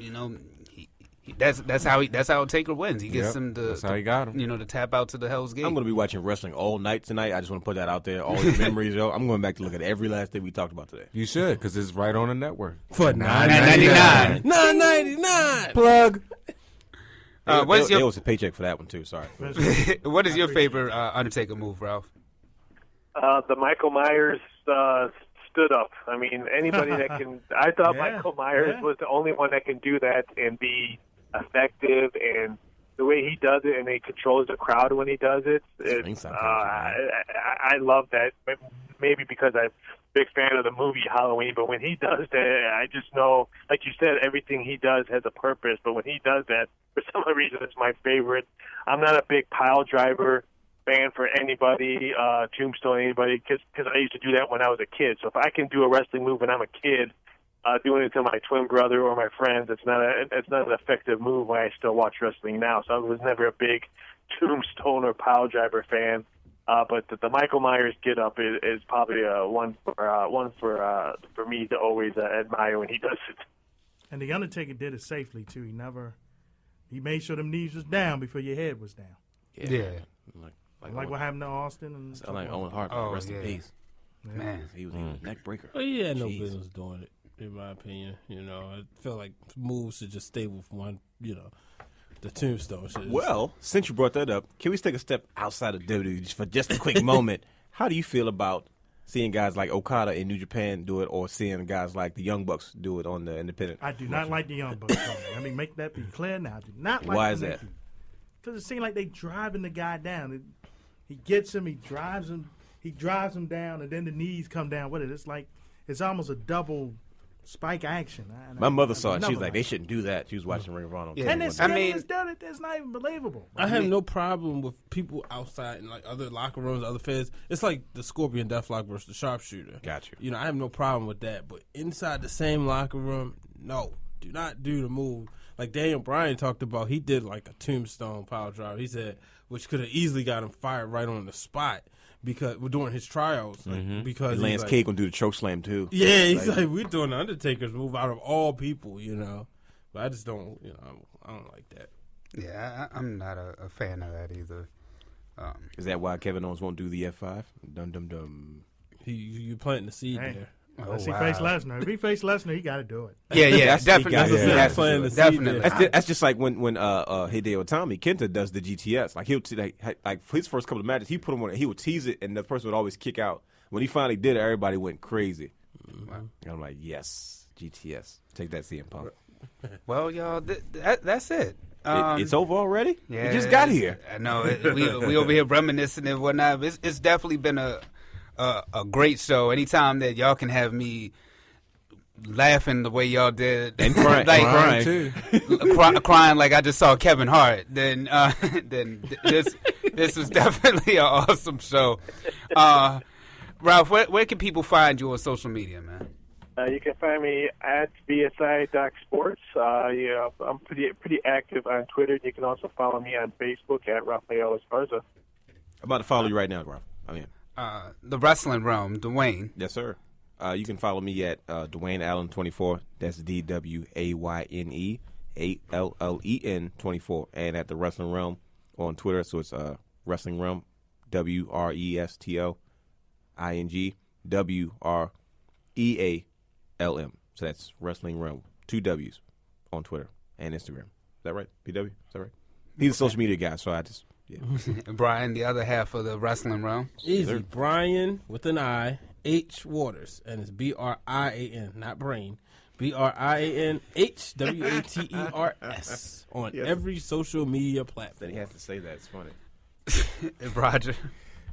that's how Taker wins. He gets him to that's how he got him. To tap out to the Hell's Gate. I'm going to be watching wrestling all night tonight. I just want to put that out there. All your memories, yo. I'm going back to look at every last thing we talked about today. You should, because it's right on the network for $9.99. $9.99. Plug. There was a paycheck for that one too. Sorry. What is your favorite Undertaker move, Ralph? The Michael Myers stood up. I mean, anybody that can. I thought Michael Myers was the only one that can do that and be effective, and the way he does it, and he controls the crowd when he does it. I love that. Maybe because I'm a big fan of the movie Halloween, but when he does that, I just know, like you said, everything he does has a purpose. But when he does that, for some reason, it's my favorite. I'm not a big pile driver fan for anybody, tombstone anybody, because I used to do that when I was a kid. So if I can do a wrestling move when I'm a kid, doing it to my twin brother or my friends, it's not an effective move when I still watch wrestling now. So I was never a big tombstone or pile driver fan. But the Michael Myers get up is probably one for me to always admire when he does it. And the Undertaker did it safely too. He made sure them knees was down before your head was down. Yeah. Like what happened to Austin and like Owen Hart. Rest in peace. Yeah. Man, he was a neck breaker. Well, he had no business doing it, in my opinion. I feel like moves should just stay with one. The tombstone shit. Well, since you brought that up, can we take a step outside of WWE for just a quick moment? How do you feel about seeing guys like Okada in New Japan do it, or seeing guys like the Young Bucks do it on the independent? I do not like the Young Bucks. Let me make that be clear now. I do not like. Why is that? Because it seems like they driving the guy down. He gets him, he drives him down, and then the knees come down with it. It's like it's almost a double spike action. My mother saw it. She was like, they shouldn't do that. She was watching Ring of Honor. And it's done it. That's not even believable. I have no problem with people outside in like other locker rooms, other fans. It's like the Scorpion Deathlock versus the Sharpshooter. Got you. I have no problem with that. But inside the same locker room, no. Do not do the move. Like Daniel Bryan talked about, he did like a tombstone power driver. He said, which could have easily got him fired right on the spot. Because we're doing his trials, because Lance Cage gonna do the choke slam too. Yeah, he's like we're doing the Undertaker's move out of all people, But I just don't, I don't like that. Yeah, I'm not a fan of that either. Is that why Kevin Owens won't do the F5? Dum dum dum. You planting the seed there. Unless he faced Lesnar. If he faced Lesnar, he got to do it. Yeah, definitely. That's just like when Hideo Itami, Kenta does the GTS. Like he'll like for his first couple of matches, he put him on. He would tease it, and the person would always kick out. When he finally did it, everybody went crazy. And I'm like, yes, GTS. Take that, CM Punk. Well, y'all, that's it. It's over already. Yeah, we just got here. I know. We over here reminiscing and whatnot. It's definitely been a great show. Anytime that y'all can have me laughing the way y'all did and crying, crying too, crying like I just saw Kevin Hart, then this is definitely an awesome show. Ralph, where can people find you on social media, man? You can find me at VSI.sports. I'm pretty active on Twitter. You can also follow me on Facebook at Rafael Esparza. I'm about to follow you right now, Ralph. The Wrestling Realm, Dwayne. Yes, sir. You can follow me at Dwayne Allen 24. That's DWAYNE ALLEN 24, and at the Wrestling Realm on Twitter. So it's Wrestling Realm, WRESTLING WREALM. So that's Wrestling Realm, 2 W's on Twitter and Instagram. Is that right? PW? Is that right? He's a social media guy, so I just. Yeah. Brian, the other half of the Wrestling Realm. Easy. Brian with an I, H Waters, and it's BRIAN, not brain. BRIANHWATERS on every social media platform. He has to say that. It's funny. Roger.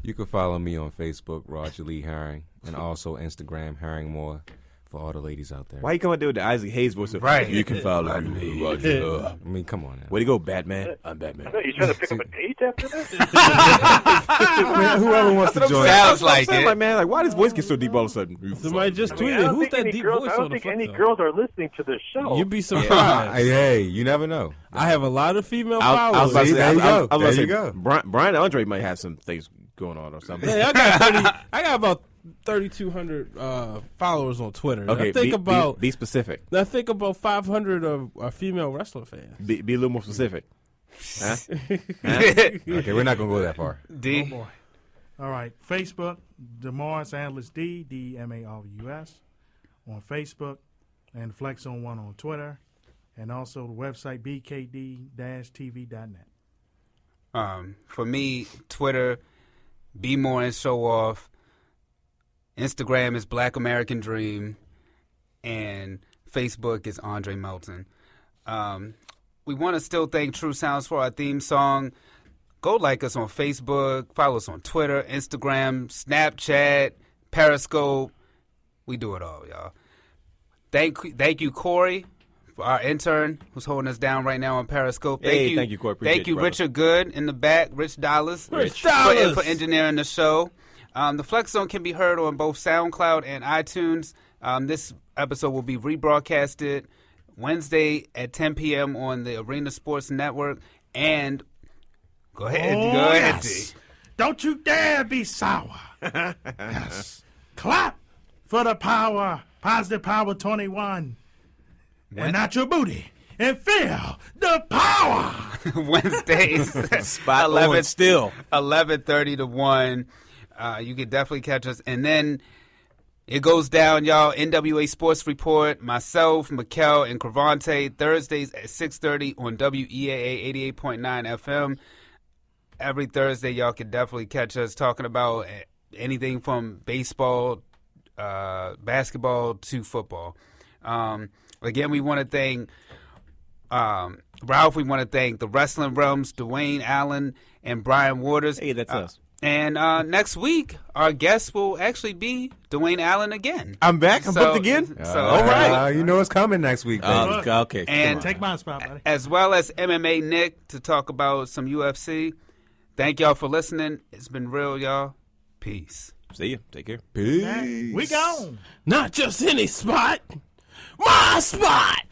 You can follow me on Facebook, Roger Lee Herring, and also Instagram, Herringmore. for all the ladies out there. Why you come out there with the Isaac Hayes voice? Right. You can follow me, Roger. I mean, come on now. Way to go, Batman. I'm Batman. I thought you trying to pick up a date after this? I mean, whoever wants to join. Sounds like it. Like, man, like, why does his voice get so deep all of a sudden? Somebody just I tweeted, don't who's think that any deep girls, voice I on don't the think Flex any Zone? girls are listening to this show. You'd be surprised. Hey, you never know. I have a lot of female I was followers. about to say, There you go. I was about to There say, you go. Brian Andre might have some things going on or something. Hey, I got about 3,200 followers on Twitter. Okay, I think be specific. I think about 500 are female wrestler fans. Be a little more specific. Huh? Okay, we're not gonna go that far. D. Oh boy. All right. Facebook, DeMarus Analyst D, DMARUS on Facebook, and Flex on One on Twitter, and also the website bkd-tv.net. For me, Twitter, Be More and Show Off. Instagram is Black American Dream, and Facebook is Andre Melton. We want to still thank True Sounds for our theme song. Go like us on Facebook, follow us on Twitter, Instagram, Snapchat, Periscope. We do it all, y'all. Thank you, Corey, for our intern who's holding us down right now on Periscope. Thank you, Corey. Appreciate Thank you, brother. Richard Good in the back, Rich Dollars, for engineering the show. The Flex Zone can be heard on both SoundCloud and iTunes. This episode will be rebroadcasted Wednesday at 10 p.m. on the Arena Sports Network. And go ahead, D. Don't you dare be sour. Yes. Clap for the power, Positive Power 21. And not your booty. And feel the power. Wednesdays, Spot 11 still. 11:30 to 1. You can definitely catch us. And then it goes down, y'all. NWA Sports Report, myself, Mikel, and Cravante, Thursdays at 6:30 on WEAA 88.9 FM. Every Thursday, y'all can definitely catch us talking about anything from baseball, basketball to football. Again, we want to thank Ralph. We want to thank the Wrestling Realms, Dwayne Allen, and Brian Waters. Hey, that's us. And next week, our guest will actually be Dwayne Allen again. I'm back. I'm booked again. All right. You know it's coming next week. Baby. Okay. And take my spot, buddy. As well as MMA Nick to talk about some UFC. Thank y'all for listening. It's been real, y'all. Peace. See you. Take care. Peace. We gone. Not just any spot. My spot!